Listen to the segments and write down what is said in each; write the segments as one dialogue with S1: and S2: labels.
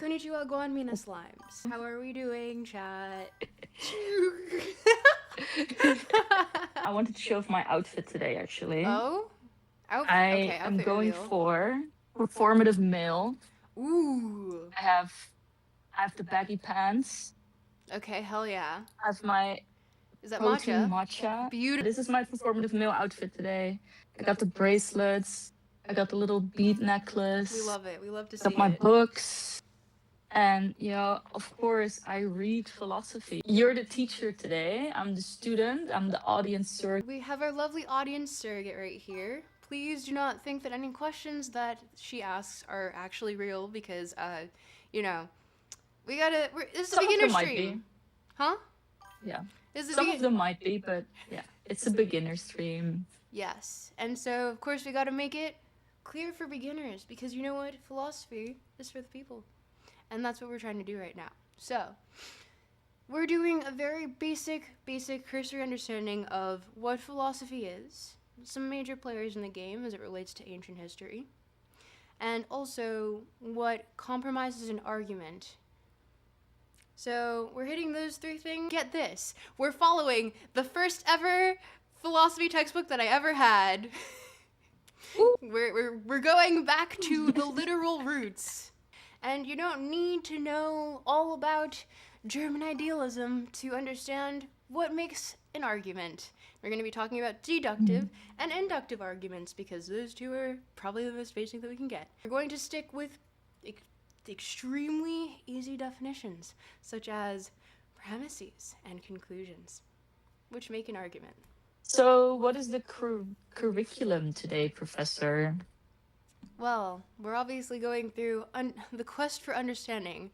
S1: Konnichiwa, Gohanmina Slimes. How are we doing, chat?
S2: I wanted to show off my outfit today, actually.
S1: Oh?
S2: I
S1: Okay,
S2: am
S1: outfit
S2: going
S1: reveal.
S2: for performative male.
S1: Ooh.
S2: I have I have the baggy pants.
S1: Okay, hell yeah.
S2: I have my
S1: Is that
S2: protein
S1: matcha?
S2: matcha.
S1: Beautiful.
S2: This is my performative male outfit today. I got the bracelets. I got the little bead
S1: We
S2: necklace.
S1: love it. We love to
S2: Got
S1: see
S2: my
S1: it.
S2: books. And of course, I read philosophy. You're the teacher today. I'm the student. I'm the audience surrogate.
S1: We have our lovely audience surrogate right here. Please do not think that any questions that she asks are actually real because, you know, this is a
S2: Some of
S1: beginner
S2: them might be.
S1: stream. Huh?
S2: Yeah.
S1: This is a
S2: Some of them might be, but yeah, it's a beginner stream.
S1: Yes. And so, of course, we got to make it clear for beginners because you know what? Philosophy is for the people. And that's what we're trying to do right now. So, we're doing a very basic cursory understanding of what philosophy is, some major players in the game as it relates to ancient history, and also what compromises an argument. So, we're hitting those three things. Get this. We're following the first ever philosophy textbook that I ever had. We're going back to the literal roots. And you don't need to know all about German idealism to understand what makes an argument. We're going to be talking about deductive and inductive arguments because those two are probably the most basic that we can get. We're going to stick with extremely easy definitions, such as premises and conclusions, which make an argument.
S2: So, what is the curriculum today, Professor?
S1: Well, we're obviously going through the quest for understanding.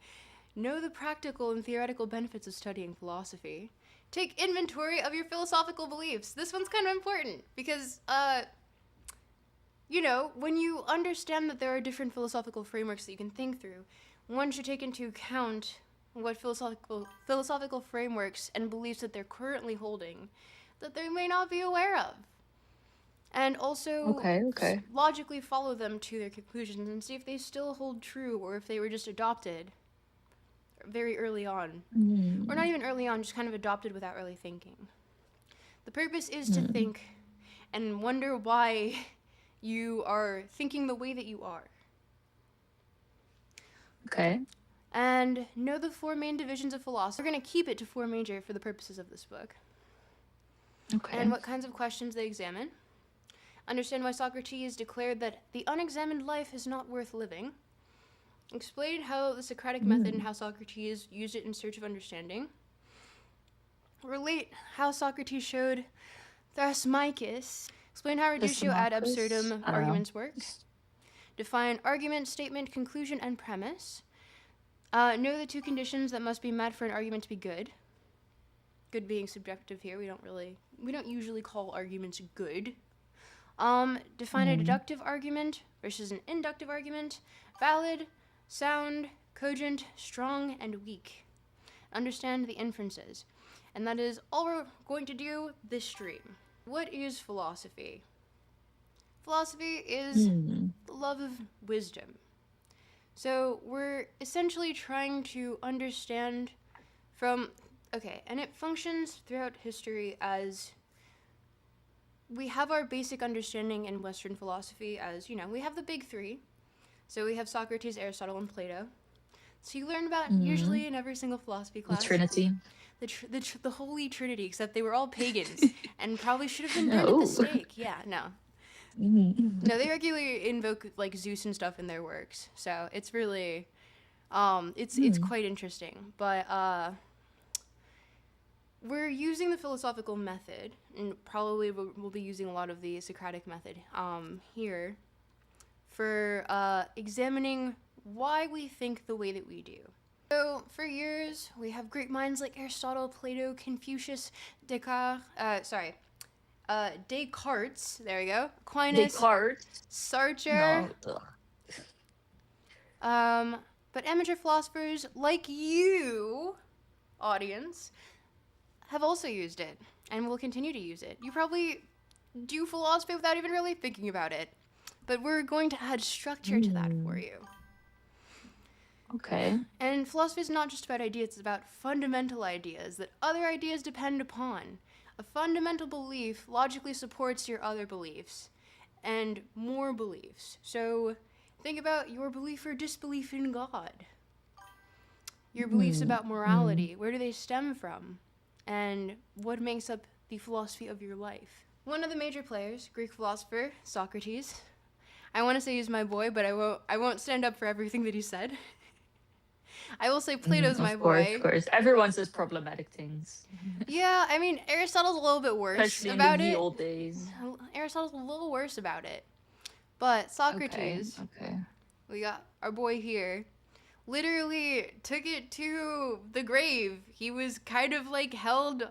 S1: Know the practical and theoretical benefits of studying philosophy. Take inventory of your philosophical beliefs. This one's kind of important because, when you understand that there are different philosophical frameworks that you can think through, one should take into account what philosophical frameworks and beliefs that they're currently holding that they may not be aware of. And also
S2: Okay.
S1: logically follow them to their conclusions and see if they still hold true or if they were just adopted very early on. Or not even early on, just kind of adopted without really thinking. The purpose is to think and wonder why you are thinking the way that you are.
S2: Okay.
S1: And know the four main divisions of philosophy. We're going to keep it to four major for the purposes of this book.
S2: Okay.
S1: And what kinds of questions they examine. Understand why Socrates declared that the unexamined life is not worth living. Explain how the Socratic method and how Socrates used it in search of understanding. Relate how Socrates showed Thrasymachus. Explain how reductio ad absurdum arguments work. Define argument, statement, conclusion, and premise. Know the two conditions that must be met for an argument to be good. Good being subjective here. We don't usually call arguments good. Define a deductive argument versus an inductive argument. Valid, sound, cogent, strong, and weak. Understand the inferences. And that is all we're going to do this stream. What is philosophy? Philosophy is the love of wisdom. So we're essentially trying to understand and it functions throughout history as we have our basic understanding in Western philosophy as, we have the big three. So we have Socrates, Aristotle, and Plato. So you learn about usually in every single philosophy class.
S2: The Trinity.
S1: The Holy Trinity, except they were all pagans and probably should have been burned at the stake. Yeah, no. No, they regularly invoke Zeus and stuff in their works. So it's really, it's quite interesting. But we're using the philosophical method, and probably we'll be using a lot of the Socratic method here for examining why we think the way that we do. So, for years, we have great minds like Aristotle, Plato, Confucius, Descartes, there we go, Aquinas, Sartre.
S2: No.
S1: But amateur philosophers like you, audience, have also used it, and will continue to use it. You probably do philosophy without even really thinking about it, but we're going to add structure to that for you.
S2: Okay.
S1: And philosophy is not just about ideas, it's about fundamental ideas that other ideas depend upon. A fundamental belief logically supports your other beliefs and more beliefs. So think about your belief or disbelief in God. Your beliefs
S2: Hmm.
S1: about
S2: Hmm.
S1: morality, where do they stem from? And what makes up the philosophy of your life? One of the major players, Greek philosopher Socrates. I want to say he's my boy, but I won't stand up for everything that he said. I will say Plato's my
S2: Of course, of
S1: boy.
S2: course. Everyone says problematic things,
S1: Yeah, I mean, Aristotle's a little bit worse
S2: especially in the
S1: about
S2: ye
S1: it.
S2: old days.
S1: Aristotle's a little worse about it. But
S2: Okay,
S1: Socrates,
S2: okay.
S1: we got our boy here, literally took it to the grave. He was kind of like held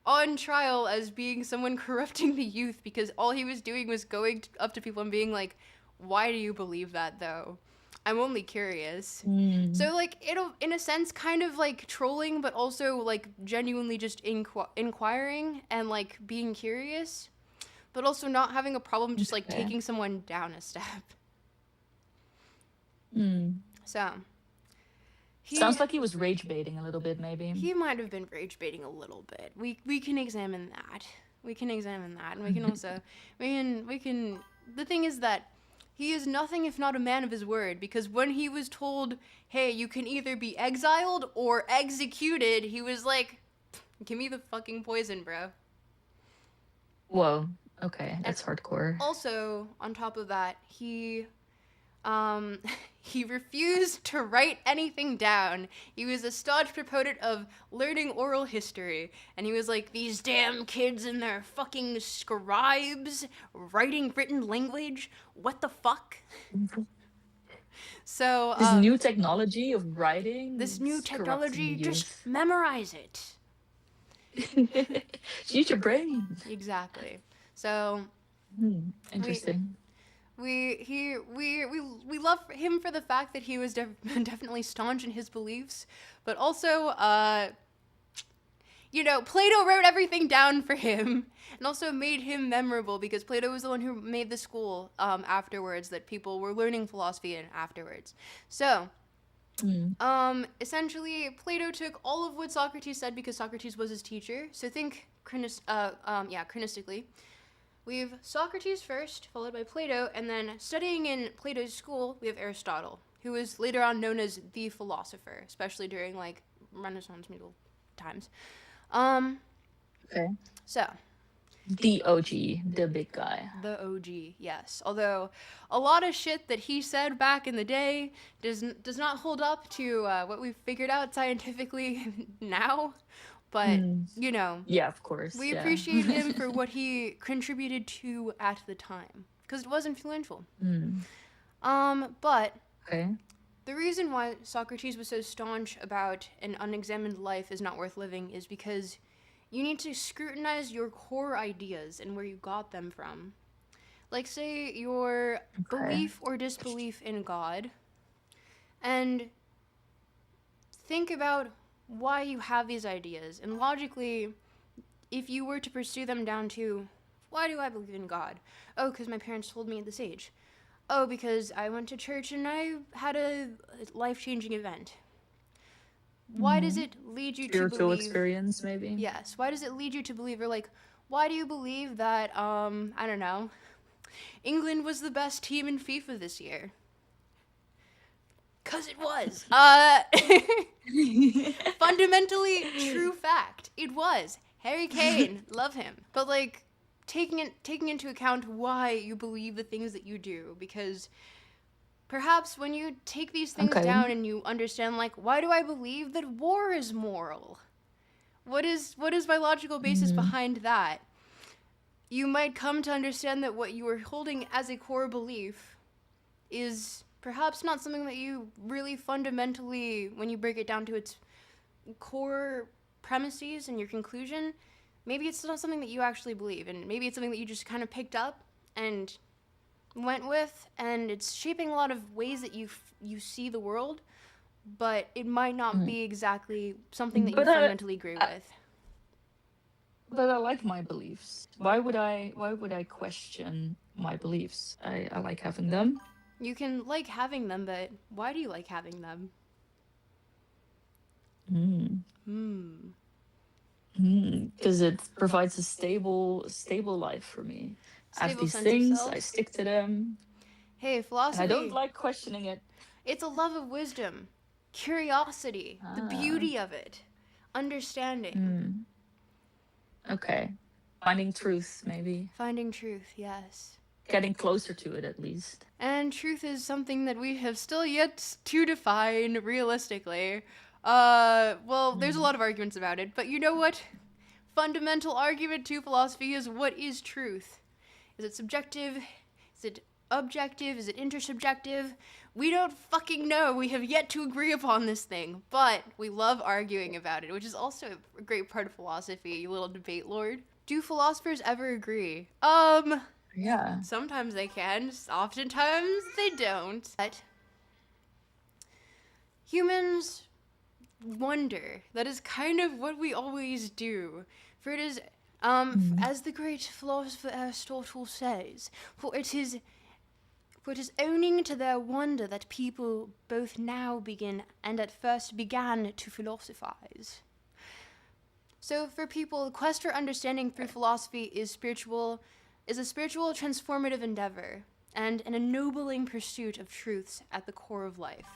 S1: on trial as being someone corrupting the youth because all he was doing was going up to people and being like, why do you believe that though? I'm only curious.
S2: Hmm.
S1: So like it'll in a sense kind of like trolling but also like genuinely just inquiring and like being curious but also not having a problem just like
S2: Okay.
S1: taking someone down a step.
S2: Hmm.
S1: So he
S2: Sounds like he was rage baiting a little bit, maybe.
S1: he might have been rage baiting a little bit. We can examine that. We can examine that, and we can also we can. The thing is that he is nothing if not a man of his word because when he was told, "Hey, you can either be exiled or executed," he was like, "Give me the fucking poison, bro."
S2: Whoa. Okay,
S1: And
S2: that's hardcore.
S1: also on top of that, Um, he refused to write anything down. He was a staunch proponent of learning oral history. And he was like, these damn kids and their fucking scribes writing written language. What the fuck? So,
S2: This new technology of writing
S1: this new
S2: is corrupting the
S1: technology, just
S2: youth.
S1: memorize it.
S2: Use your brain.
S1: Exactly. So, we
S2: Interesting.
S1: we love him for the fact that he was definitely staunch in his beliefs, but also Plato wrote everything down for him and also made him memorable because Plato was the one who made the school afterwards that people were learning philosophy in afterwards. So,
S2: Mm.
S1: essentially, Plato took all of what Socrates said because Socrates was his teacher. So think chronistically. We have Socrates first, followed by Plato, and then studying in Plato's school, we have Aristotle, who was later on known as the philosopher, especially during like Renaissance medieval times. Um,
S2: Okay.
S1: so
S2: The OG, the big guy.
S1: the OG, yes. Although a lot of shit that he said back in the day does not hold up to what we've figured out scientifically now, but
S2: Mm.
S1: you know,
S2: Yeah, of course.
S1: we
S2: Yeah.
S1: appreciate him for what he contributed to at the time because it was influential.
S2: Mm.
S1: But
S2: Okay.
S1: the reason why Socrates was so staunch about an unexamined life is not worth living is because you need to scrutinize your core ideas and where you got them from. Like, say, your
S2: Okay.
S1: belief or disbelief in God, and think about why you have these ideas. And logically, if you were to pursue them down to, why do I believe in God? Oh, because my parents told me at this age. Oh, because I went to church and I had a life changing event. Why does
S2: Mm-hmm.
S1: it lead you to
S2: Spiritual
S1: believe?
S2: experience, maybe.
S1: Yes. Why does it lead you to believe? Or like, why do you believe that? I don't know. England was the best team in FIFA this year. Cause it was. Fundamentally true fact. It was. Harry Kane, love him. But like taking into account why you believe the things that you do, because perhaps when you take these things
S2: Okay.
S1: down and you understand like why do I believe that war is moral? What is my logical basis
S2: Mm.
S1: behind that? You might come to understand that what you are holding as a core belief is perhaps not something that you really fundamentally, when you break it down to its core premises and your conclusion, maybe it's not something that you actually believe, and maybe it's something that you just kind of picked up and went with, and it's shaping a lot of ways that you see the world, but it might not
S2: Mm.
S1: be exactly something that you
S2: But
S1: fundamentally agree
S2: I,
S1: with.
S2: but I like my beliefs. Why would I question my beliefs? I like having them.
S1: You can like having them, but why do you like having them? Hmm.
S2: Because it provides a stable life for me. I have
S1: Stable
S2: these
S1: sense of
S2: things, I
S1: self.
S2: stick to them,
S1: Hey,
S2: and I don't
S1: philosophy.
S2: like questioning it.
S1: It's a love of wisdom, curiosity, the
S2: Ah,
S1: beauty of it, understanding,
S2: hmm. Okay. Finding truth, maybe.
S1: finding truth, yes.
S2: Getting closer to it, at least.
S1: And truth is something that we have still yet to define realistically. Well, there's a
S2: Mm.
S1: lot of arguments about it, but you know what? Fundamental argument to philosophy is what is truth? Is it subjective? Is it objective? Is it intersubjective? We don't fucking know. We have yet to agree upon this thing, but we love arguing about it, which is also a great part of philosophy, you little debate lord. Do philosophers ever agree?
S2: Yeah.
S1: Sometimes they can, oftentimes they don't. But humans wonder. That is kind of what we always do. For it is,
S2: Mm.
S1: as the great philosopher Aristotle says, for it is owning to their wonder that people both now begin and at first began to philosophize. So for people, the quest for understanding through philosophy is a spiritual transformative endeavor and an ennobling pursuit of truths at the core of life.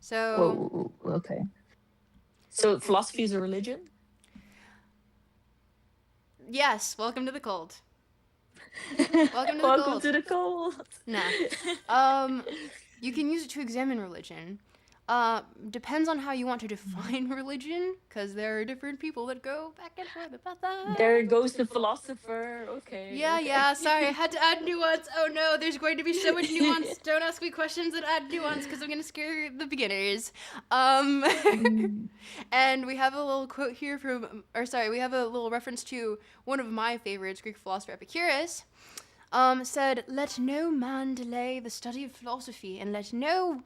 S1: So
S2: Whoa, okay. So philosophy is a religion?
S1: yes, welcome to the cult. Welcome to the
S2: Welcome
S1: cult.
S2: to the cult.
S1: Nah. You can use it to examine religion. Depends on how you want to define religion, because there are different people that go back and forth about that.
S2: There goes the philosopher. Okay, okay.
S1: Yeah, sorry, I had to add nuance. Oh no, there's going to be so much nuance. Don't ask me questions that add nuance, because I'm going to scare the beginners.
S2: Mm.
S1: And we have a little quote here we have a little reference to one of my favorites, Greek philosopher Epicurus. Said, "Let no man delay the study of philosophy, and let no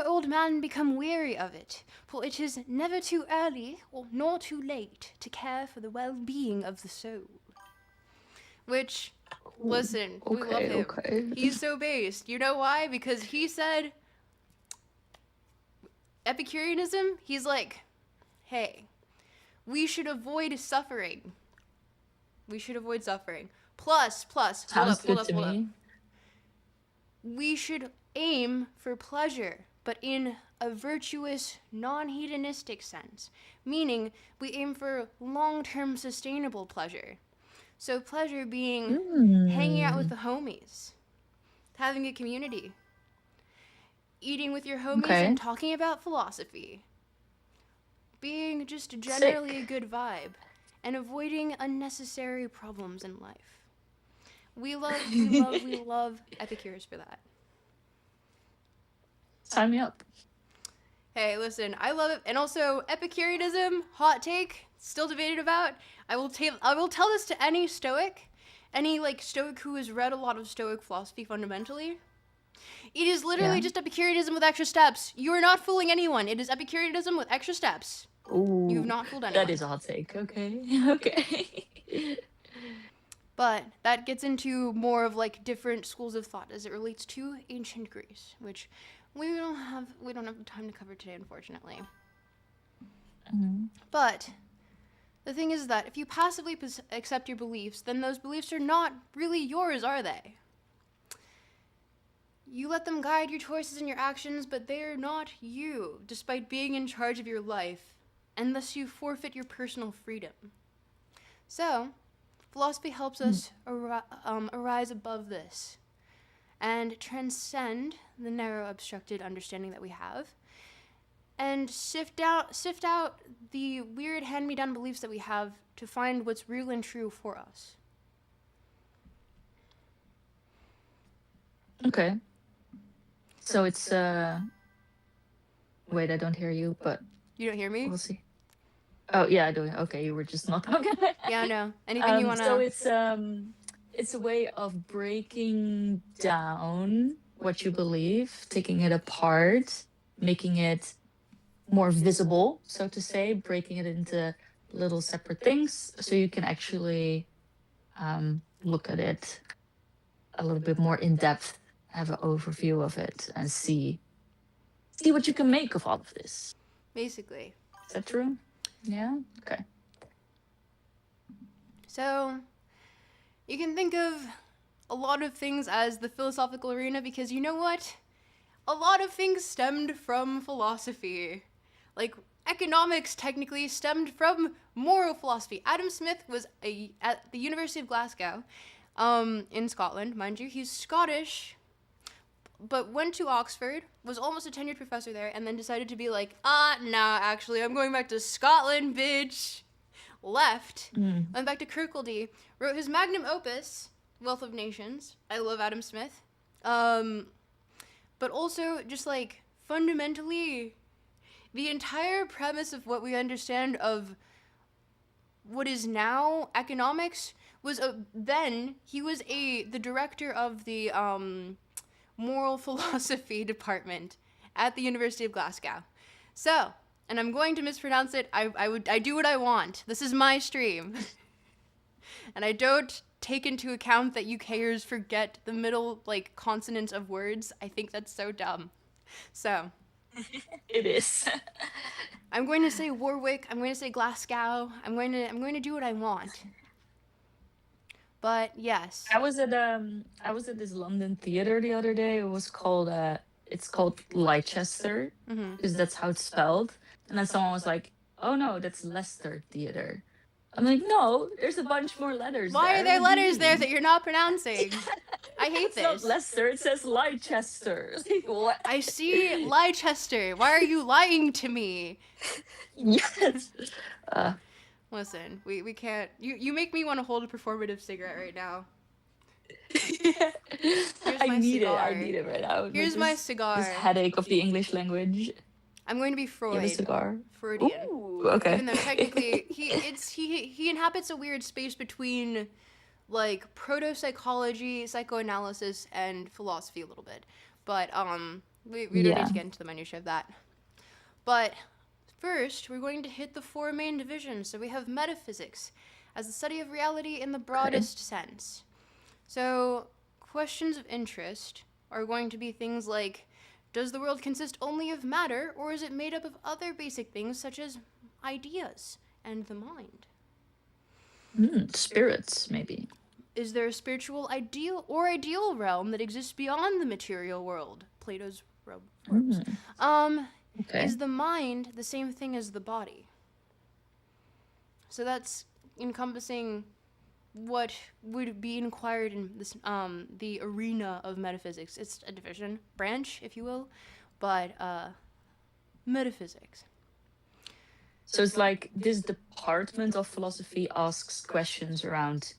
S1: old man become weary of it, for it is never too early nor too late to care for the well-being of the soul." Which,
S2: Ooh,
S1: listen, we love
S2: okay,
S1: him.
S2: okay.
S1: He's so based. You know why? Because he said, Epicureanism, he's like, hey, we should avoid suffering. We should avoid suffering. Plus,
S2: Sounds good to
S1: hold up.
S2: me.
S1: We should aim for pleasure, but in a virtuous, non hedonistic sense, meaning we aim for long term sustainable pleasure. So, pleasure being hanging out with
S2: Mm.
S1: the homies, having a community, eating with your homies,
S2: Okay.
S1: and talking about philosophy, being just generally a
S2: Sick.
S1: good vibe, and avoiding unnecessary problems in life. We love Epicurus for that.
S2: Sign me up.
S1: Hey, listen, I love it. And also, Epicureanism, hot take, still debated about. I will tell this to any Stoic, any like Stoic who has read a lot of Stoic philosophy fundamentally. It is literally
S2: Yeah.
S1: just Epicureanism with extra steps. You are not fooling anyone. It is Epicureanism with extra steps. You have
S2: Ooh,
S1: not fooled
S2: that
S1: anyone.
S2: is a hot take. Okay. Okay.
S1: But that gets into more of like different schools of thought as it relates to ancient Greece, which we don't have the time to cover today, unfortunately.
S2: Mhm.
S1: But the thing is that if you passively accept your beliefs, then those beliefs are not really yours, are they? You let them guide your choices and your actions, but they are not you, despite being in charge of your life, and thus you forfeit your personal freedom. So, philosophy helps
S2: Mm.
S1: us arise above this and transcend the narrow, obstructed understanding that we have, and sift out the weird hand-me-down beliefs that we have to find what's real and true for us.
S2: Okay. So it's wait, I don't hear you, but
S1: You don't hear me?
S2: we'll see. Oh yeah, I do. Okay, you were just not talking.
S1: Yeah, no. Anything you
S2: So
S1: wanna?
S2: it's a way of breaking down what you believe, taking it apart, making it more visible, so to say, breaking it into little separate things so you can actually look at it a little bit more in depth, have an overview of it, and see see what you can make of all of this.
S1: Basically.
S2: Is that true? Yeah. Okay.
S1: So, you can think of a lot of things as the philosophical arena because you know what? A lot of things stemmed from philosophy. Like, economics technically stemmed from moral philosophy. Adam Smith was at the University of Glasgow, in Scotland, mind you. He's Scottish, but went to Oxford, was almost a tenured professor there, and then decided to be like, nah, actually, I'm going back to Scotland, bitch. Left, went back to Kirkcaldy, wrote his magnum opus, Wealth of Nations. I love Adam Smith. But also, just like, fundamentally, the entire premise of what we understand of what is now economics was then he was the director of the moral philosophy department at the University of Glasgow. So, and I'm going to mispronounce it. I do what I want. This is my stream. And I don't take into account that UKers forget the middle like consonants of words. I think that's so dumb. So,
S2: It is.
S1: I'm going to say Warwick. I'm going to say Glasgow. I'm going to do what I want. But yes.
S2: I was at this London theater the other day. It was called it's called Leicester, because that's how it's spelled. And then someone was like, "Oh no, that's Leicester Theater." I'm like, "No, there's a bunch more letters."
S1: Why
S2: there.
S1: are there
S2: What do you
S1: letters there
S2: mean?
S1: that you're not pronouncing? I hate
S2: It's not
S1: this.
S2: Leicester. It says Leicester. Like, what?
S1: I see Leicester. Why are you lying to me?
S2: Yes.
S1: Listen, we can't. You make me want to hold a performative cigarette right now.
S2: Yeah. I
S1: my
S2: need
S1: cigar.
S2: it. I need it right now.
S1: Here's my cigar.
S2: This headache of the English language.
S1: I'm going to be
S2: You
S1: Freud.
S2: have a cigar?
S1: Freudian.
S2: Ooh, okay.
S1: Even though technically he inhabits a weird space between like proto-psychology, psychoanalysis, and philosophy a little bit. But we don't need to get into the minutiae of that. But first, we're going to hit the four main divisions. So we have metaphysics as the study of reality in the broadest sense. So questions of interest are going to be things like, does the world consist only of matter, or is it made up of other basic things such as ideas and the mind?
S2: Spirits, maybe.
S1: Is there a spiritual ideal realm that exists beyond the material world? Plato's works.
S2: Okay.
S1: Is the mind the same thing as the body? So that's encompassing what would be inquired in this the arena of metaphysics. It's a division, branch, if you will, but metaphysics.
S2: So it's like this department of philosophy asks questions around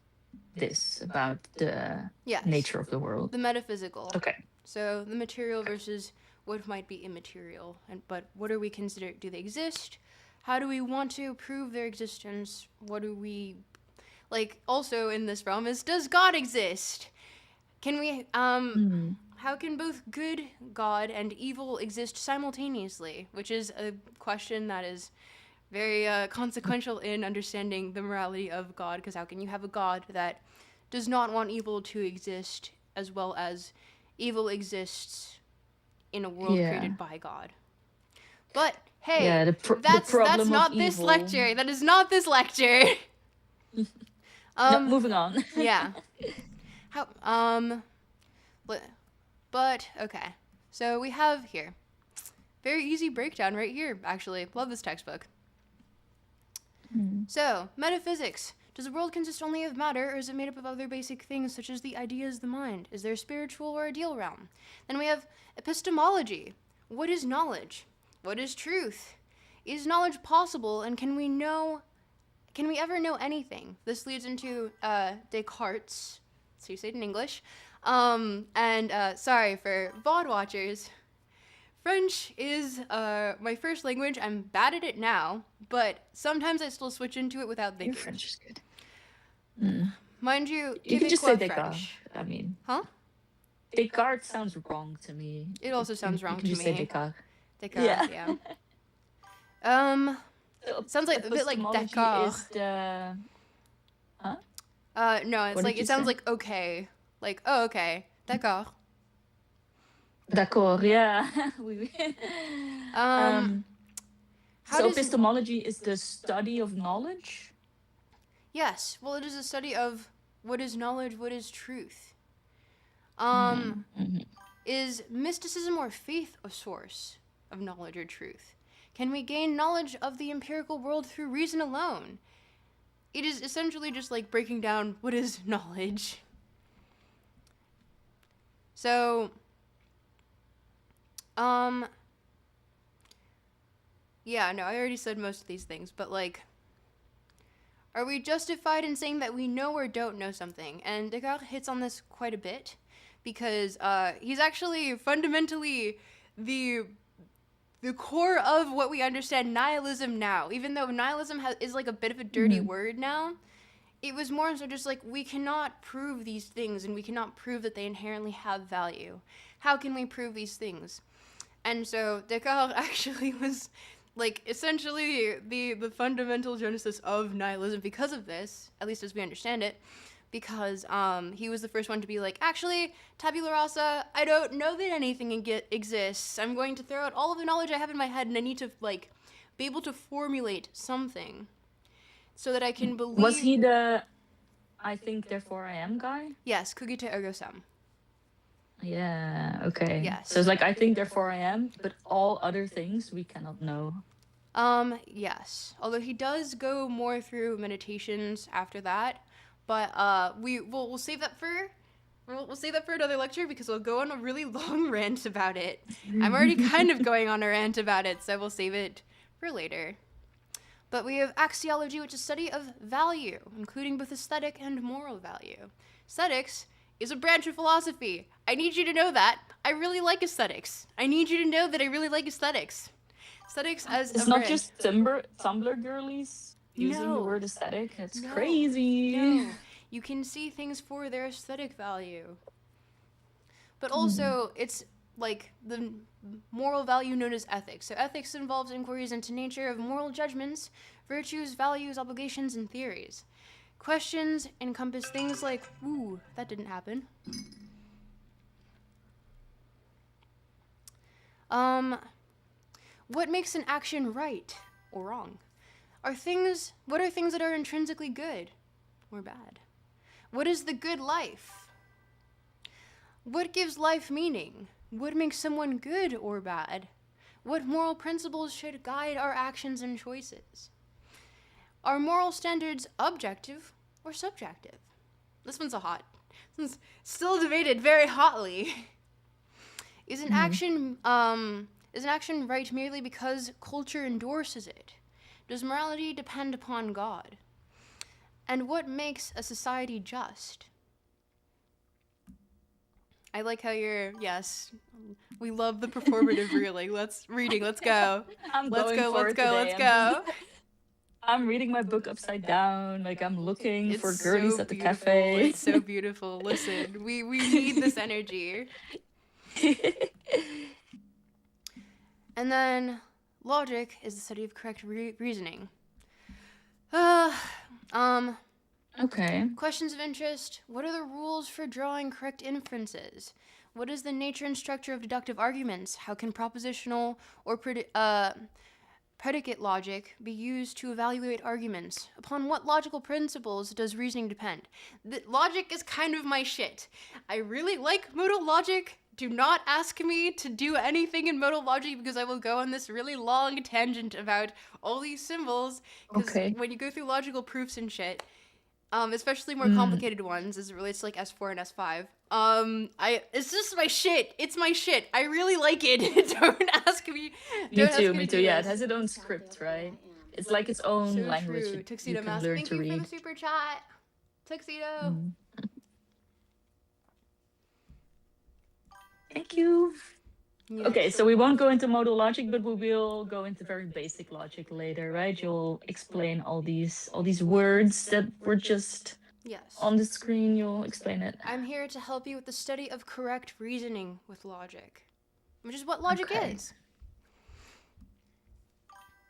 S2: this, about the nature of the world.
S1: The metaphysical.
S2: Okay.
S1: So the material versus what might be immaterial, but what are we considered? Do they exist? How do we want to prove their existence? What do we like? Also in this realm is, does God exist? Can we how can both good God and evil exist simultaneously? Which is a question that is very consequential in understanding the morality of God, because how can you have a God that does not want evil to exist as well as evil exists in a world created by God? But hey, that's not this lecture. That is not this lecture.
S2: No, moving on.
S1: Yeah. But okay. So we have here very easy breakdown right here. Actually, love this textbook. So, metaphysics. Does the world consist only of matter, or is it made up of other basic things such as the ideas, the mind? Is there a spiritual or ideal realm? Then we have epistemology. What is knowledge? What is truth? Is knowledge possible, and can we ever know anything? This leads into Descartes, so you say it in English. Sorry for Vaughn watchers. French is my first language. I'm bad at it now, but sometimes I still switch into it without thinking.
S2: Your French is good.
S1: Mind you,
S2: You can just say Descartes.
S1: French.
S2: I mean,
S1: huh?
S2: Descartes sounds wrong to me.
S1: It also sounds wrong to me.
S2: You can just say Descartes.
S1: Descartes, yeah. Sounds like a bit like Descartes.
S2: Is the... Huh?
S1: No, it's like it sounds like okay, like oh okay, Descartes.
S2: D'accord, yeah.
S1: Um,
S2: um,
S1: how
S2: so
S1: does
S2: epistemology is the study of knowledge?
S1: yes? Well, it is a study of what is knowledge, what is truth.
S2: Mm-hmm.
S1: Is mysticism or faith a source of knowledge or truth? Can we gain knowledge of the empirical world through reason alone? It is essentially just like breaking down what is knowledge. So, yeah, no, I already said most of these things, but like, are we justified in saying that we know or don't know something? And Descartes hits on this quite a bit because he's actually fundamentally the core of what we understand nihilism now. Even though nihilism is like a bit of a dirty word now, it was more so just like we cannot prove these things and we cannot prove that they inherently have value. How can we prove these things? And so Descartes actually was like essentially the fundamental genesis of nihilism because of this, at least as we understand it, because he was the first one to be like, actually, tabula rasa, I don't know that anything exists. I'm going to throw out all of the knowledge I have in my head, and I need to like be able to formulate something so that I can believe.
S2: Was he the I think therefore I am guy?
S1: Yes, cogito ergo sum.
S2: Yeah, okay.
S1: Yes.
S2: So it's like I think therefore I am, but all other things we cannot know.
S1: Yes. Although he does go more through meditations after that, but we'll save that for we'll save that for another lecture because we'll go on a really long rant about it. I'm already kind of going on a rant about it, so we'll save it for later. But we have axiology, which is study of value, including both aesthetic and moral value. Aesthetics is a branch of philosophy. I need you to know that. I really like aesthetics. I need you to know that I really like aesthetics. Aesthetics as
S2: it's
S1: a
S2: not
S1: branch.
S2: just Tumblr girlies using the word aesthetic. It's crazy.
S1: No. You can see things for their aesthetic value. But also, it's like the moral value known as ethics. So ethics involves inquiries into nature of moral judgments, virtues, values, obligations, and theories. Questions encompass things like, ooh, that didn't happen. What makes an action right or wrong? What are things that are intrinsically good or bad? What is the good life? What gives life meaning? What makes someone good or bad? What moral principles should guide our actions and choices? Are moral standards objective or subjective? This one's this one's still debated very hotly. Is an action right merely because culture endorses it? Does morality depend upon God? And what makes a society just? I like how yes, we love the performative reading. Let's go. Let's go.
S2: I'm reading my book upside down, like I'm looking for girlies at the
S1: beautiful.
S2: cafe.
S1: It's so beautiful. Listen, we need this energy. And then logic is the study of correct reasoning.
S2: Okay.
S1: Questions of interest. What are the rules for drawing correct inferences? What is the nature and structure of deductive arguments? How can propositional or predicate logic be used to evaluate arguments? Upon what logical principles does reasoning depend? Logic is kind of my shit. I really like modal logic. Do not ask me to do anything in modal logic because I will go on this really long tangent about all these symbols. Because when you go through logical proofs and shit, especially more complicated ones as it relates to like S4 and S5. It's just my shit. It's my shit. I really like it. Don't ask me.
S2: Me too. Yeah, it has its own script, right? It's like its own language.
S1: True. Tuxedo Mask. Thank you for the super chat. Tuxedo.
S2: Thank you. Yes. Okay, so we won't go into modal logic, but we will go into very basic logic later, right? You'll explain all these words that were just on the screen. You'll explain it.
S1: I'm here to help you with the study of correct reasoning with logic, which is what logic is.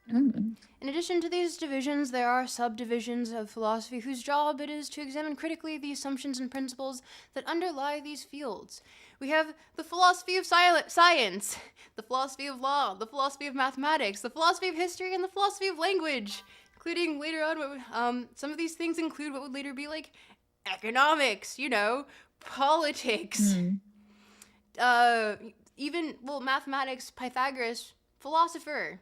S1: In addition to these divisions, there are subdivisions of philosophy whose job it is to examine critically the assumptions and principles that underlie these fields. We have the philosophy of science, the philosophy of law, the philosophy of mathematics, the philosophy of history, and the philosophy of language, including later on, some of these things include what would later be like economics, politics,
S2: Mm.
S1: even, mathematics, Pythagoras, philosopher.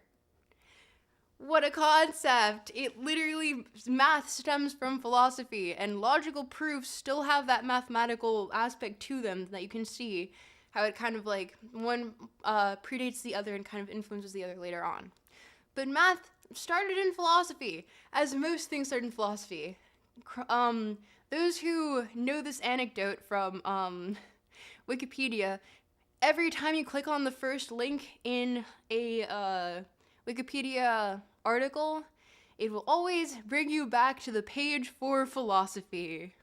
S1: What a concept! It literally, math stems from philosophy, and logical proofs still have that mathematical aspect to them that you can see how it kind of like one predates the other and kind of influences the other later on. But math started in philosophy, as most things start in philosophy. Those who know this anecdote from Wikipedia, every time you click on the first link in a Wikipedia article, it will always bring you back to the page for philosophy.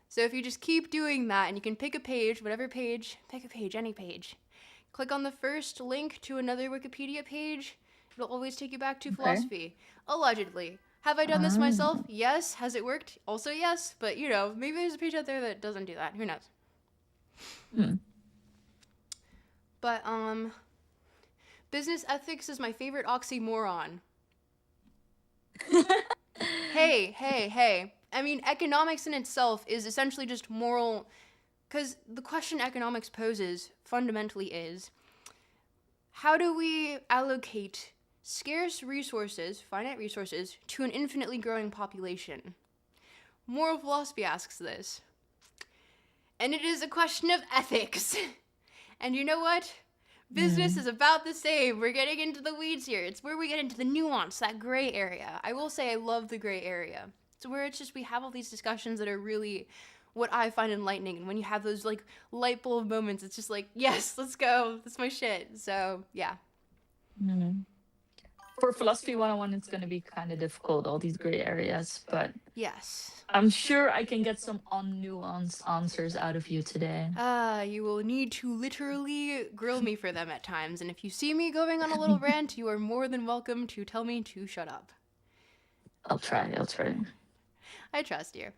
S1: So if you just keep doing that, and you can pick a page, whatever page, pick a page, any page. Click on the first link to another Wikipedia page, it'll always take you back to philosophy. Allegedly. Have I done this myself? Yes. Has it worked? Also yes. But, maybe there's a page out there that doesn't do that. Who knows? But, business ethics is my favorite oxymoron. Hey. I mean, economics in itself is essentially just moral, because the question economics poses fundamentally is, how do we allocate scarce resources, finite resources, to an infinitely growing population? Moral philosophy asks this. And it is a question of ethics. And you know what? Business is about the same. We're getting into the weeds here. It's where we get into the nuance, that gray area. I will say I love the gray area. It's where it's just we have all these discussions that are really what I find enlightening. And when you have those like light bulb moments, it's just like, yes, let's go. That's my shit. So, yeah.
S2: For Philosophy 101, it's going to be kind of difficult, all these gray areas, but
S1: yes,
S2: I'm sure I can get some unnuanced answers out of you today.
S1: You will need to literally grill me for them at times, and if you see me going on a little rant, you are more than welcome to tell me to shut up.
S2: I'll try.
S1: I trust you.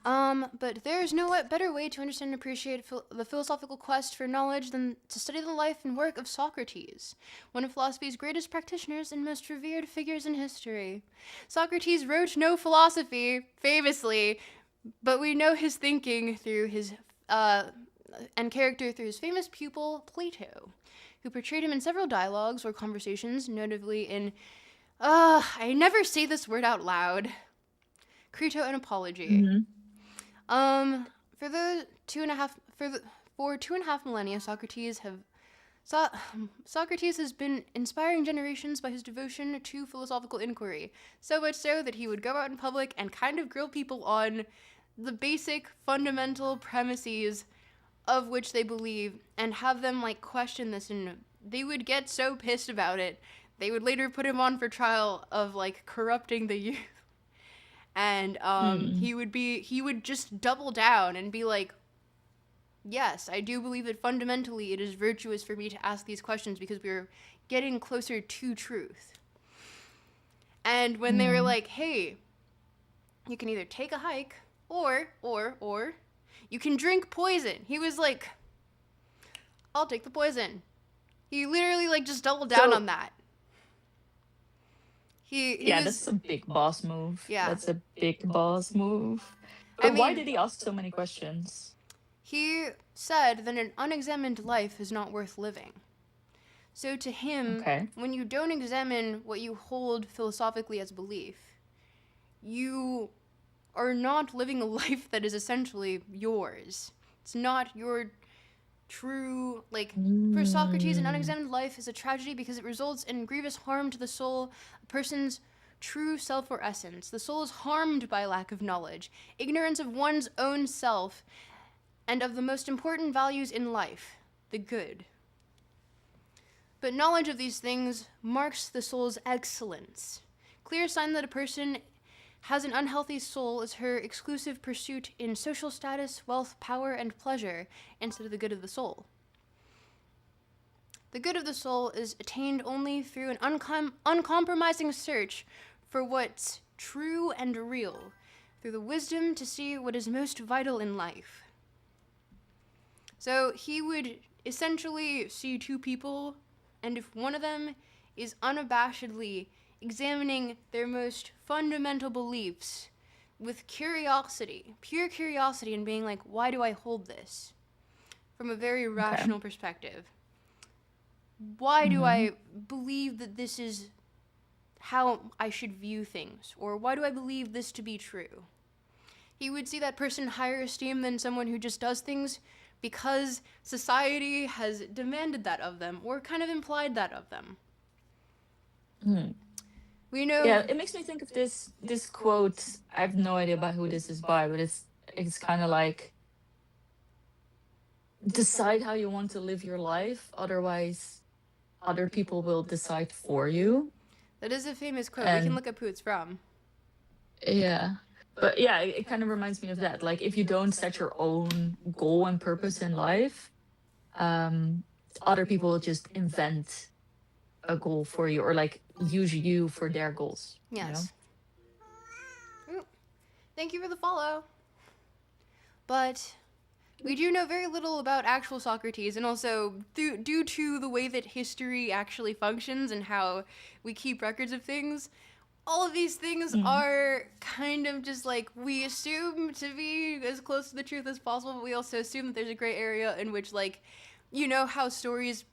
S1: But there's no better way to understand and appreciate the philosophical quest for knowledge than to study the life and work of Socrates, one of philosophy's greatest practitioners and most revered figures in history. Socrates wrote no philosophy, famously, but we know his thinking through his, and character through his famous pupil, Plato, who portrayed him in several dialogues or conversations, notably in, I never say this word out loud, Crito and Apology. For 2.5 millennia, Socrates has been inspiring generations by his devotion to philosophical inquiry, so much so that he would go out in public and kind of grill people on the basic fundamental premises of which they believe and have them like question this, and they would get so pissed about it they would later put him on for trial of like corrupting the youth. And he would just double down and be like, yes, I do believe that fundamentally it is virtuous for me to ask these questions because we're getting closer to truth. And when they were like, hey, you can either take a hike or you can drink poison, he was like, I'll take the poison. He literally like just doubled down on that.
S2: That's a big boss move.
S1: Yeah.
S2: That's a big boss move. But why did he ask so many questions?
S1: He said that an unexamined life is not worth living. So to him, when you don't examine what you hold philosophically as belief, you are not living a life that is essentially yours. It's not your true, for Socrates, an unexamined life is a tragedy because it results in grievous harm to the soul, a person's true self or essence. The soul is harmed by lack of knowledge, ignorance of one's own self, and of the most important values in life, the good. But knowledge of these things marks the soul's excellence. Clear sign that a person has an unhealthy soul is her exclusive pursuit in social status, wealth, power, and pleasure, instead of the good of the soul. The good of the soul is attained only through an uncompromising search for what's true and real, through the wisdom to see what is most vital in life. So he would essentially see two people, and if one of them is unabashedly examining their most fundamental beliefs with curiosity, pure curiosity, and being like, why do I hold this? From a very rational perspective. Why do I believe that this is how I should view things? Or why do I believe this to be true? He would see that person in higher esteem than someone who just does things because society has demanded that of them or kind of implied that of them. We know.
S2: Yeah, it makes me think of this quote. I have no idea about who this is by, but it's kind of like, decide how you want to live your life, otherwise other people will decide for you.
S1: That is a famous quote.
S2: And
S1: we can look up who it's from.
S2: yeah. But yeah, it kind of reminds me of that. Like, if you don't set your own goal and purpose in life, other people will just invent a goal for you, or like use you for their goals.
S1: Yes. Ooh. Thank you for the follow. But we do know very little about actual Socrates, and also due to the way that history actually functions and how we keep records of things, all of these things are kind of just like, we assume to be as close to the truth as possible, but we also assume that there's a gray area in which, like, you know how stories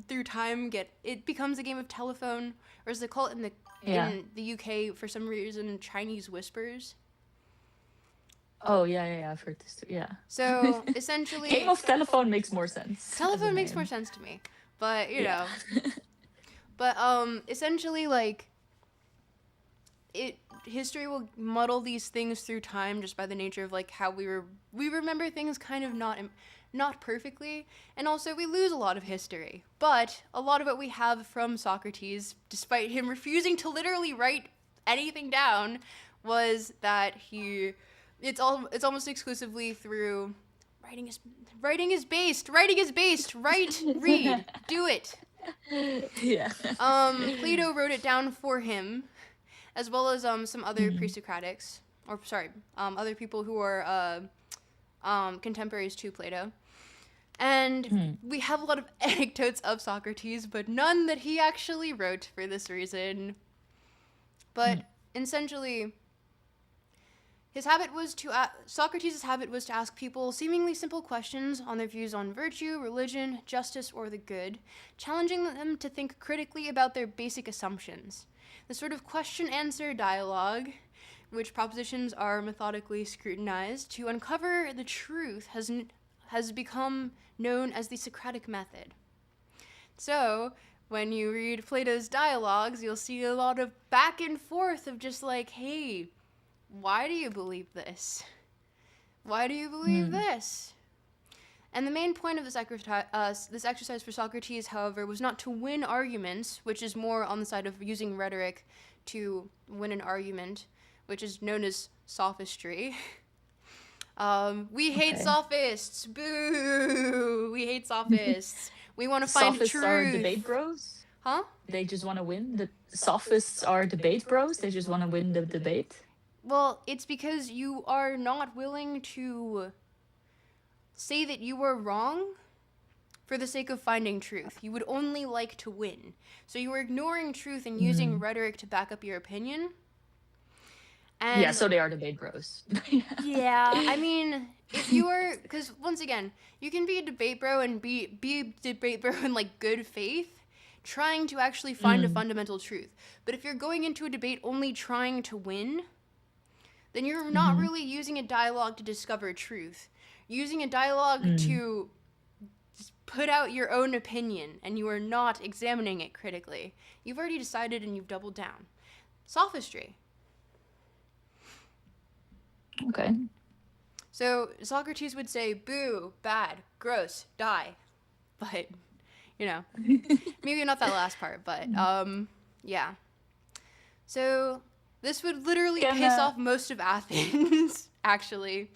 S1: through time it becomes a game of telephone, or as they call it in the UK for some reason, Chinese whispers.
S2: Oh yeah, I've heard this too. Yeah.
S1: So essentially,
S2: game of telephone makes more sense.
S1: Telephone makes more sense to me, but you know, but essentially, like, history will muddle these things through time just by the nature of like how we remember things kind of not perfectly, and also we lose a lot of history. But a lot of what we have from Socrates, despite him refusing to literally write anything down, was that it's almost exclusively through writing is based. Write, read, do it.
S2: Yeah.
S1: Plato wrote it down for him, as well as some other pre-Socratics, other people who are contemporaries to Plato. And we have a lot of anecdotes of Socrates, but none that he actually wrote for this reason. But essentially, Socrates' habit was to ask people seemingly simple questions on their views on virtue, religion, justice, or the good, challenging them to think critically about their basic assumptions. The sort of question-answer dialogue, which propositions are methodically scrutinized to uncover the truth, has become known as the Socratic method. So, when you read Plato's dialogues, you'll see a lot of back and forth of just like, hey, why do you believe this? Why do you believe this? And the main point of this exercise for Socrates, however, was not to win arguments, which is more on the side of using rhetoric to win an argument, which is known as sophistry. We hate sophists. Boo! We hate sophists. We want to find
S2: sophists
S1: truth.
S2: Are debate bros?
S1: Huh?
S2: They just want to win. The sophists are debate bros. They just want to win the debate.
S1: Well, it's because you are not willing to say that you were wrong for the sake of finding truth. You would only like to win. So you are ignoring truth and using rhetoric to back up your opinion. And
S2: yeah, so they are debate bros.
S1: Yeah, I mean, if you are, because once again, you can be a debate bro and be a debate bro in like good faith, trying to actually find a fundamental truth. But if you're going into a debate only trying to win, then you're not really using a dialogue to discover truth. Using a dialogue to put out your own opinion, and you are not examining it critically. You've already decided and you've doubled down. Sophistry.
S2: Okay.
S1: So Socrates would say, boo, bad, gross, die. But, you know, maybe not that last part, but, yeah. So this would literally piss off most of Athens, actually.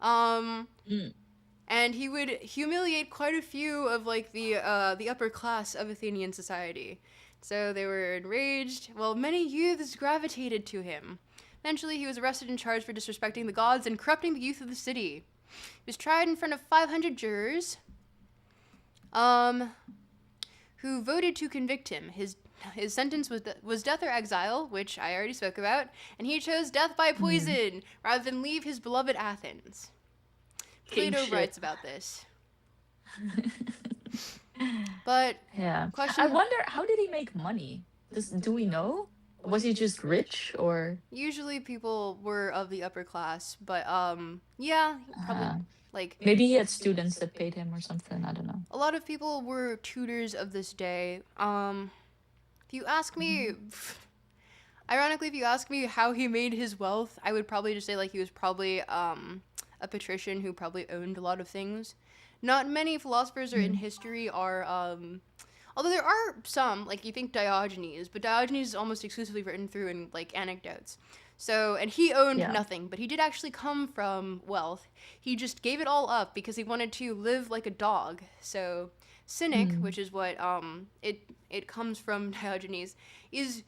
S1: And he would humiliate quite a few of, like, the upper class of Athenian society. So they were enraged. Well, many youths gravitated to him. Eventually, he was arrested and charged for disrespecting the gods and corrupting the youth of the city. He was tried in front of 500 jurors, who voted to convict him. His sentence was death or exile, which I already spoke about, and he chose death by poison rather than leave his beloved Athens. Plato writes about this. But
S2: yeah,
S1: question.
S2: I wonder, how did he make money? Do we know? Was he just rich, or
S1: Usually people were of the upper class, but yeah, probably like
S2: maybe he had students that paid him or something? I don't know.
S1: a lot of people were tutors of this day. If you ask me, ironically, if you ask me how he made his wealth, I would probably just say like he was probably a patrician who probably owned a lot of things. Not many philosophers or in history are although there are some, like you think Diogenes, but Diogenes is almost exclusively written through in like anecdotes. So, and he owned nothing, but he did actually come from wealth. He just gave it all up because he wanted to live like a dog. So, cynic, which is what it comes from Diogenes, is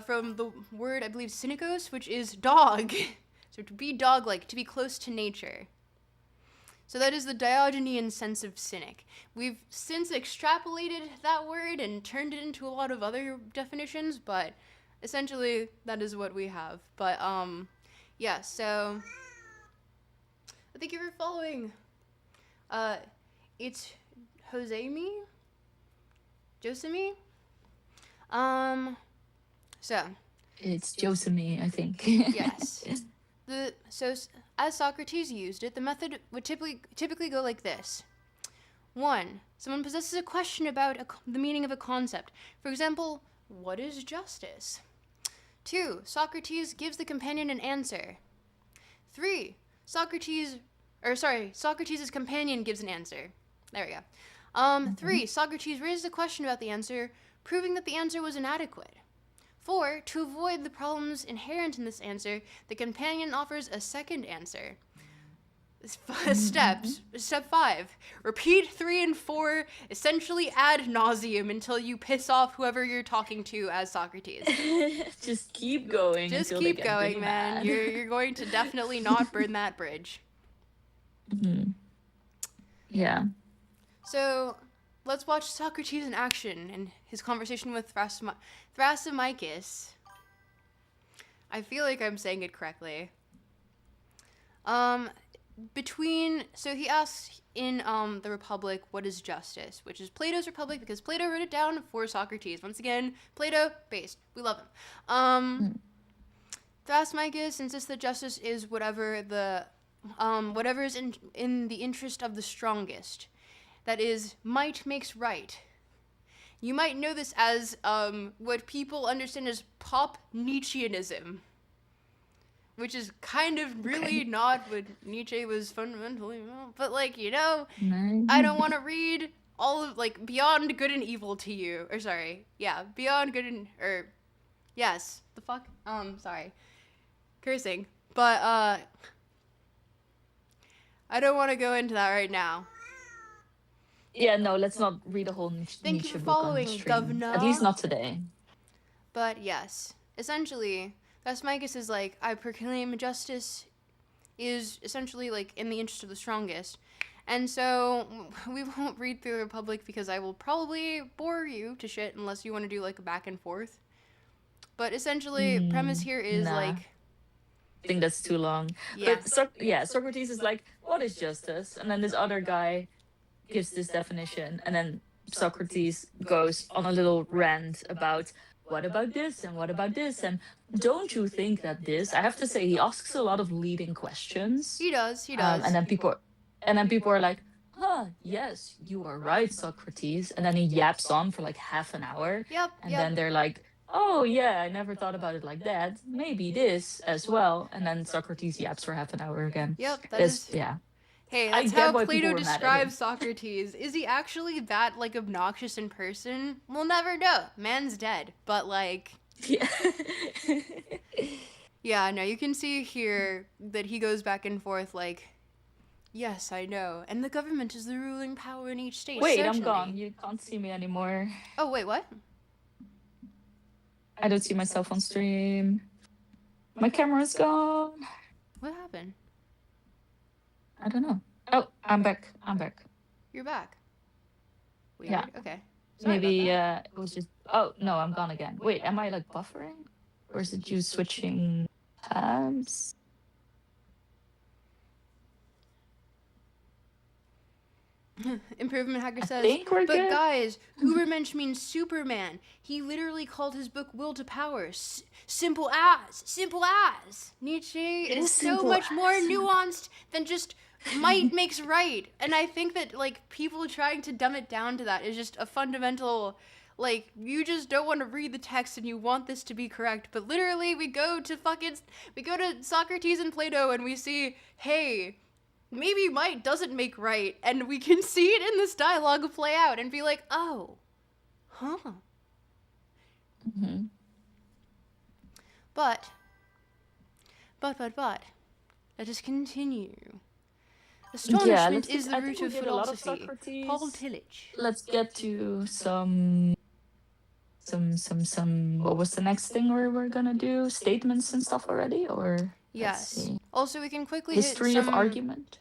S1: from the word I believe cynikos, which is dog. So to be dog-like, to be close to nature. So that is the Diogenean sense of cynic. We've since extrapolated that word and turned it into a lot of other definitions, but essentially that is what we have. But yeah, so thank you for following. It's Josemi? Josemi? So
S2: It's Josemi, I think.
S1: yes. So as Socrates used it, the method would typically go like this. 1. Someone possesses a question about the meaning of a concept. For example, what is justice? 2. Socrates gives the companion an answer. 3. Socrates' companion gives an answer. There we go. 3. Socrates raises a question about the answer, proving that the answer was inadequate. 4. To avoid the problems inherent in this answer, the companion offers a second answer. Steps. Step 5. Repeat 3 and 4, essentially ad nauseum until you piss off whoever you're talking to as Socrates.
S2: Just keep going.
S1: Just
S2: until
S1: keep
S2: they get
S1: going,
S2: really
S1: man.
S2: mad.
S1: You're going to definitely not burn that bridge.
S2: Yeah.
S1: So, let's watch Socrates in action and his conversation with Thrasymachus. I feel like I'm saying it correctly. So he asks in the Republic, what is justice? Which is Plato's Republic, because Plato wrote it down for Socrates. Once again, Plato, based. We love him. Thrasymachus insists that justice is whatever is in the interest of the strongest. That is, might makes right. You might know this as what people understand as pop Nietzscheanism, which is kind of really not what Nietzsche was fundamentally about. But like, I don't want to read all of like Beyond Good and Evil to you. Or sorry, yeah, Beyond Good and yes, the fuck. Sorry, cursing. But I don't want to go into that right now.
S2: Yeah, no, let's not read a whole Nietzsche book on the stream.
S1: Thank you for following, Governor.
S2: At least not today.
S1: But yes, essentially, Thrasymachus is like, I proclaim justice is essentially like in the interest of the strongest. And so we won't read through the Republic because I will probably bore you to shit unless you want to do like a back and forth. But essentially, premise here is like,
S2: I think that's too long.
S1: Yeah.
S2: But Socrates is like, what is justice? And then this other guy gives this definition, and then Socrates goes on a little rant about what about this and what about this, and don't you think that this? I have to say, he asks a lot of leading questions.
S1: He does.
S2: And then people are like, yes, you are right, Socrates. And then he yaps on for like half an hour.
S1: Yep.
S2: Then they're like, oh yeah, I never thought about it like that. Maybe this as well. And then Socrates yaps for half an hour again.
S1: Yep. That is.
S2: Yeah.
S1: Hey, that's how Plato describes Socrates. Is he actually that like obnoxious in person? We'll never know. Man's dead. But like,
S2: yeah.
S1: Yeah, no, you can see here that he goes back and forth like, yes, I know. And the government is the ruling power in each state.
S2: Wait,
S1: certainly.
S2: I'm gone. You can't see me anymore.
S1: Oh, wait, what?
S2: I don't see myself on stream. My camera's gone.
S1: What happened?
S2: I don't know. Oh, I'm back.
S1: You're back. Weird.
S2: Yeah.
S1: Okay. Sorry
S2: Maybe
S1: about
S2: it was just. Oh no, I'm gone again. Wait, am I like buffering, or is it you switching tabs?
S1: that. Improvement Hacker
S2: I
S1: says,
S2: think we're
S1: but
S2: good.
S1: guys, Ubermensch means Superman. He literally called his book Will to Power. Simple as. Simple as. Nietzsche
S2: It
S1: is
S2: is
S1: so
S2: simple
S1: much more
S2: as.
S1: nuanced than just might makes right. And I think that, like, people trying to dumb it down to that is just a fundamental, like, you just don't want to read the text and you want this to be correct. But literally, we go to Socrates and Plato and we see, hey, maybe might doesn't make right, and we can see it in this dialogue play out and be like, oh, huh.
S2: Mm-hmm.
S1: But, let us continue. Astonishment is the root of philosophy. Paul Tillich.
S2: Let's get to some. What was the next thing we're gonna do? Statements and stuff already, or
S1: Yes. Also, we can quickly
S2: history
S1: hit
S2: of argument.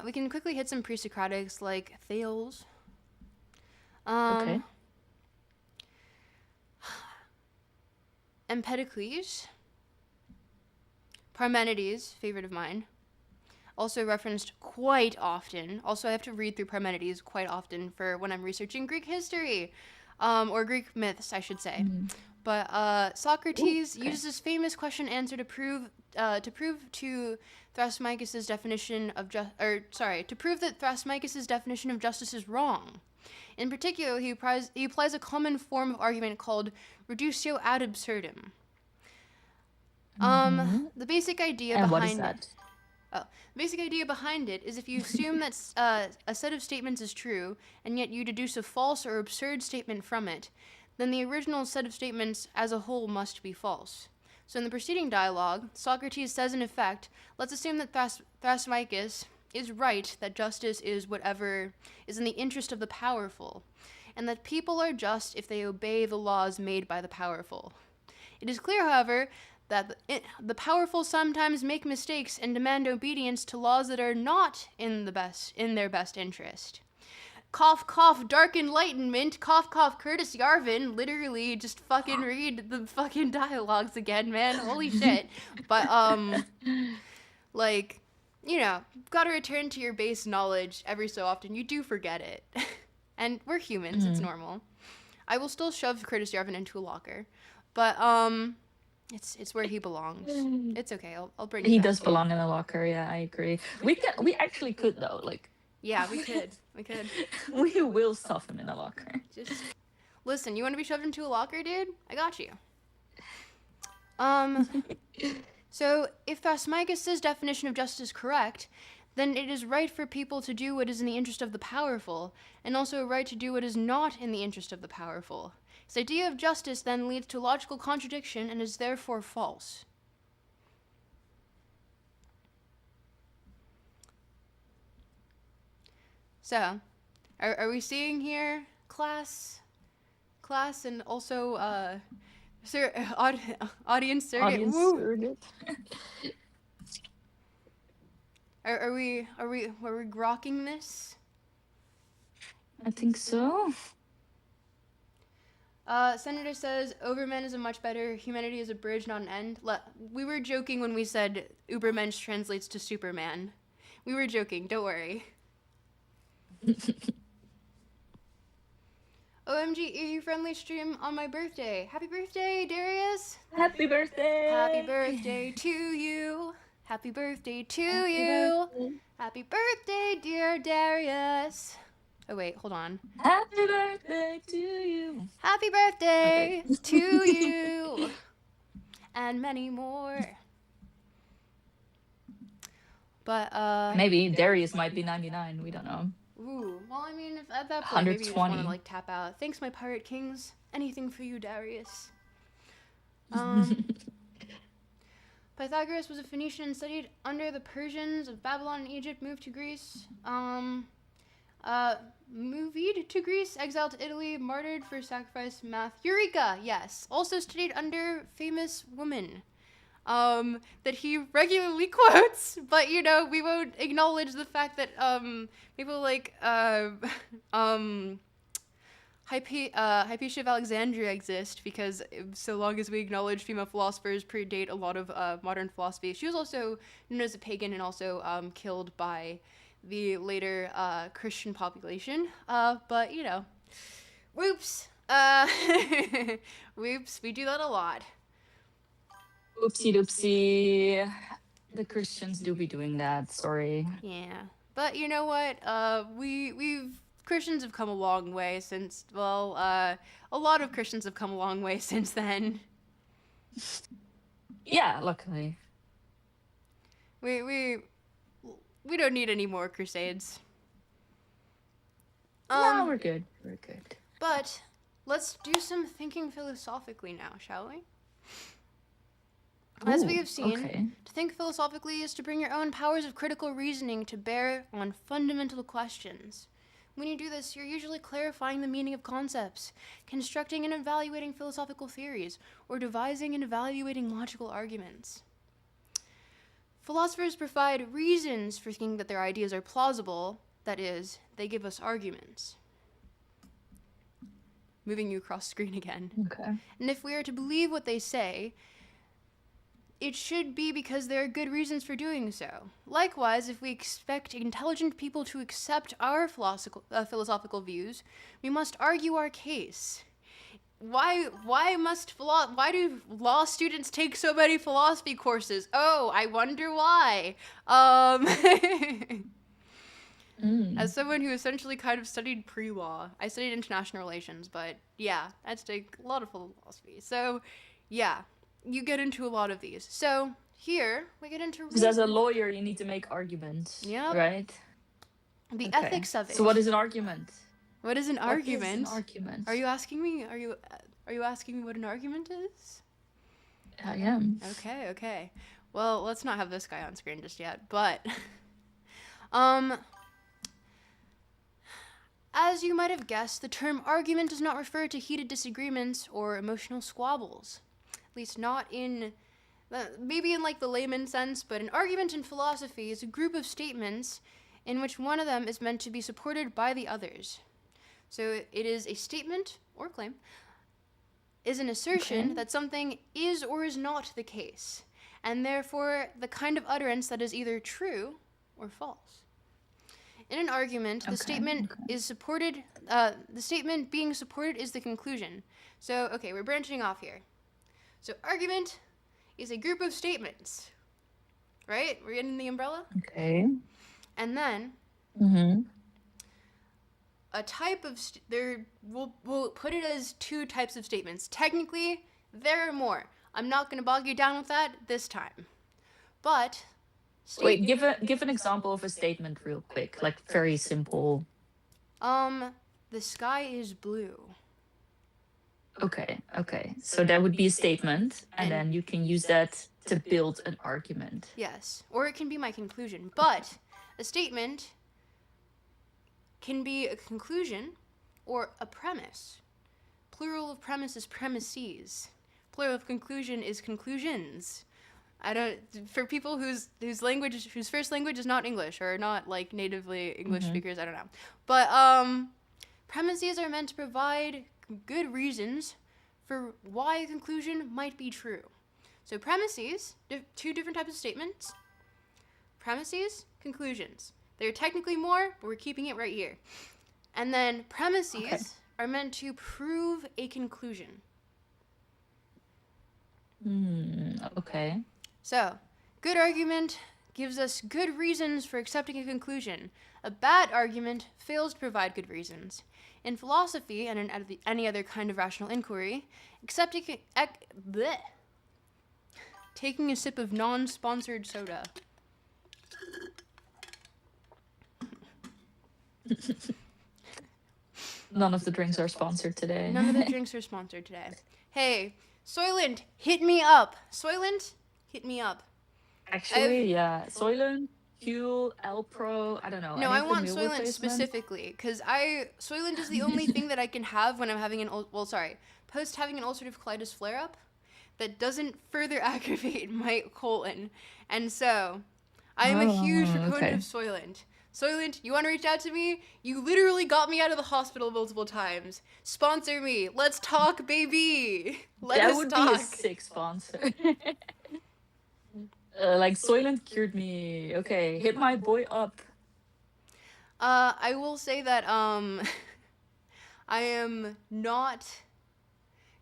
S1: We can quickly hit some pre-Socratics like Thales.
S2: Okay.
S1: Empedocles. Parmenides, favorite of mine. Also referenced quite often. Also, I have to read through Parmenides quite often for when I'm researching Greek history. Or Greek myths, I should say. But Socrates uses this famous question answer to prove to Thrasymachus' definition of to prove that Thrasymachus' definition of justice is wrong. In particular, he applies a common form of argument called reductio ad absurdum. The basic idea
S2: and
S1: behind
S2: what is that?
S1: The basic idea behind it is if you assume that a set of statements is true, and yet you deduce a false or absurd statement from it, then the original set of statements as a whole must be false. So in the preceding dialogue, Socrates says in effect, let's assume that Thrasymachus is right that justice is whatever is in the interest of the powerful, and that people are just if they obey the laws made by the powerful. It is clear, however, that the powerful sometimes make mistakes and demand obedience to laws that are not in their best interest. Cough, cough, dark enlightenment, cough, cough, Curtis Yarvin. Literally, just fucking read the fucking dialogues again, man. Holy shit. But, like, you know, gotta return to your base knowledge every so often. You do forget it. And we're humans, it's normal. I will still shove Curtis Yarvin into a locker. But, it's where he belongs. It's okay. I'll bring him
S2: He
S1: back
S2: does
S1: here.
S2: belong in a locker. Yeah, I agree. We actually could though. Like.
S1: Yeah, we could.
S2: We will stuff him in a locker.
S1: Just listen. You want to be shoved into a locker, dude? I got you. So if Thrasymachus' definition of justice is correct, then it is right for people to do what is in the interest of the powerful, and also a right to do what is not in the interest of the powerful. This idea of justice then leads to logical contradiction and is therefore false. So, are we seeing here class, and also audience surrogate?
S2: Audience surrogate.
S1: Are we grokking this?
S2: I think so.
S1: Senator says, Overmen is a much better, humanity is a bridge, not an end. We were joking when we said Ubermensch translates to Superman. We were joking, don't worry. OMG, EU-friendly stream on my birthday. Happy birthday, Darius!
S2: Happy birthday!
S1: Happy birthday to you! Happy birthday to you! Happy birthday, dear Darius! Oh wait, hold on.
S2: Happy birthday to you!
S1: Happy birthday to you! And many more. But,
S2: maybe Darius might be 99, we don't know.
S1: Ooh, well, I mean, if at that point, maybe you just want to,
S2: 120.
S1: like, tap out. Thanks, my pirate kings. Anything for you, Darius. Pythagoras was a Phoenician and studied under the Persians of Babylon and Egypt, moved to Greece. Moved to Greece, exiled to Italy, martyred for sacrifice, math. Eureka! Yes. Also studied under famous woman. that he regularly quotes, but we won't acknowledge the fact that people like Hypatia of Alexandria exist, because so long as we acknowledge female philosophers predate a lot of modern philosophy. She was also known as a pagan and also killed by the later Christian population. But whoops. Whoops, we do that a lot.
S2: Oopsie doopsie. The Christians do be doing that, sorry.
S1: Yeah. But you know what? We've Christians have come a long way since, well, a lot of Christians have come a long way since then.
S2: Yeah, luckily.
S1: We don't need any more crusades.
S2: No, we're good. We're good.
S1: But let's do some thinking philosophically now, shall we? As we have seen, to think philosophically is to bring your own powers of critical reasoning to bear on fundamental questions. When you do this, you're usually clarifying the meaning of concepts, constructing and evaluating philosophical theories, or devising and evaluating logical arguments. Philosophers provide reasons for thinking that their ideas are plausible, that is, they give us arguments. Moving you across screen again.
S2: Okay.
S1: And if we are to believe what they say, it should be because there are good reasons for doing so. Likewise, if we expect intelligent people to accept our philosophical views, we must argue our case. Why do law students take so many philosophy courses? Oh, I wonder why. As someone who essentially kind of studied pre-law, I studied international relations, but yeah, I had to take a lot of philosophy. So, yeah, you get into a lot of these. So, here, we get into...
S2: Because as a lawyer, you need to make arguments, right?
S1: The ethics of it.
S2: So what is an argument?
S1: What is an argument?
S2: What is an argument?
S1: Are you asking me? Are you asking me what an argument is?
S2: I am.
S1: Okay. Well, let's not have this guy on screen just yet, but... As you might have guessed, the term argument does not refer to heated disagreements or emotional squabbles. At least not in... maybe in like the layman sense, but an argument in philosophy is a group of statements in which one of them is meant to be supported by the others. So it is a statement, or claim, is an assertion that something is or is not the case, and therefore the kind of utterance that is either true or false. In an argument, the statement is supported, the statement being supported is the conclusion. So, okay, we're branching off here. So argument is a group of statements, right? We're getting the umbrella?
S2: Okay.
S1: And then, a type of, we'll put it as two types of statements. Technically, there are more. I'm not going to bog you down with that this time. But...
S2: Wait, give an example of a statement real quick, like very simple.
S1: The sky is blue.
S2: Okay. So that would be a statement, and then you can use that to build an argument.
S1: Yes, or it can be my conclusion. But a statement can be a conclusion or a premise. Plural of premise is premises. Plural of conclusion is conclusions. For people whose first language is not English or not like natively English speakers, I don't know. But premises are meant to provide good reasons for why a conclusion might be true. So premises, two different types of statements. Premises, conclusions. They're technically more, but we're keeping it right here. And then premises are meant to prove a conclusion.
S2: Okay.
S1: So, good argument gives us good reasons for accepting a conclusion. A bad argument fails to provide good reasons. In philosophy and in any other kind of rational inquiry, taking a sip of non-sponsored soda.
S2: None of the drinks are sponsored today.
S1: None of the drinks are sponsored today. Hey, Soylent, hit me up. Soylent, hit me up.
S2: Actually, yeah. Soylent, Huel, Alpro, I don't know.
S1: No, I want Soylent specifically, because Soylent is the only thing that I can have when I'm having post having an ulcerative colitis flare-up. that doesn't further aggravate my colon. And so, I am a huge
S2: Oh,
S1: proponent
S2: okay.
S1: of Soylent. Soylent, you want to reach out to me? You literally got me out of the hospital multiple times. Sponsor me. Let's talk, baby. Let
S2: That
S1: us
S2: would be a
S1: talk.
S2: sick sponsor. Like Soylent cured me. Okay, hit my boy up.
S1: I will say that, I am not.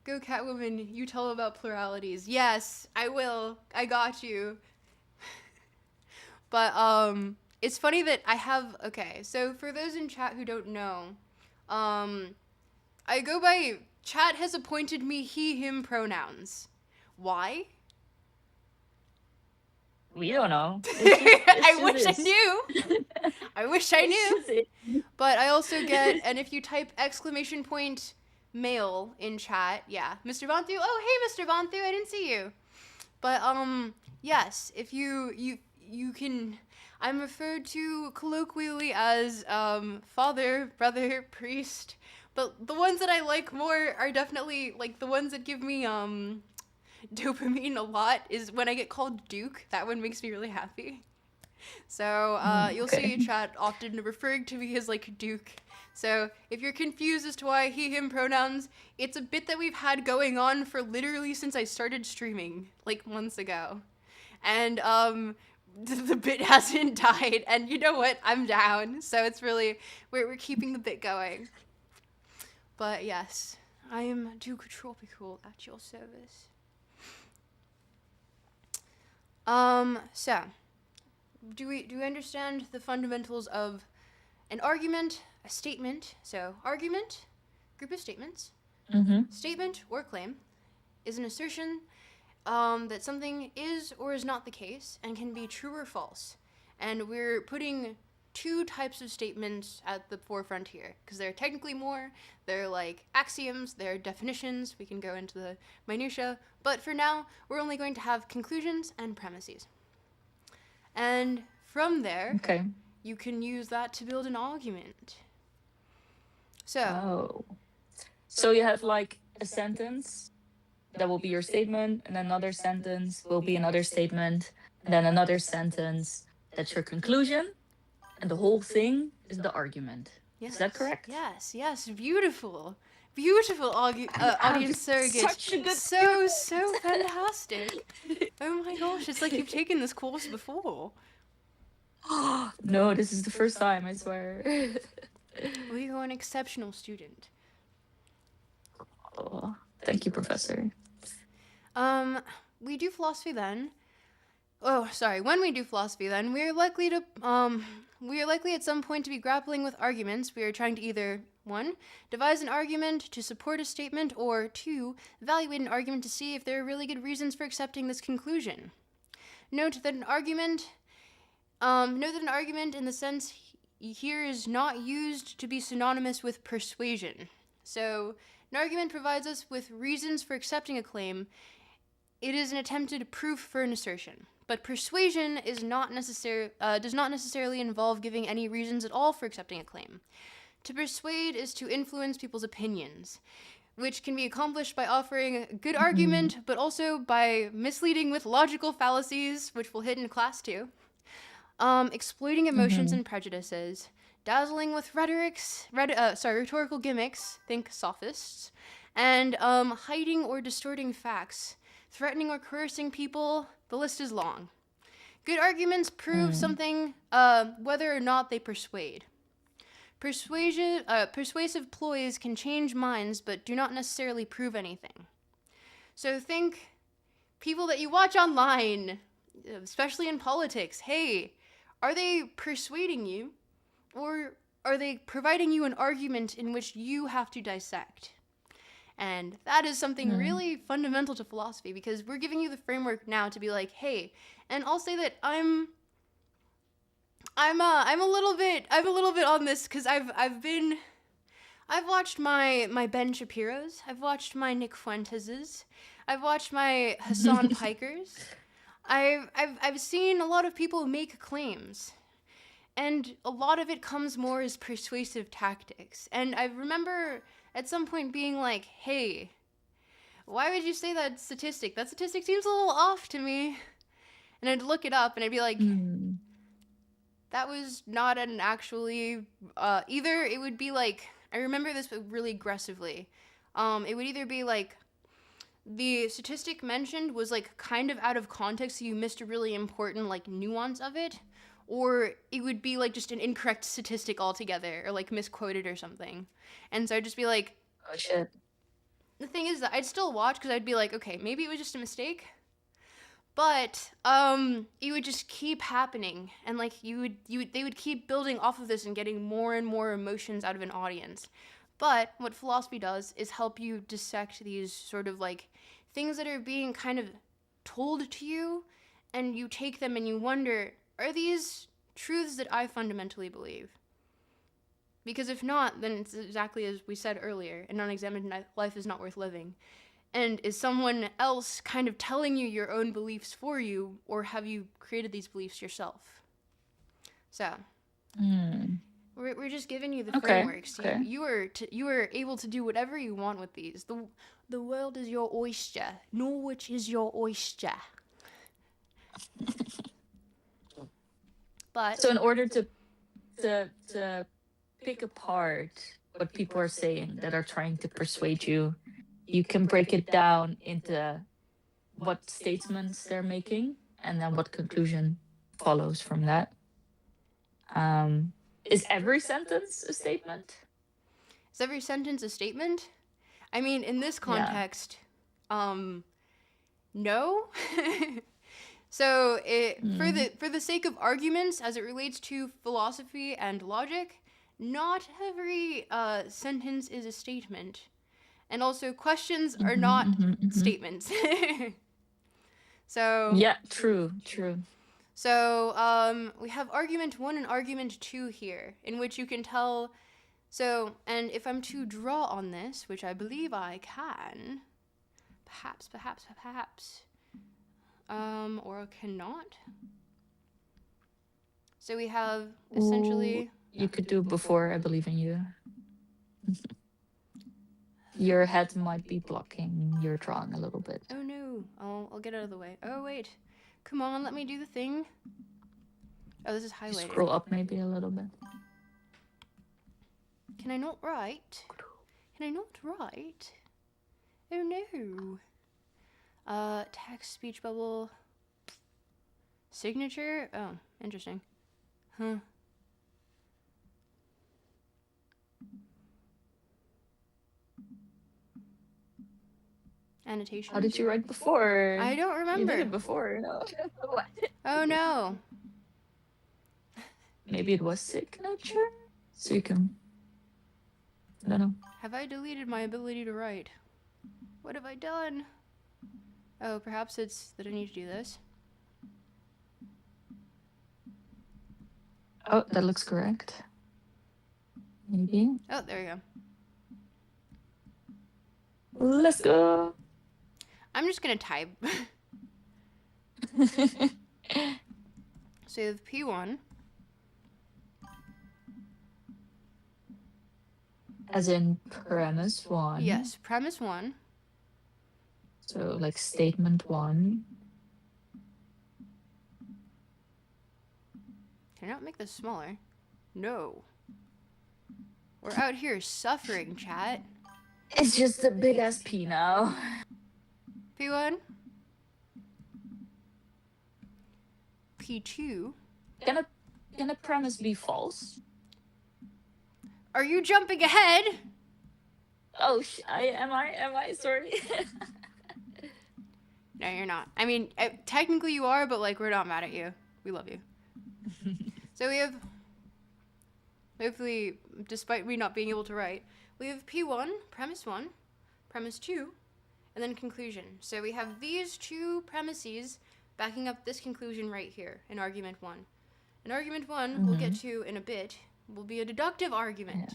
S1: Go Catwoman, you tell about pluralities. Yes, I will. I got you. But it's funny that I have okay, so for those in chat who don't know, um I go by chat has appointed me he him pronouns. Why?
S2: We don't know. It's
S1: I
S2: just
S1: wish I
S2: is.
S1: knew. I wish I
S2: It's
S1: knew.
S2: just it.
S1: But I also get, and if you type exclamation point male in chat, yeah, Mr. Bantu. Oh, hey, Mr. Bantu, I didn't see you. But yes, if you can, I'm referred to colloquially as father, brother, priest. But the ones that I like more are definitely like the ones that give me dopamine a lot is when I get called Duke. That one makes me really happy. So you'll
S2: Okay.
S1: see chat often referring to me as like Duke. So if you're confused as to why he him pronouns, it's a bit that we've had going on for literally since I started streaming like months ago, and the bit hasn't died. And you know what? I'm down. So it's really we're keeping the bit going. But yes, I am Duke Tropical at your service. So do we understand the fundamentals of an argument, a statement? So argument, group of statements,
S2: Mm-hmm.
S1: statement or claim is an assertion that something is or is not the case and can be true or false. And we're putting two types of statements at the forefront here because they're technically more. They're like axioms, they're definitions. We can go into the minutia, but for now, we're only going to have conclusions and premises. And from there,
S2: Okay.
S1: you can use that to build an argument. So,
S2: Oh. So you have like a sentence that will be your statement, and another sentence will be another statement, and then another sentence that's your conclusion, and the whole thing is the argument.
S1: yes,
S2: Is that correct?
S1: yes, beautiful. Beautiful
S2: I'm
S1: audience surrogate.
S2: such a good
S1: So fantastic. Oh my gosh, it's like you've taken this course before.
S2: No, this is the first time, I swear.
S1: Well, you're an exceptional student.
S2: Oh, thank you, Professor.
S1: We do philosophy then. Oh, sorry. When we do philosophy then, we are likely at some point to be grappling with arguments. We are trying to either 1. Devise an argument to support a statement, or 2. Evaluate an argument to see if there are really good reasons for accepting this conclusion. Note that an argument in the sense here is not used to be synonymous with persuasion. So, an argument provides us with reasons for accepting a claim. It is an attempted proof for an assertion. But persuasion does not necessarily involve giving any reasons at all for accepting a claim. To persuade is to influence people's opinions, which can be accomplished by offering a good argument, but also by misleading with logical fallacies, which we'll hit in class too. Exploiting emotions and prejudices, dazzling with rhetorical gimmicks, think sophists, and hiding or distorting facts, threatening or coercing people. The list is long. Good arguments prove something, whether or not they persuade. Persuasive ploys can change minds, but do not necessarily prove anything. So think people that you watch online, especially in politics. Hey, are they persuading you, or are they providing you an argument in which you have to dissect? And that is something really fundamental to philosophy, because we're giving you the framework now to be like, hey, and I'll say that I'm a little bit on this because I've watched my Ben Shapiro's, I've watched my Nick Fuentes's, I've watched my Hassan Pikers. I've seen a lot of people make claims, and a lot of it comes more as persuasive tactics. And I remember at some point being like, hey, Why would you say that statistic? That statistic seems a little off to me. And I'd look it up and I'd be like, that was not an actually, either it would be like, I remember this really aggressively. It would either be like, the statistic mentioned was like kind of out of context, so you missed a really important like nuance of it, or it would be like just an incorrect statistic altogether, or like misquoted or something. And so I'd just be like,
S2: Oh shit.
S1: the thing is that I'd still watch because I'd be like, okay, maybe it was just a mistake. But it would just keep happening, and like they would keep building off of this and getting more and more emotions out of an audience. But what philosophy does is help you dissect these sort of like things that are being kind of told to you, and you take them and you wonder, are these truths that I fundamentally believe? Because if not, then it's exactly as we said earlier, an unexamined life is not worth living. And is someone else kind of telling you your own beliefs for you, or have you created these beliefs yourself? So, we're just giving you the frameworks.
S2: Okay.
S1: You are able to do whatever you want with these. The world is your oyster. Norwich is your oyster. But
S2: so in order to pick apart what people are saying that are trying to persuade you, you can break it down into what statements they're making and then what conclusion follows from that. Is every sentence a statement?
S1: Is every sentence a statement? I mean, in this context, no. So, for the sake of arguments, as it relates to philosophy and logic, not every sentence is a statement. And also, questions are not statements. So
S2: yeah, true.
S1: So we have argument 1 and argument 2 here, in which you can tell. So, and if I'm to draw on this, which I believe I can, perhaps, or cannot. So we have essentially.
S2: You could do it before. I believe in you. Your head might be blocking your drawing a little bit.
S1: Oh no! I'll get out of the way. Oh wait, come on, let me do the thing. Oh, this is highlighted.
S2: Scroll up maybe a little bit.
S1: Can I not write? Oh no. Text, speech bubble, signature. Oh, interesting. Huh. Annotation.
S2: How did you write before?
S1: I don't remember.
S2: You did it before. No.
S1: Oh no.
S2: Maybe it was signature? So you can... I don't know.
S1: Have I deleted my ability to write? What have I done? Oh, perhaps it's that I need to do this.
S2: Oh, that looks correct. Maybe.
S1: Oh, there you
S2: go. Let's go.
S1: I'm just gonna type. So you have P1.
S2: As in premise 1.
S1: Yes, premise 1.
S2: So like statement 1.
S1: Can I not make this smaller? No. We're out here suffering, chat.
S2: It's just a big ass P now.
S1: P1. P2.
S2: Can a premise be false?
S1: Are you jumping ahead?
S2: Oh, am I? Sorry.
S1: No, you're not. I mean, technically you are, but like we're not mad at you. We love you. So we have, hopefully, despite me not being able to write, we have P1, premise 1, premise 2, and then conclusion. So we have these two premises backing up this conclusion right here in argument 1. And argument 1, we'll get to in a bit, will be a deductive argument.
S2: Yeah.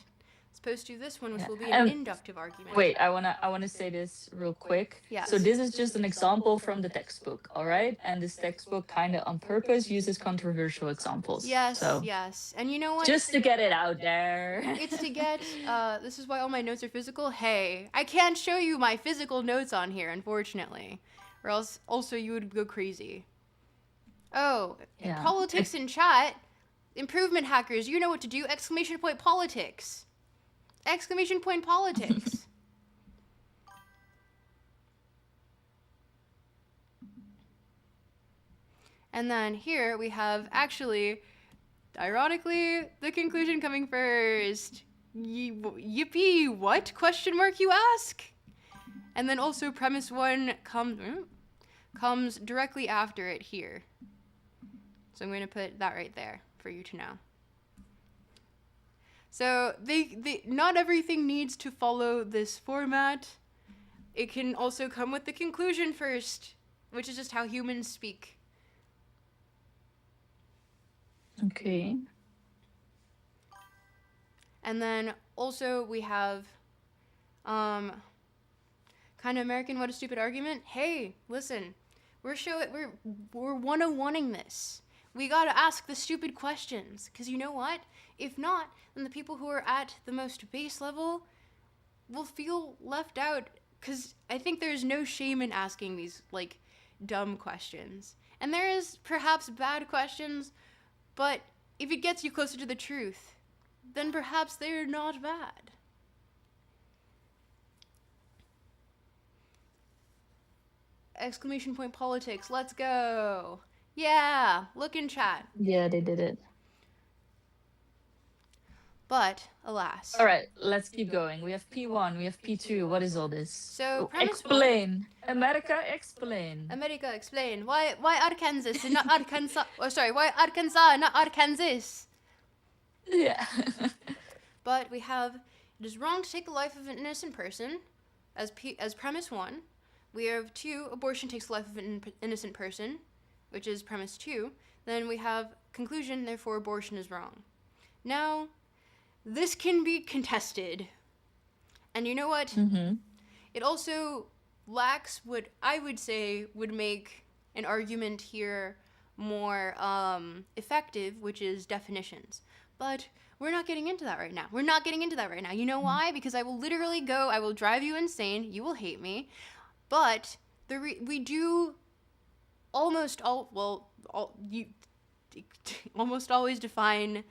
S1: as opposed to this one, which
S2: Yeah.
S1: will be an inductive argument.
S2: Wait, I wanna say this real quick.
S1: Yes.
S2: So this is just an example from the textbook, all right? And this textbook kind of on purpose uses controversial examples.
S1: Yes,
S2: So
S1: yes. And you know what?
S2: just to get it out there.
S1: It's to get, this is why all my notes are physical. Hey, I can't show you my physical notes on here, unfortunately. Or else, also, you would go crazy. Oh,
S2: Yeah.
S1: politics in chat. Improvement hackers, you know what to do. Exclamation point politics. Exclamation point politics. And then here we have, actually, ironically, the conclusion coming first. Yippee, what? Question mark, you ask? And then also premise 1 comes directly after it here. So I'm going to put that right there for you to know. So they not everything needs to follow this format. It can also come with the conclusion first, which is just how humans speak.
S2: Okay.
S1: And then also we have kind of American what a stupid argument. Hey, listen. We're 101ing this. We got to ask the stupid questions, cuz you know what? If not, then the people who are at the most base level will feel left out, cuz I think there's no shame in asking these like dumb questions. And there is perhaps bad questions, but if it gets you closer to the truth, then perhaps they're not bad. Exclamation point politics, let's go. Yeah, look in chat.
S2: Yeah, they did it.
S1: But, alas.
S2: All right, let's keep going. We have P1, we have P2. What is all this?
S1: So,
S2: explain. America, explain.
S1: America, explain. Why Arkansas and not Arkansas? Oh, sorry, why Arkansas and not Arkansas?
S2: Yeah.
S1: But we have, it is wrong to take the life of an innocent person, as premise 1. We have 2, abortion takes the life of an innocent person, which is premise 2. Then we have conclusion, therefore abortion is wrong. Now, this can be contested. And you know what?
S2: Mm-hmm.
S1: It also lacks what I would say would make an argument here more effective, which is definitions. But we're not getting into that right now. You know why? Because I will literally I will drive you insane. You will hate me. But we do almost always define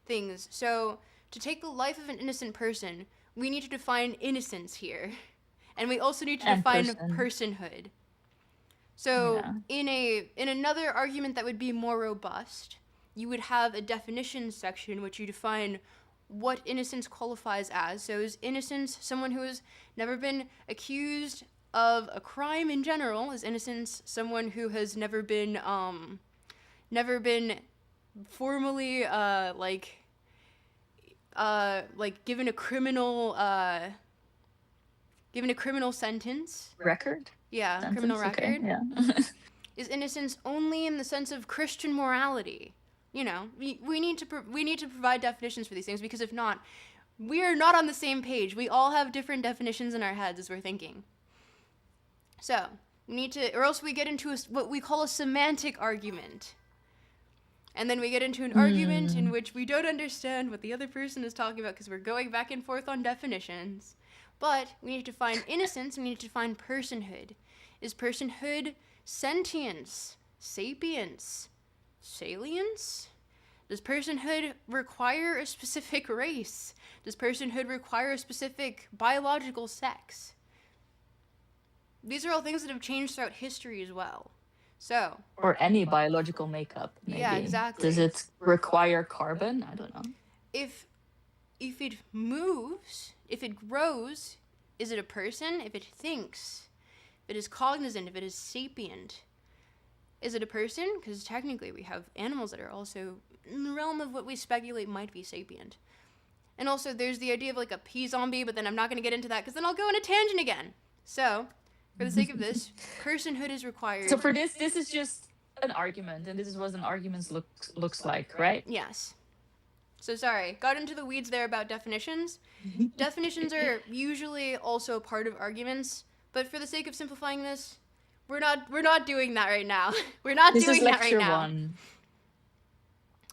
S1: things. So to take the life of an innocent person, we need to define innocence here. And we also need to define personhood. So in another argument that would be more robust, you would have a definition section which you define what innocence qualifies as. So is innocence someone who has never been accused of a crime in general? Is innocence someone who has never been formally given a criminal sentence?
S2: Record?
S1: Yeah,
S2: Sentence?
S1: criminal record.
S2: Okay, yeah.
S1: Is innocence only in the sense of Christian morality? You know, we need to provide definitions for these things, because if not, we are not on the same page. We all have different definitions in our heads as we're thinking. So we need to, or else we get into what we call a semantic argument. And then we get into an argument in which we don't understand what the other person is talking about because we're going back and forth on definitions. But we need to define innocence, and we need to define personhood. Is personhood sentience, sapience, salience? Does personhood require a specific race? Does personhood require a specific biological sex? These are all things that have changed throughout history as well. So,
S2: or any biological makeup, maybe.
S1: Yeah, exactly.
S2: Does it require carbon? I don't know.
S1: If it moves, if it grows, is it a person? If it thinks, if it is cognizant, if it is sapient, is it a person? Because technically we have animals that are also in the realm of what we speculate might be sapient. And also there's the idea of like a pea zombie, but then I'm not going to get into that because then I'll go on a tangent again. So, for the sake of this, personhood is required.
S2: So for this is just an argument, and this is what an argument looks like, right?
S1: Yes. So sorry, got into the weeds there about definitions. Definitions are usually also a part of arguments, but for the sake of simplifying this, we're not doing that right now. We're not
S2: This is
S1: doing that right
S2: lecture
S1: now.
S2: 1.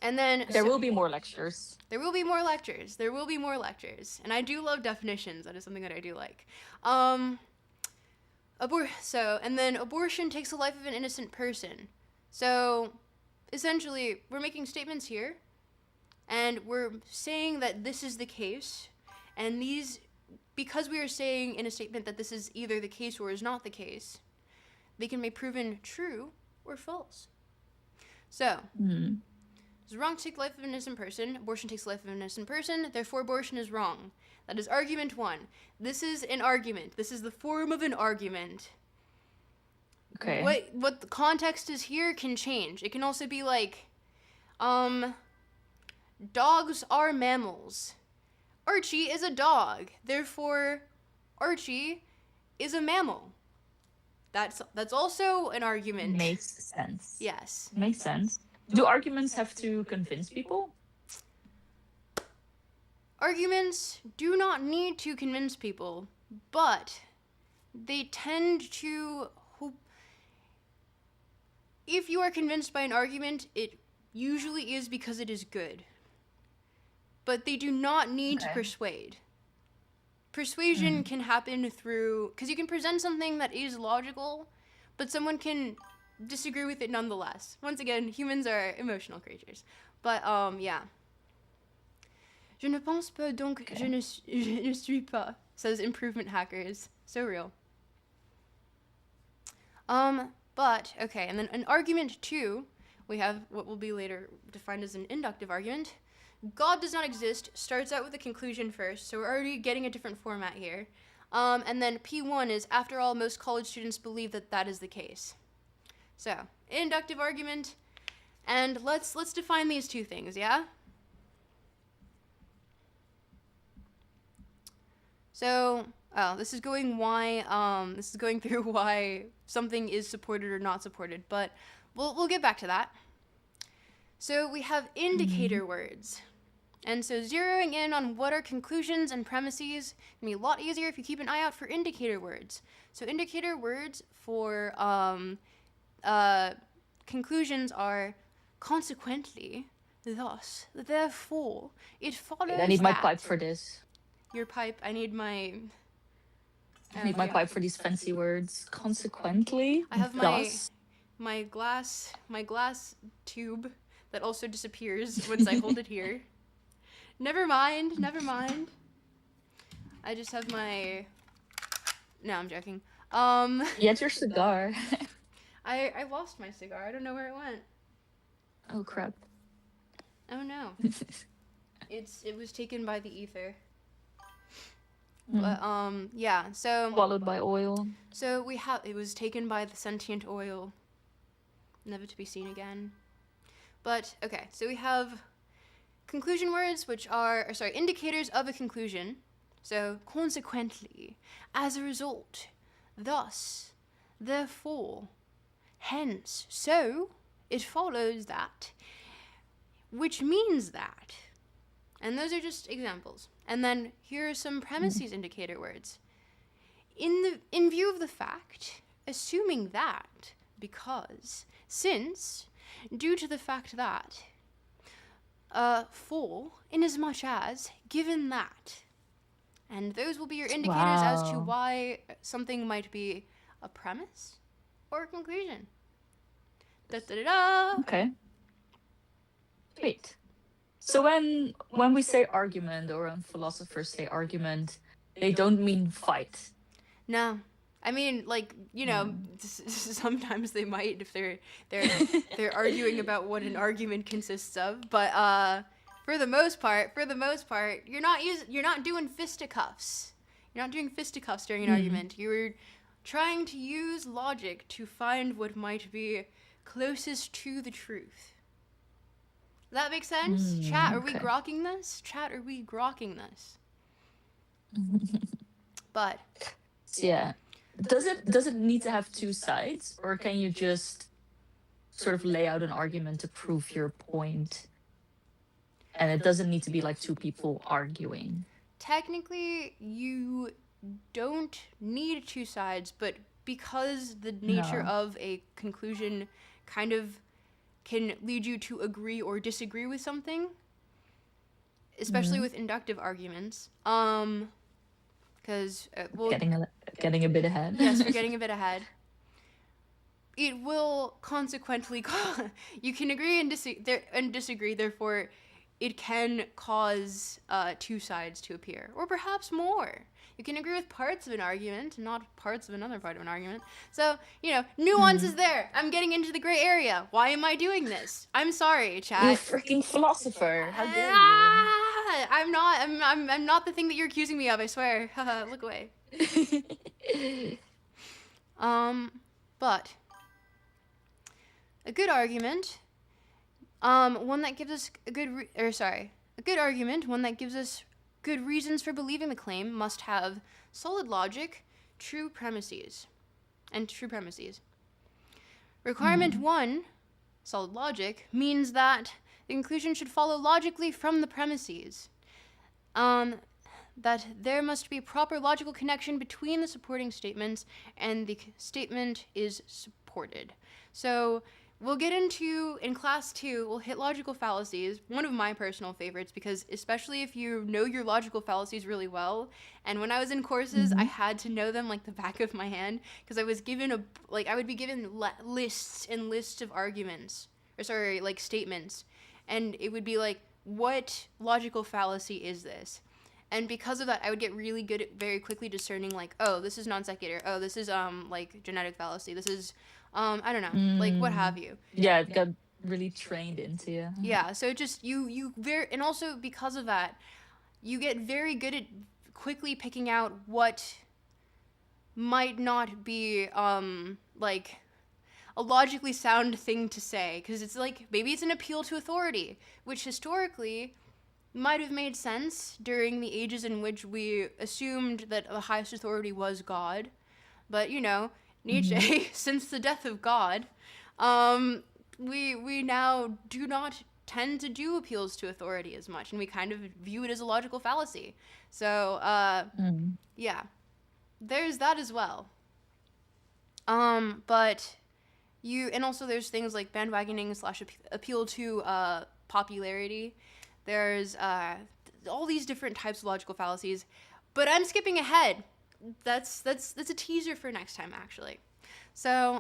S1: And then
S2: There will be more lectures.
S1: There will be more lectures. There will be more lectures. And I do love definitions. That is something that I do like. And then abortion takes the life of an innocent person. So, essentially, we're making statements here, and we're saying that this is the case, and because we are saying in a statement that this is either the case or is not the case, they can be proven true or false. So, it's wrong to take the life of an innocent person. Abortion takes the life of an innocent person. Therefore, abortion is wrong. That is argument 1. This is an argument. This is the form of an argument.
S2: Okay.
S1: What the context is here can change. It can also be like, dogs are mammals. Archie is a dog. Therefore, Archie is a mammal. That's also an argument.
S2: Makes sense.
S1: Yes.
S2: Makes sense. Do arguments have to convince people?
S1: Arguments do not need to convince people, but they tend to if you are convinced by an argument, it usually is because it is good. But they do not need to persuade. Persuasion can happen through, because you can present something that is logical, but someone can disagree with it nonetheless. Once again, humans are emotional creatures. But, yeah. Je ne pense pas, donc je ne suis pas, says Improvement Hackers. So real. But, okay, and then an argument 2, we have what will be later defined as an inductive argument. God does not exist starts out with a conclusion first, so we're already getting a different format here. And then P1 is, after all, most college students believe that that is the case. So, inductive argument, and let's define these two things, yeah? So, this is going through why something is supported or not supported, but we'll get back to that. So we have indicator words. And so zeroing in on what are conclusions and premises can be a lot easier if you keep an eye out for indicator words. So indicator words for conclusions are consequently, thus, therefore, it follows
S2: I need my
S1: that.
S2: pipe for this.
S1: Your pipe, I need my
S2: pipe for these fancy words. Consequently,
S1: I have
S2: thus.
S1: my glass tube that also disappears once I hold it here. Never mind. I just have my... No, I'm joking.
S2: Yet your cigar.
S1: I lost my cigar. I don't know where it went.
S2: Oh, crap.
S1: Oh, no. It was taken by the ether. But, yeah, so...
S2: Swallowed by oil.
S1: So it was taken by the sentient oil. Never to be seen again. But, okay, so we have conclusion words, which are, indicators of a conclusion. So, consequently, as a result, thus, therefore, hence, so, it follows that, which means that. And those are just examples. And then here are some premises indicator words. In view of the fact, assuming that, because, since, due to the fact that, for, inasmuch as, given that. And those will be your indicators as to why something might be a premise or a conclusion. Da-da-da-da!
S2: Okay. Sweet. So when we say argument, or when philosophers say argument, they don't mean fight.
S1: No. I mean, like, you know, sometimes they might if they're arguing about what an argument consists of, but for the most part, you're not doing fisticuffs. You're not doing fisticuffs during an argument. You're trying to use logic to find what might be closest to the truth. Does that make sense? Chat, are we grokking this? But
S2: yeah. Does it need to have two sides, or can you just sort of lay out an argument to prove your point? And it doesn't need to be like two people arguing.
S1: Technically, you don't need two sides, but because the nature
S2: No.
S1: of a conclusion kind of can lead you to agree or disagree with something, especially with inductive arguments, because we'll
S2: Getting a bit ahead.
S1: yes, we're getting a bit ahead. It will consequently you can agree and disagree. Therefore, it can cause two sides to appear, or perhaps more. You can agree with parts of an argument, not parts of another part of an argument. So, nuance is there. I'm getting into the gray area. Why am I doing this? I'm sorry, chat.
S2: You freaking philosopher! How dare you?
S1: I'm not. I'm not the thing that you're accusing me of. I swear. Look away. But a good argument, one that gives us a good argument, one that gives us good reasons for believing the claim, must have solid logic, true premises. Requirement 1, solid logic, means that the conclusion should follow logically from the premises. That there must be proper logical connection between the supporting statements and the statement is supported. So we'll get into, in class 2, we'll hit logical fallacies, one of my personal favorites, because especially if you know your logical fallacies really well, and when I was in courses, I had to know them like the back of my hand, because I was given I would be given lists and lists of arguments, statements, and it would be like, what logical fallacy is this? And because of that, I would get really good at very quickly discerning, like, oh, this is non sequitur. Oh, this is, genetic fallacy. This is, I don't know, like, what have you.
S2: Yeah, it got really trained into you.
S1: Yeah, so it just, and also because of that, you get very good at quickly picking out what might not be, a logically sound thing to say. Because it's like, maybe it's an appeal to authority, which historically might have made sense during the ages in which we assumed that the highest authority was God. But, Nietzsche, since the death of God, we now do not tend to do appeals to authority as much, and we kind of view it as a logical fallacy. So, yeah, there's that as well. But and also there's things like bandwagoning / appeal to popularity. There's all these different types of logical fallacies, but I'm skipping ahead. That's a teaser for next time, actually. So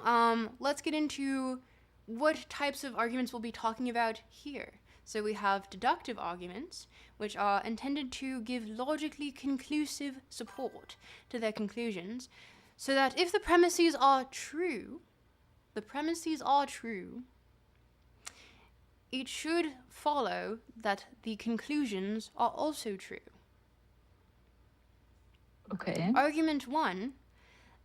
S1: let's get into what types of arguments we'll be talking about here. So we have deductive arguments, which are intended to give logically conclusive support to their conclusions, so that if the premises are true, it should follow that the conclusions are also true.
S2: Okay.
S1: Argument 1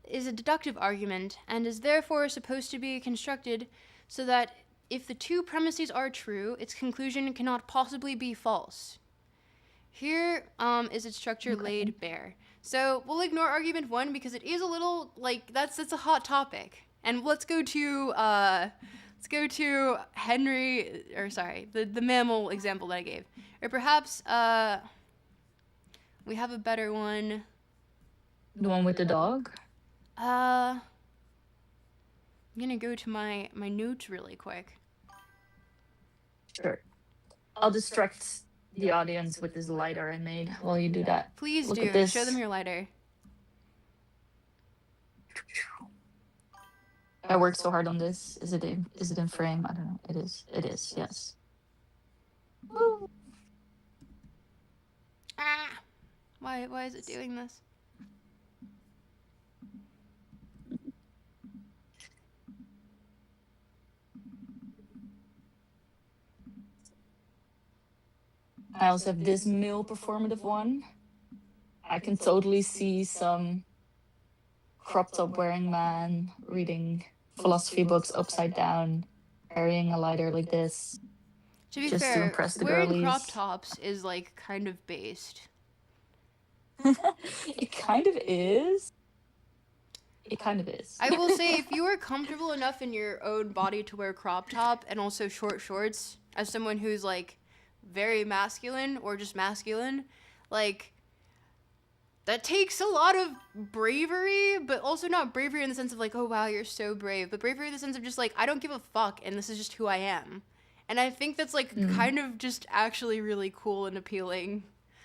S1: is a deductive argument and is therefore supposed to be constructed so that if the two premises are true, its conclusion cannot possibly be false. Here is its structure laid bare. So we'll ignore argument 1 because it is a little, that's a hot topic. And let's go to Henry, the mammal example that I gave. Or perhaps we have a better one.
S2: The one with the dog?
S1: I'm gonna go to my notes really quick.
S2: Sure. I'll distract the audience with this lighter I made while you do that.
S1: Please
S2: Look
S1: do.
S2: at this.
S1: Show them your lighter.
S2: I worked so hard on this. Is it in frame? I don't know. It is. It is. Yes. Woo.
S1: Ah! Why is it doing this?
S2: I also have this male performative one. I can totally see some crop top wearing man reading philosophy books upside down, carrying a lighter like this.
S1: To be
S2: just
S1: fair,
S2: to impress the
S1: wearing
S2: girlies.
S1: crop tops is kind of based.
S2: It kind of is. It kind of is.
S1: I will say, if you are comfortable enough in your own body to wear crop top and also short shorts, as someone who's very masculine or just masculine, like, that takes a lot of bravery, but also not bravery in the sense of like, oh wow, you're so brave, but bravery in the sense of just like, I don't give a fuck and this is just who I am. And I think that's like kind of just actually really cool and appealing.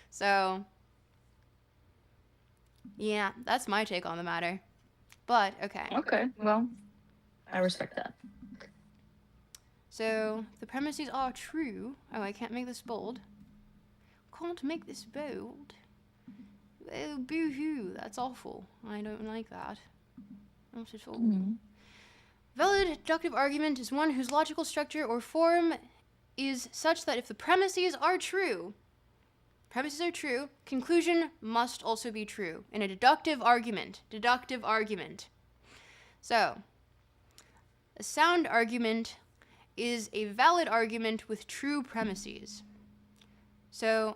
S1: So, yeah, that's my take on the matter. But, okay.
S2: Okay, well, I respect that.
S1: So, the premises are true. Oh, I can't make this bold. Can't make this bold. Oh, boo-hoo. That's awful. I don't like that. Not at all. Valid deductive argument is one whose logical structure or form is such that if the premises are true, conclusion must also be true. In a deductive argument. So, a sound argument is a valid argument with true premises. So,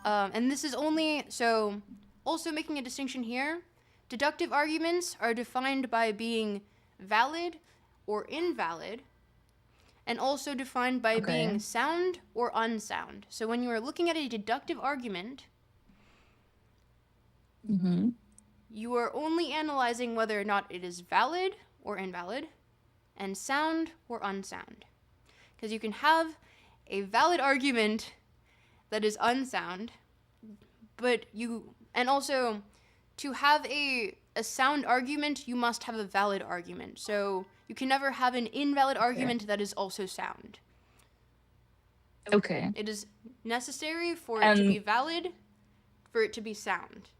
S1: and this is only, so, also making a distinction here, deductive arguments are defined by being valid or invalid, and also defined by being sound or unsound. So when you are looking at a deductive argument, you are only analyzing whether or not it is valid or invalid, and sound or unsound. Because you can have a valid argument that is unsound, but and also to have a sound argument, you must have a valid argument. So you can never have an invalid argument that is also sound.
S2: Okay.
S1: It is necessary for it to be valid, for it to be sound.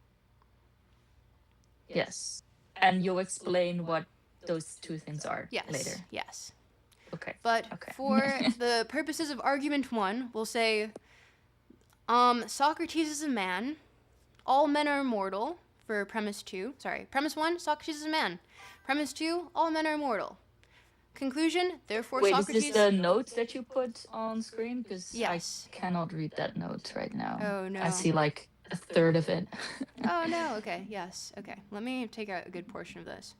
S2: Yes. And you'll explain what those two things are later.
S1: Yes.
S2: Okay.
S1: But for the purposes of argument 1, we'll say, Socrates is a man. All men are mortal. For premise 2. Sorry. Premise 1, Socrates is a man. Premise 2, all men are mortal. Conclusion, therefore Socrates...
S2: Is this the note that you put on screen? Because
S1: yes.
S2: I cannot read that note right now.
S1: Oh, no.
S2: I see like a third of it.
S1: Oh, no. Okay. Yes. Okay. Let me take out a good portion of this.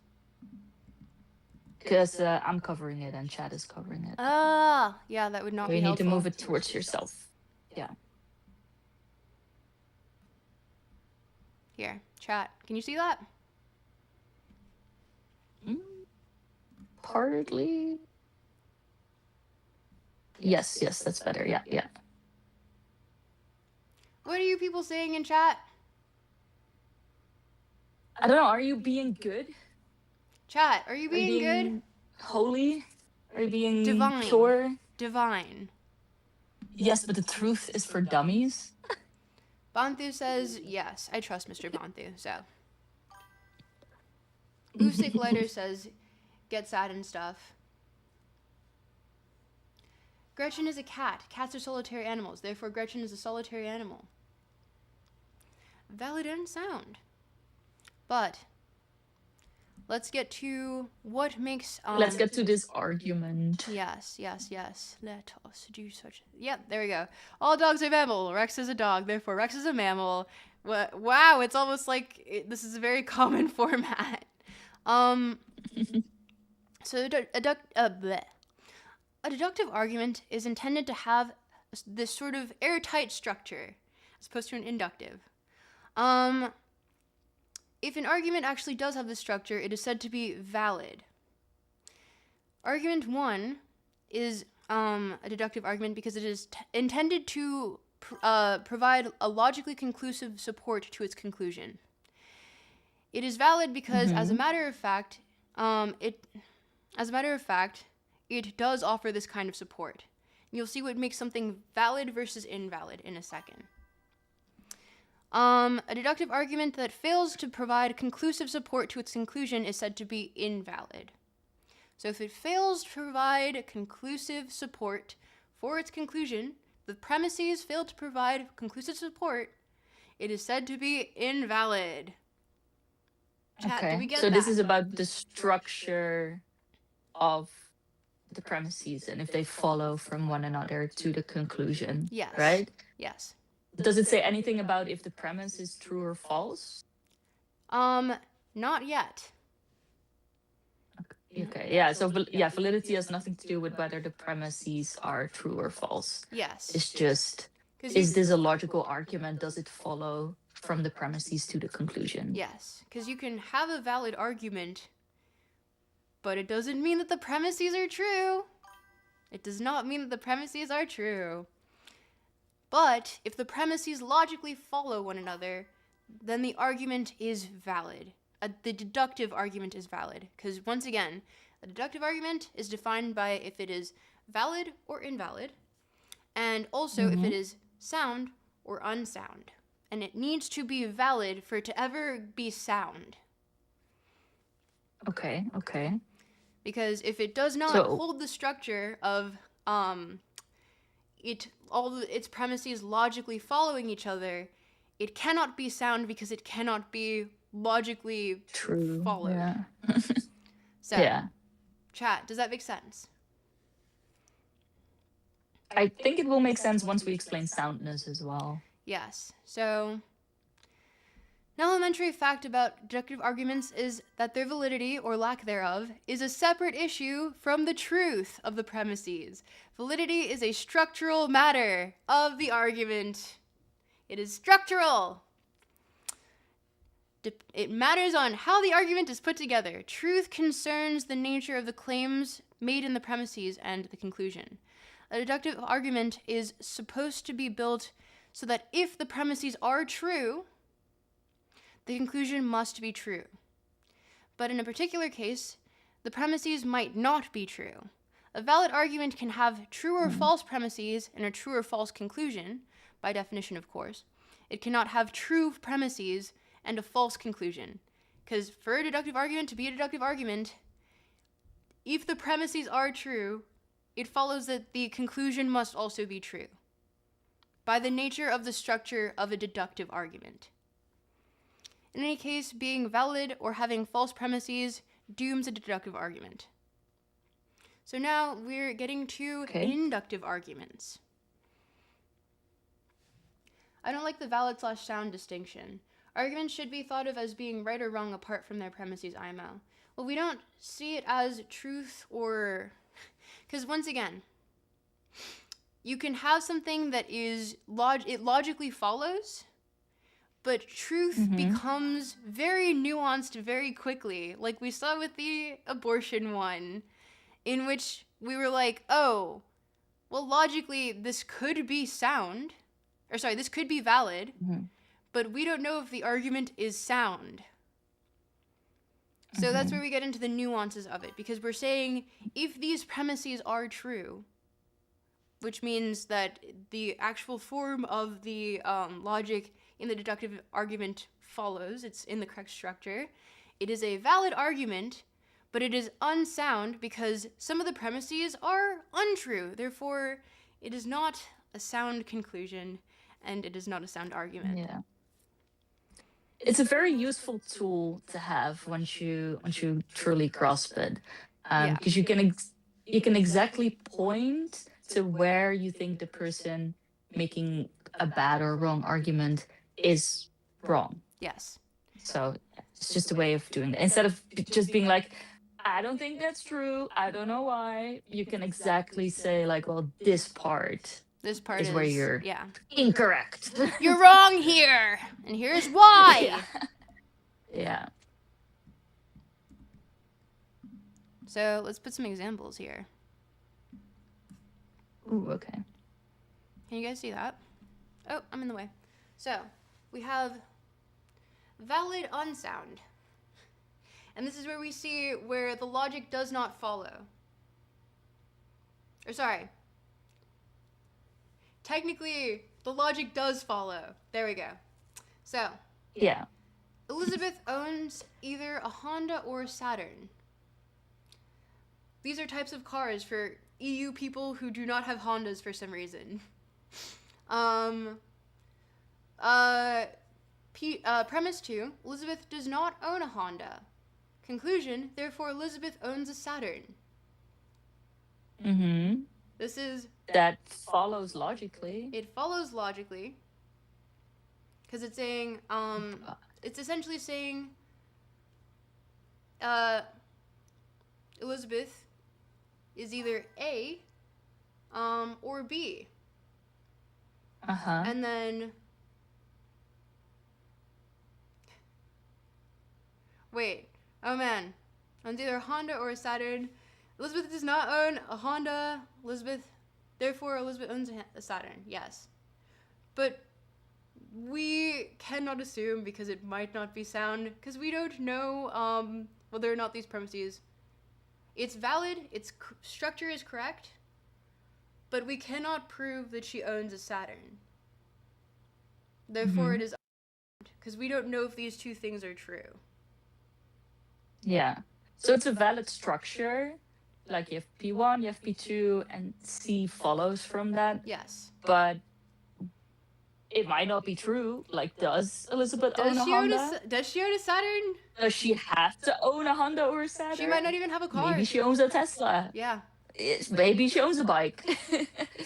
S2: Because I'm covering it and chat is covering it.
S1: Ah, yeah, that would not be helpful.
S2: You need to move it towards yourself. Yeah.
S1: Here, chat. Can you see that?
S2: Partly. Yes, that's better. Yeah.
S1: What are you people saying in chat?
S2: I don't know. Are you being good?
S1: Chat, are you being good?
S2: Holy? Are you being
S1: divine?
S2: Pure?
S1: Divine.
S2: Yes, but the truth is for dummies.
S1: Banthu says yes. I trust Mr. Banthu. So. Usyk Lighter says, get sad and stuff. Gretchen is a cat. Cats are solitary animals. Therefore, Gretchen is a solitary animal. Valid and sound. But let's get to what makes...
S2: let's get to this argument.
S1: Yes. Let us do such... Yep, there we go. All dogs are mammal. Rex is a dog. Therefore, Rex is a mammal. Wow, it's almost like this is a very common format. So a deductive argument is intended to have this sort of airtight structure as opposed to an inductive. If an argument actually does have this structure, it is said to be valid. Argument 1 is a deductive argument because it is intended to provide a logically conclusive support to its conclusion. It is valid because, as a matter of fact, it does offer this kind of support. You'll see what makes something valid versus invalid in a second. A deductive argument that fails to provide conclusive support to its conclusion is said to be invalid. So if it fails to provide conclusive support for its conclusion, the premises fail to provide conclusive support, it is said to be invalid. Chat,
S2: okay.
S1: Do we get
S2: so
S1: that?
S2: This is about the structure of the premises and if they follow from one another to the conclusion.
S1: Yes.
S2: Right?
S1: Yes.
S2: Does it say anything about if the premise is true or false?
S1: Not yet.
S2: Okay, yeah. So validity has nothing to do with whether the premises are true or false.
S1: Yes.
S2: It's just, is this a logical argument? Does it follow from the premises to the conclusion?
S1: Yes, because you can have a valid argument, but it doesn't mean that the premises are true. It does not mean that the premises are true. But if the premises logically follow one another, then the argument is valid. The deductive argument is valid. Because once again, a deductive argument is defined by if it is valid or invalid, and also if it is sound or unsound. And it needs to be valid for it to ever be sound.
S2: Okay.
S1: Because if it does not hold the structure of its premises logically following each other, it cannot be sound because it cannot be logically
S2: true
S1: followed.
S2: Yeah.
S1: So,
S2: yeah.
S1: Chat, does that make sense?
S2: I think it will make sense once we explain soundness as well.
S1: Yes. So, an elementary fact about deductive arguments is that their validity, or lack thereof, is a separate issue from the truth of the premises. Validity is a structural matter of the argument. It is structural. It matters on how the argument is put together. Truth concerns the nature of the claims made in the premises and the conclusion. A deductive argument is supposed to be built so that if the premises are true, the conclusion must be true. But in a particular case, the premises might not be true. A valid argument can have true or false premises and a true or false conclusion, by definition, of course. It cannot have true premises and a false conclusion. Because for a deductive argument to be a deductive argument, if the premises are true, it follows that the conclusion must also be true, by the nature of the structure of a deductive argument. In any case, being valid or having false premises dooms a deductive argument. So now we're getting to inductive arguments. I don't like the valid/sound distinction. Arguments should be thought of as being right or wrong apart from their premises IMO. Well, we don't see it as truth or... Because once again, you can have something that is it logically follows, but truth becomes very nuanced very quickly. Like we saw with the abortion one, in which we were like, oh, well, logically, this could be sound. Or sorry, this could be valid, but we don't know if the argument is sound. So that's where we get into the nuances of it, because we're saying if these premises are true, which means that the actual form of the logic in the deductive argument follows, it's in the correct structure, it is a valid argument, but it is unsound because some of the premises are untrue. Therefore, it is not a sound conclusion, and it is not a sound argument.
S2: Yeah. It's a very useful tool to have once you truly grasp it, because you can exactly point to where you think the person making a bad or wrong argument is wrong.
S1: Yes.
S2: So it's just a way of doing it. Instead of just being like, I don't think that's true, I don't know why, you can exactly say like, well, this part is where you're incorrect.
S1: You're wrong here, and here's why.
S2: Yeah.
S1: So let's put some examples here.
S2: Ooh, okay.
S1: Can you guys see that? Oh, I'm in the way. So we have valid unsound. And this is where we see where the logic does not follow. Or sorry. Technically, the logic does follow. There we go. So.
S2: Yeah.
S1: Elizabeth owns either a Honda or a Saturn. These are types of cars for EU people who do not have Hondas for some reason. Premise 2, Elizabeth does not own a Honda. Conclusion, therefore Elizabeth owns a Saturn. That
S2: follows logically.
S1: It follows logically. Because it's saying, it's essentially saying, Elizabeth is either A, or B.
S2: Uh-huh.
S1: And then, wait, oh man, it's either a Honda or a Saturn. Elizabeth does not own a Honda. Therefore Elizabeth owns a Saturn. Yes, but we cannot assume because it might not be sound because we don't know whether or not these premises. It's valid. Its structure is correct, but we cannot prove that she owns a Saturn. Therefore, it is because we don't know if these two things are true.
S2: Yeah. So it's a valid structure. Like you have P1, you have P2, and C follows from that.
S1: Yes.
S2: But it might not be true. Like, does Elizabeth own a Honda?
S1: Does she own a Saturn?
S2: Does she have to own a Honda or a Saturn?
S1: She might not even have a car.
S2: Maybe she owns a Tesla.
S1: Yeah.
S2: Maybe she owns a bike.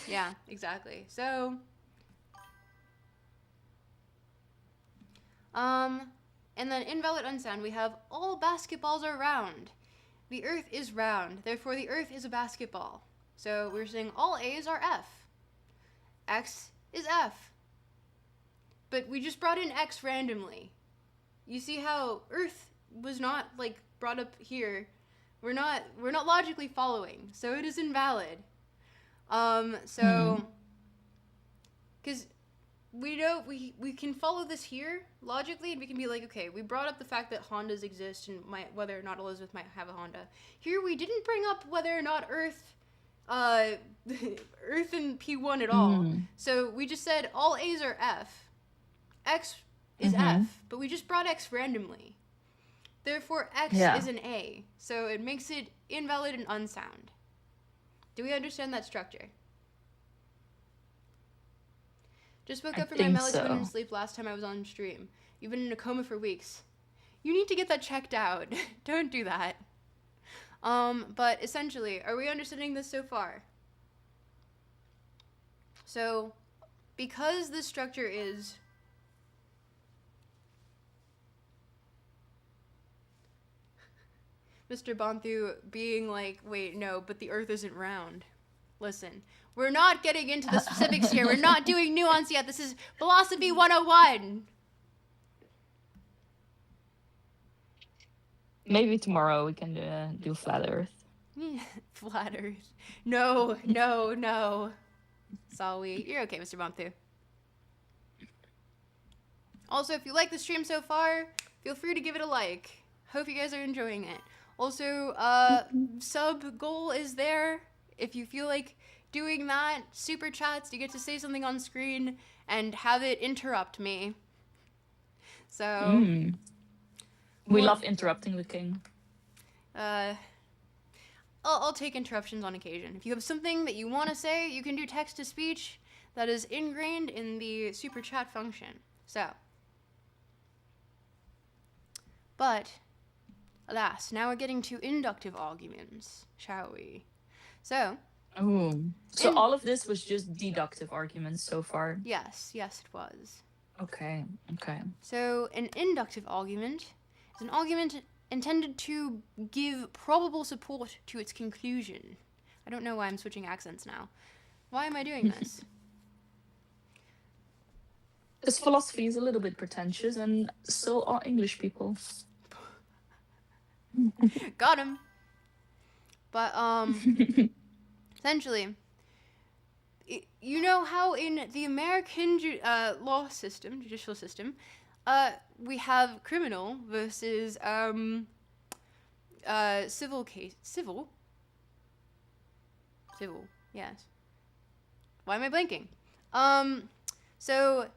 S1: Yeah, exactly. So, and then invalid unsound, we have all basketballs are round. The earth is round, therefore the earth is a basketball. So we're saying all A's are F. X is F. But we just brought in X randomly. You see how earth was not like brought up here. We're not logically following, so it is invalid. So because we know we can follow this here logically, and we can be like, okay, we brought up the fact that Hondas exist and whether or not Elizabeth might have a Honda. Here we didn't bring up whether or not Earth and P1 at all. So we just said all A's are F. X is F, but we just brought X randomly. Therefore, X is an A, so it makes it invalid and unsound. Do we understand that structure? Just woke up from my melatonin sleep last time I was on stream. You've been in a coma for weeks. You need to get that checked out. Don't do that. But essentially, are we understanding this so far? So, because this structure is Mr. Bonthu being like, wait, no, but the earth isn't round. Listen, we're not getting into the specifics here. We're not doing nuance yet. This is Philosophy 101.
S2: Maybe tomorrow we can do Flat Earth.
S1: Flat Earth. No. Sorry. You're okay, Mr. Bonthu. Also, if you like the stream so far, feel free to give it a like. Hope you guys are enjoying it. Also, sub goal is there. If you feel like doing that, super chats, you get to say something on screen and have it interrupt me. So,
S2: we love interrupting the king.
S1: I'll take interruptions on occasion. If you have something that you want to say, you can do text to speech. That is ingrained in the super chat function. So, but alas, now we're getting to inductive arguments, shall we? So
S2: all of this was just deductive arguments so far?
S1: Yes, it was.
S2: Okay.
S1: So an inductive argument is an argument intended to give probable support to its conclusion. I don't know why I'm switching accents now. Why am I doing this?
S2: Because philosophy is a little bit pretentious, and so are English people.
S1: Got him. But, essentially, you know how in the American judicial system, we have criminal versus, civil case. Civil, yes. Why am I blanking? So,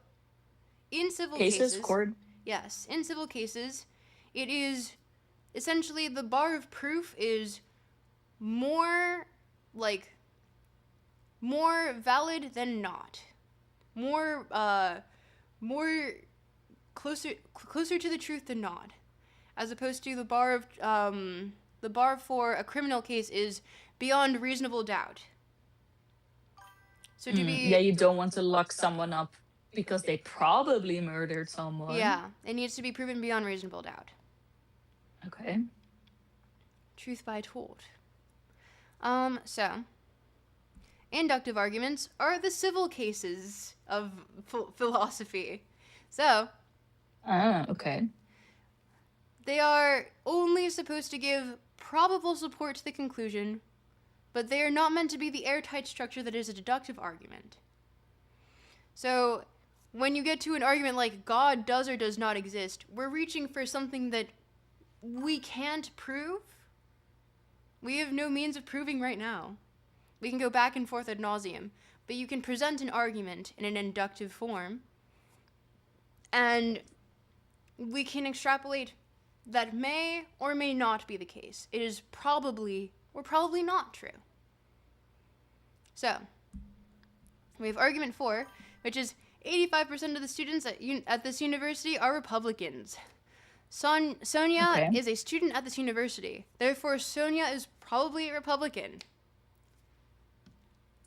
S1: in civil cases...
S2: Court?
S1: Yes, in civil cases, it is... Essentially, the bar of proof is more valid than not. More closer to the truth than not. As opposed to the bar for a criminal case is beyond reasonable doubt. So
S2: you don't want to lock someone up because they probably murdered someone.
S1: Yeah, it needs to be proven beyond reasonable doubt.
S2: Okay.
S1: truth by tort. So, inductive arguments are the civil cases of philosophy. So,
S2: Okay.
S1: they are only supposed to give probable support to the conclusion, but they are not meant to be the airtight structure that is a deductive argument. So, when you get to an argument like God does or does not exist, we're reaching for something that we can't prove. We have no means of proving right now. We can go back and forth ad nauseum, but you can present an argument in an inductive form, and we can extrapolate that may or may not be the case. It is probably or probably not true. So, we have argument 4, which is 85% of the students at this university are Republicans. Sonia is a student at this university. Therefore, Sonia is probably a Republican.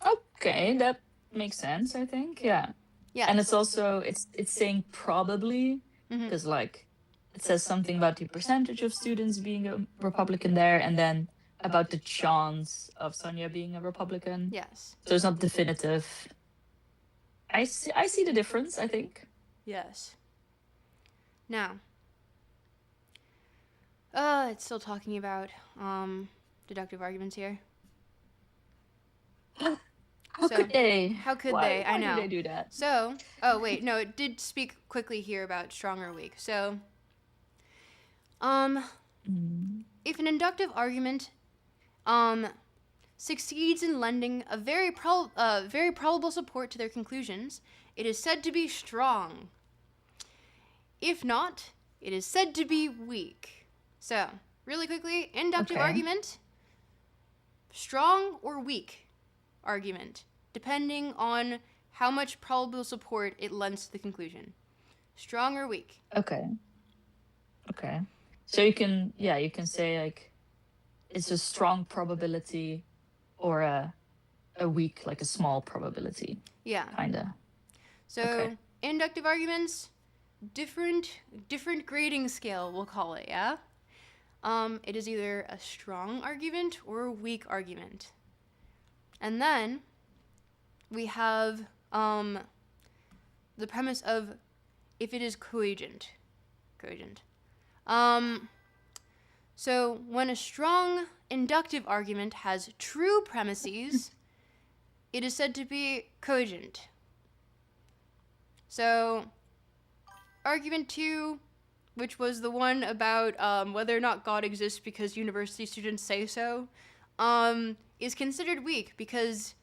S2: Okay, that makes sense, I think. Yeah.
S1: Yes.
S2: And it's also, it's saying probably, because like, it says something about the percentage of students being a Republican there, and then about the chance of Sonia being a Republican.
S1: Yes.
S2: So it's not definitive. I see the difference, I think.
S1: Yes. Now, it's still talking about deductive arguments here.
S2: How could they?
S1: How could
S2: Why,
S1: they? I know.
S2: Why do they do that?
S1: So, wait, no, it did speak quickly here about strong or weak. So, if an inductive argument succeeds in lending a very probable support to their conclusions, it is said to be strong. If not, it is said to be weak. So, really quickly, inductive argument, strong or weak argument, depending on how much probable support it lends to the conclusion. Strong or weak.
S2: Okay. So you can say like it's a strong probability or a weak, like a small probability.
S1: Yeah.
S2: Kinda.
S1: So inductive arguments, different grading scale, we'll call it, yeah? It is either a strong argument or a weak argument. And then we have the premise of if it is cogent. So when a strong inductive argument has true premises, it is said to be cogent. So argument 2, which was the one about whether or not God exists because university students say so, is considered weak because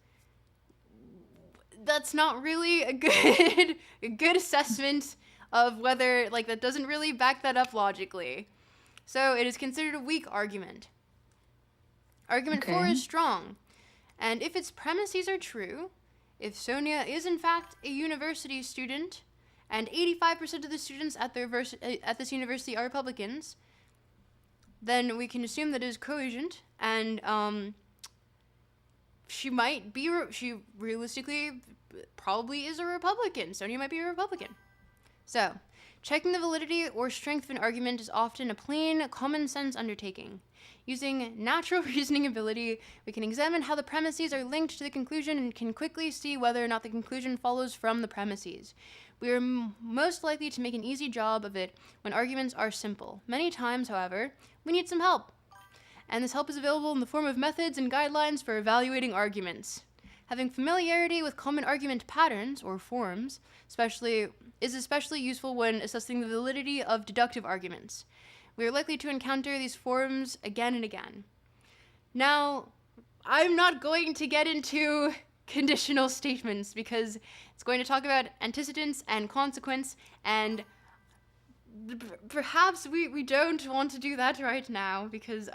S1: that's not really a good assessment of whether, like, that doesn't really back that up logically. So it is considered a weak argument. Argument 4 is strong. And if its premises are true, if Sonia is in fact a university student, and 85% of the students at this university are Republicans, then we can assume that it is cogent, and she realistically probably is a Republican. Sonia might be a Republican. So, checking the validity or strength of an argument is often a plain, common sense undertaking. Using natural reasoning ability, we can examine how the premises are linked to the conclusion and can quickly see whether or not the conclusion follows from the premises. We are most likely to make an easy job of it when arguments are simple. Many times, however, we need some help. And this help is available in the form of methods and guidelines for evaluating arguments. Having familiarity with common argument patterns, or forms, is especially useful when assessing the validity of deductive arguments. We are likely to encounter these forms again and again. Now, I'm not going to get into conditional statements because it's going to talk about antecedents and consequence, and perhaps we don't want to do that right now because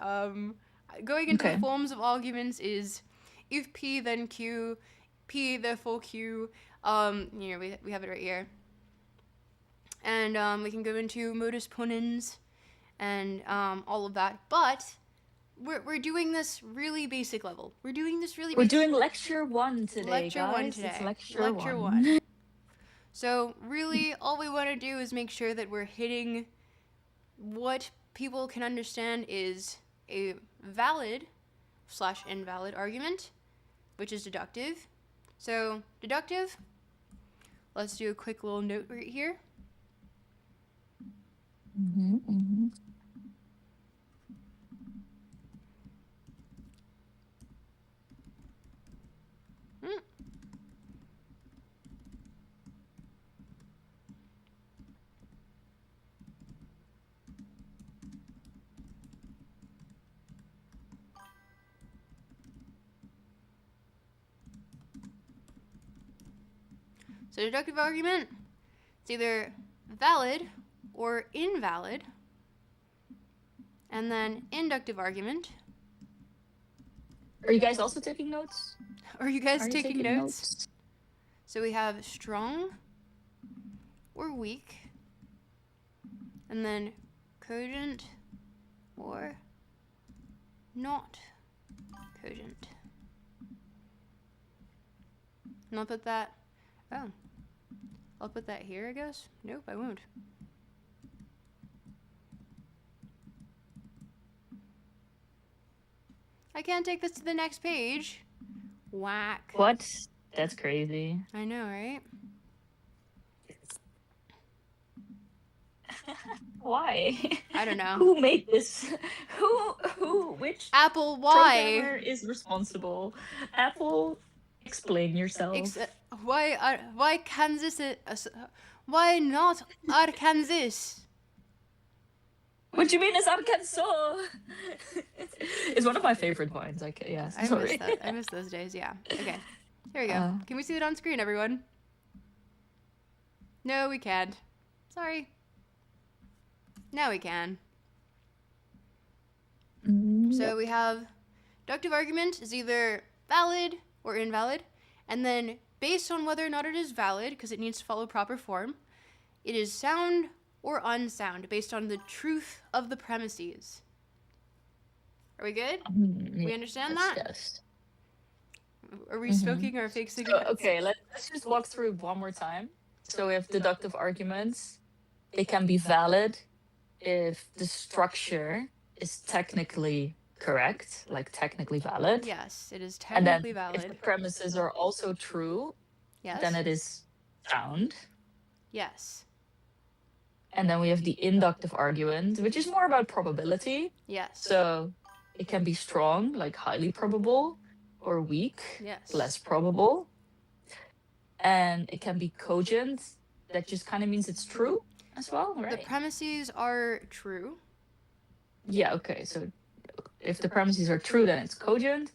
S1: going into the forms of arguments is if P then Q, P therefore Q. We have it right here, and we can go into modus ponens and all of that. But we're doing this really basic level. We're doing
S2: lecture 1 today, guys. It's lecture 1.
S1: So really, all we want to do is make sure that we're hitting what people can understand is a valid / invalid argument, which is deductive. So deductive, let's do a quick little note right here. So deductive argument, it's either valid or invalid. And then inductive argument.
S2: Are you guys also taking notes?
S1: Are you guys taking notes? So we have strong or weak. And then cogent or not cogent. And I'll put that, I'll put that here, I guess. Nope, I won't. I can't take this to the next page. Whack.
S2: What? That's crazy.
S1: I know, right?
S2: Why?
S1: I don't know.
S2: Who made this? Which
S1: Apple, why?
S2: programmer is responsible? Apple, explain yourself.
S1: Why Kansas? Why not Arkansas?
S2: What do you mean it's Arkansas? It's one of my favorite wines. Yes.
S1: I miss those days. Yeah. Okay. Here we go. Can we see it on screen, everyone? No, we can't. Sorry. Now we can. So we have deductive argument is either valid or invalid, and then based on whether or not it is valid, because it needs to follow proper form, it is sound or unsound based on the truth of the premises. Are we good? We understand that?
S2: Yes.
S1: Are we smoking our fake cigarettes?
S2: Okay, let's just walk through one more time. So we have deductive arguments. They can be valid if the structure is technically correct, like technically valid.
S1: Yes, it is technically
S2: and then
S1: valid.
S2: If the premises are also true,
S1: yes.
S2: then it is sound.
S1: Yes.
S2: And then we have the inductive argument, which is more about probability.
S1: Yes.
S2: So it can be strong, like highly probable, or weak,
S1: yes.
S2: less probable. And it can be cogent, that just kind of means it's true as well, right?
S1: The premises are true.
S2: Yeah, okay. So if the premises are true, then it's cogent,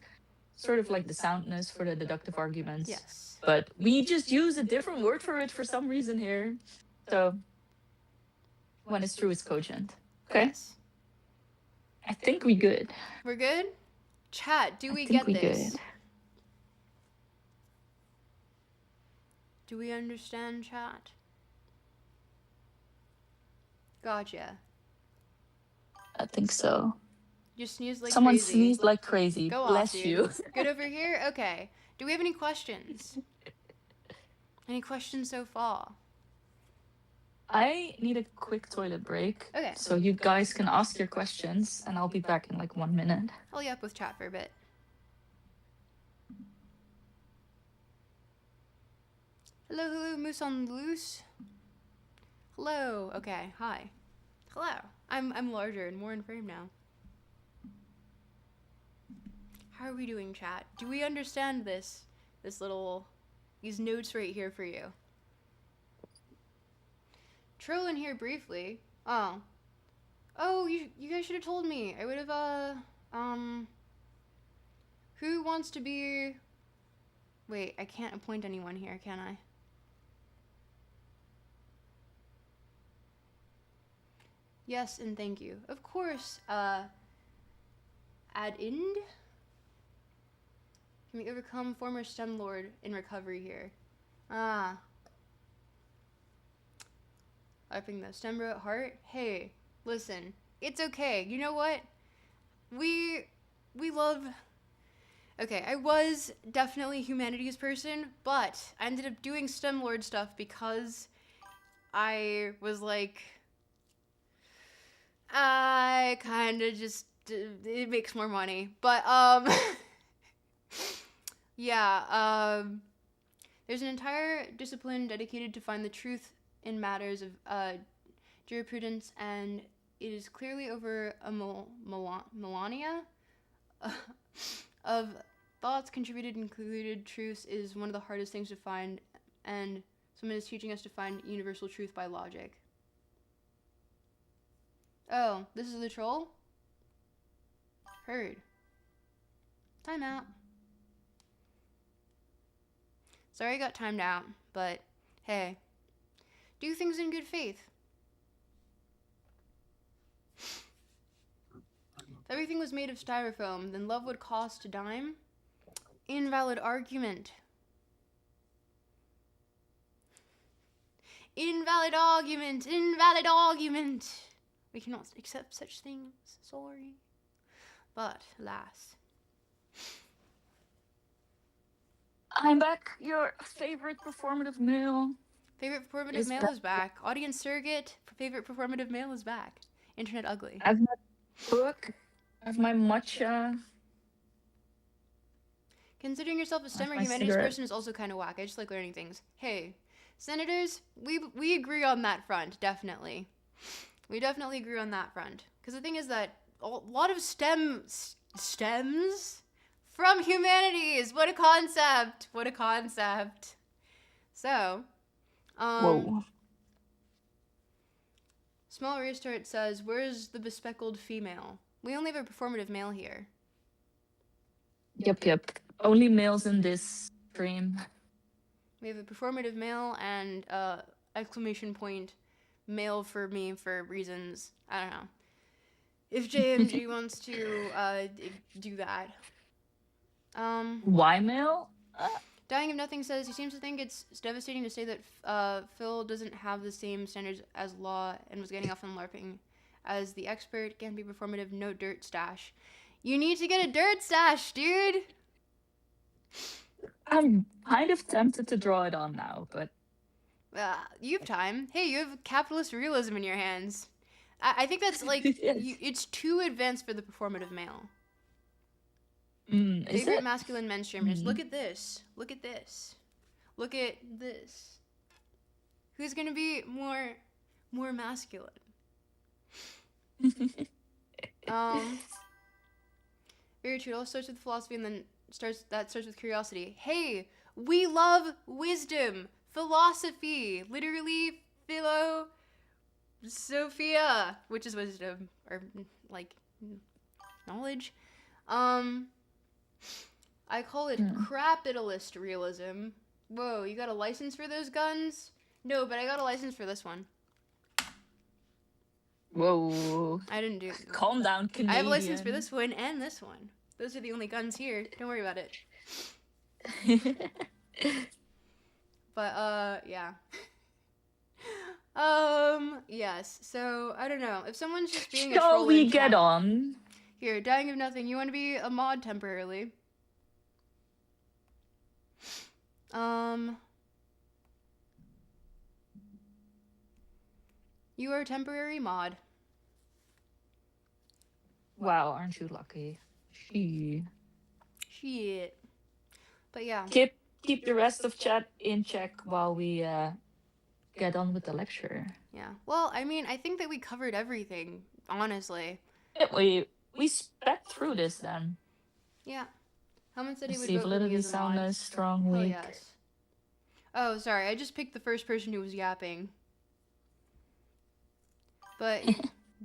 S2: sort of like the soundness for the deductive arguments.
S1: Yes.
S2: But we just use a different word for it for some reason here. So when it's true, it's cogent. Okay?
S1: Yes.
S2: I think we good.
S1: We're good? Chat, do we get this?
S2: Good.
S1: Do we understand, chat? Gotcha.
S2: I think so.
S1: You sneezed like
S2: Someone
S1: crazy.
S2: sneezed like crazy.
S1: Go
S2: Bless
S1: off, dude.
S2: you.
S1: Good over here? Okay. Do we have any questions? Any questions so far?
S2: I need a quick toilet break.
S1: Okay.
S2: So you guys can ask your questions, and I'll be back in like 1 minute.
S1: I'll be up with chat for a bit. Hello, hello, Moose on the Loose. Hello. Okay, hi. Hello. I'm larger and more in frame now. How are we doing, chat? Do we understand these notes right here for you? Troll in here briefly. Oh, you guys should have told me. I would have, who wants to be... Wait, I can't appoint anyone here, can I? Yes, and thank you. Of course, add ind? Can we overcome former STEM Lord in recovery here? Upping the STEM bro at heart. Hey, listen, it's okay. You know what? We love... Okay, I was definitely a humanities person, but I ended up doing STEM Lord stuff because I was like... I kind of just it makes more money, but yeah, there's an entire discipline dedicated to find the truth in matters of jurisprudence, and it is clearly over a millennia of thoughts contributed and included truths is one of the hardest things to find, and someone is teaching us to find universal truth by logic. Oh, this is the troll? Heard. Time out. Sorry I got timed out, but hey, do things in good faith. If everything was made of styrofoam, then love would cost a dime? Invalid argument. Invalid argument! Invalid argument! We cannot accept such things. Sorry. But, alas.
S2: I'm back. Your favorite performative male.
S1: Favorite performative male is back. Audience surrogate for favorite performative male is back. Internet ugly.
S2: I have my book. I have my matcha.
S1: Considering yourself a STEM or humanities person is also kind of whack. I just like learning things. Hey, senators, we agree on that front, definitely. We definitely agree on that front. Because the thing is that a lot of stems from humanities. What a concept. What a concept. So,
S2: Whoa.
S1: Small Restart says, where's the bespeckled female? We only have a performative male here.
S2: Yep. Only males in this stream.
S1: We have a performative male and exclamation point male for me for reasons. I don't know. If JMG wants to do that.
S2: Why male?
S1: Dying of Nothing says he seems to think it's devastating to say that Phil doesn't have the same standards as Law and was getting off on LARPing. As the expert, can be performative, no dirt stash. You need to get a dirt stash, dude!
S2: I'm kind of tempted to draw it on now, but...
S1: you have time. Hey, you have capitalist realism in your hands. I think that's like,
S2: Yes.
S1: it's too advanced for the performative male.
S2: Is
S1: Favorite
S2: it?
S1: masculine men streamers. Look at this. Look at this. Look at this. Who's gonna be more masculine? Very true. It all starts with philosophy and then starts with curiosity. Hey, we love wisdom, philosophy, literally Sophia, which is wisdom or like knowledge. I call it capitalist realism. Whoa, you got a license for those guns? No, but I got a license for this one.
S2: Whoa.
S1: I didn't do it.
S2: Calm down, Canadian.
S1: I have a license for this one and this one. Those are the only guns here. Don't worry about it. But, yeah. Yes. So, I don't know. If someone's just being a troll
S2: Shall we
S1: in
S2: get
S1: chat-
S2: on?
S1: Here, Dying of Nothing. You want to be a mod temporarily? You are a temporary mod.
S2: Wow, aren't you lucky?
S1: Shit. But yeah.
S2: Keep the rest of chat in check while we get on with the lecture.
S1: Yeah. Well, I mean, I think that we covered everything, honestly.
S2: Yeah, we sped through this then.
S1: Yeah. Helmet said he would
S2: See
S1: vote for me
S2: validity,
S1: as a mod.
S2: soundness, strong,
S1: Hell
S2: weak.
S1: yes. Oh, sorry. I just picked the first person who was yapping. But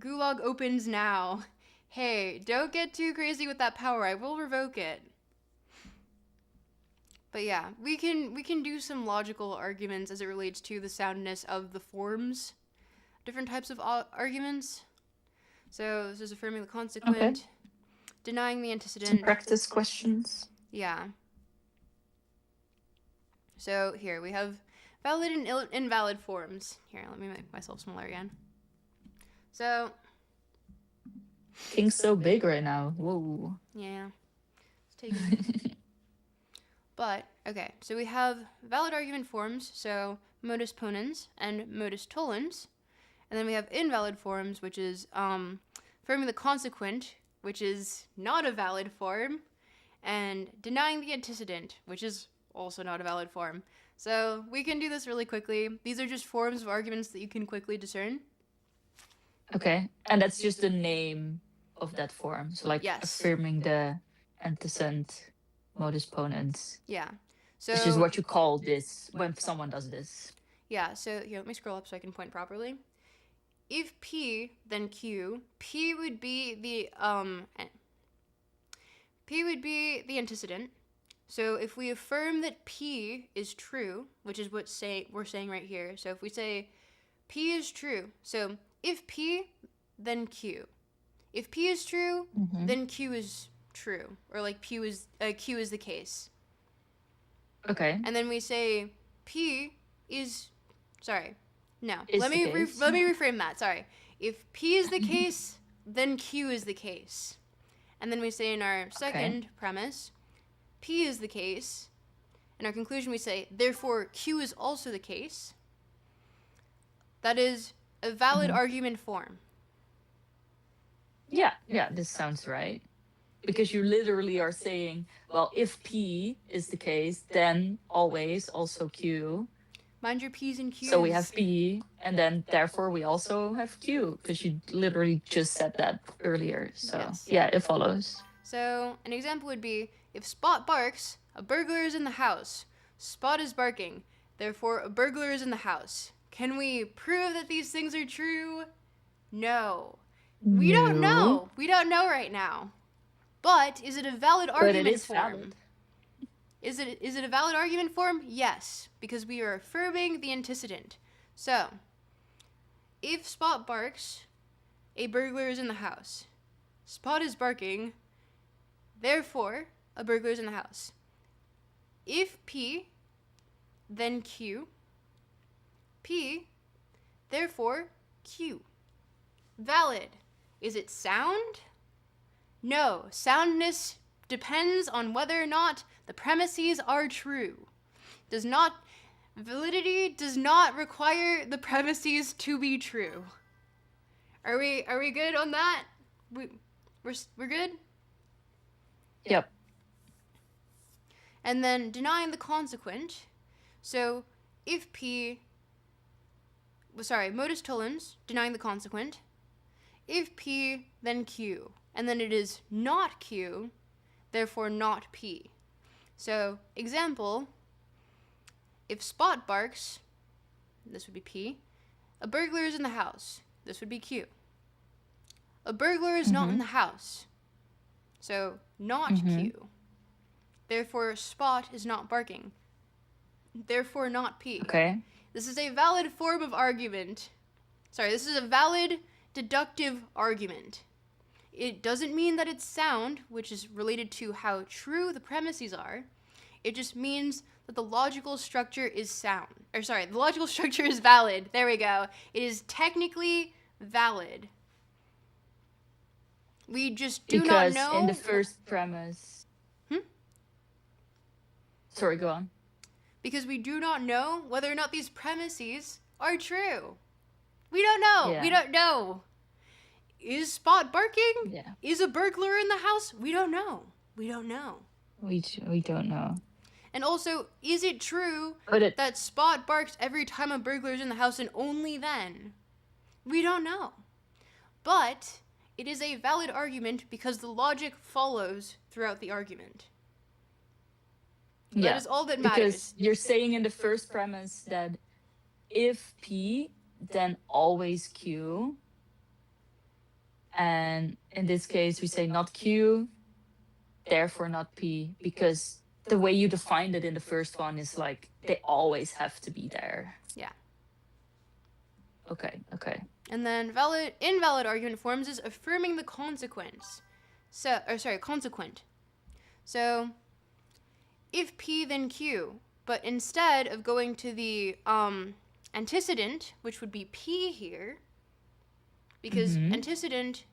S1: Gulag opens now. Hey, don't get too crazy with that power. I will revoke it. But yeah, we can do some logical arguments as it relates to the soundness of the forms. Different types of arguments. So this is affirming the consequent, denying the antecedent.
S2: Some practice questions.
S1: Yeah. So here we have valid and invalid forms. Here, let me make myself smaller again. So.
S2: King's so big right now. Whoa.
S1: Yeah. Let's take it. But, okay, so we have valid argument forms, so modus ponens and modus tollens. And then we have invalid forms, which is affirming the consequent, which is not a valid form, and denying the antecedent, which is also not a valid form. So we can do this really quickly. These are just forms of arguments that you can quickly discern.
S2: Okay. And that's just the name of that form. So like
S1: Yes.
S2: affirming the antecedent, modus ponens.
S1: Yeah. So
S2: This is what you call this when someone does this.
S1: Yeah, so here, let me scroll up so I can point properly. If P, then Q. P would be the antecedent. So if we affirm that P is true, which is what we're saying right here. So if we say P is true, so if P, then Q. If P is true, then Q is true, or like Q is the case.
S2: Okay.
S1: And then we say P is, sorry, no.
S2: Is
S1: let
S2: the
S1: me
S2: case.
S1: Let me reframe that. Sorry. If P is the case, then Q is the case. And then we say in our second premise, P is the case. In our conclusion, we say, therefore, Q is also the case. That is a valid argument form.
S2: Yeah, this sounds right. Because you literally are saying, well, if P is the case, then always also Q.
S1: Mind your P's and Q's.
S2: So we have P, and then therefore we also have Q, because you literally just said that earlier. So
S1: Yes.
S2: Yeah, it follows.
S1: So an example would be, if Spot barks, a burglar is in the house. Spot is barking, therefore a burglar is in the house. Can we prove that these things are true? No. We don't know. We don't know right now. But is it a valid argument
S2: But it is
S1: form?
S2: valid.
S1: Is it a valid argument form? Yes, because we are affirming the antecedent. So, if Spot barks, a burglar is in the house. Spot is barking, therefore a burglar is in the house. If P, then Q. P, therefore Q. Valid. Is it sound? No, soundness depends on whether or not the premises are true. Validity does not require the premises to be true. Are we good on that? We're good?
S2: Yep.
S1: And then denying the consequent. So if P, modus tollens, denying the consequent. If P, then Q. And then it is not Q, therefore not P. So, example, if Spot barks, this would be P, a burglar is in the house, this would be Q. A burglar is not in the house, so not Q. Therefore, Spot is not barking, therefore not P.
S2: Okay.
S1: This is a valid form of argument. This is a valid deductive argument. It doesn't mean that it's sound, which is related to how true the premises are. It just means that the logical structure is the logical structure is valid. There we go. It is technically valid. We just do not know.
S2: Because in the first premise... Sorry, go on.
S1: Because we do not know whether or not these premises are true. We don't know.
S2: Yeah.
S1: We don't know. Is Spot barking?
S2: Yeah.
S1: Is a burglar in the house? We don't know. We don't know.
S2: We don't know.
S1: And also, is it true that Spot barks every time a burglar is in the house and only then? We don't know. But it is a valid argument because the logic follows throughout the argument.
S2: Yeah.
S1: That is all that matters.
S2: Because you're saying in the first premise that if P, then always Q. And in this case, we say not Q, therefore not P, because the way you defined it in the first one is like they always have to be there.
S1: Yeah.
S2: Okay.
S1: And then invalid argument forms is affirming the consequence. Consequent. So, if P, then Q, but instead of going to the antecedent, which would be P here, because antecedent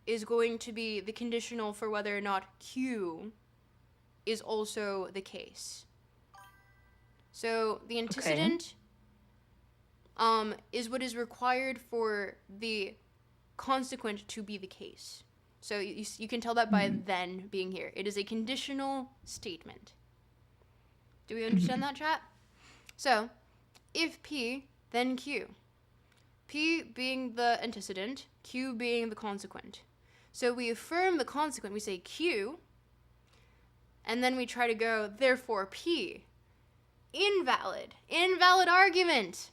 S1: is going to be the conditional for whether or not Q is also the case. So the antecedent is what is required for the consequent to be the case. So you can tell that by then being here. It is a conditional statement. Do we understand that, chat? So, if P, then Q. P being the antecedent, Q being the consequent. So we affirm the consequent, we say Q, and then we try to go, therefore P. Invalid. Invalid argument.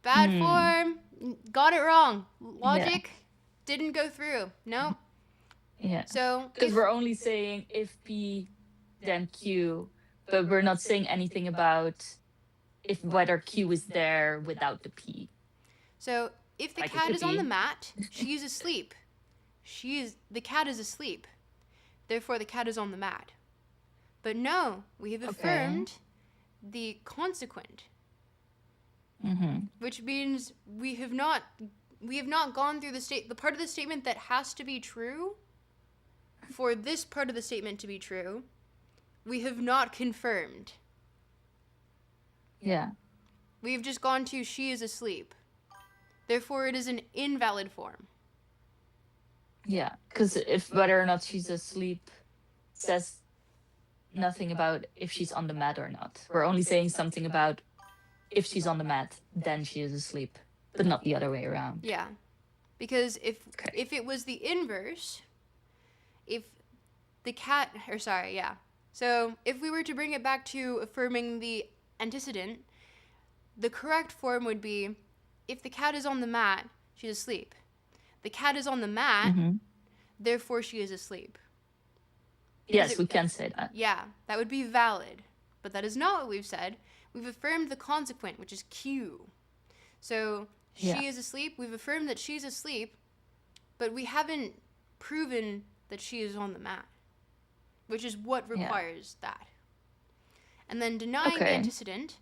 S1: Bad form. Got it wrong. Logic didn't go through. Nope.
S2: Yeah.
S1: So
S2: because we're only saying if P, then Q, but we're not saying anything about if whether Q is there without the P.
S1: So if the cat is on the mat, she is asleep. The cat is asleep. Therefore, the cat is on the mat. But no, we have affirmed the consequent, which means we have not gone through the part of the statement that has to be true. For this part of the statement to be true, we have not confirmed.
S2: Yeah.
S1: We've just gone to she is asleep. Therefore, it is an invalid form.
S2: Yeah, because if whether or not she's asleep says nothing about if she's on the mat or not. We're only saying something about if she's on the mat, then she is asleep, but not the other way around.
S1: Yeah, because if it was the inverse, if the cat, so if we were to bring it back to affirming the antecedent, the correct form would be, if the cat is on the mat, she's asleep. The cat is on the mat, therefore she is asleep.
S2: Yes, we can say that.
S1: Yeah, that would be valid. But that is not what we've said. We've affirmed the consequent, which is Q. So she is asleep. We've affirmed that she's asleep, but we haven't proven that she is on the mat, which is what requires that. And then denying the antecedent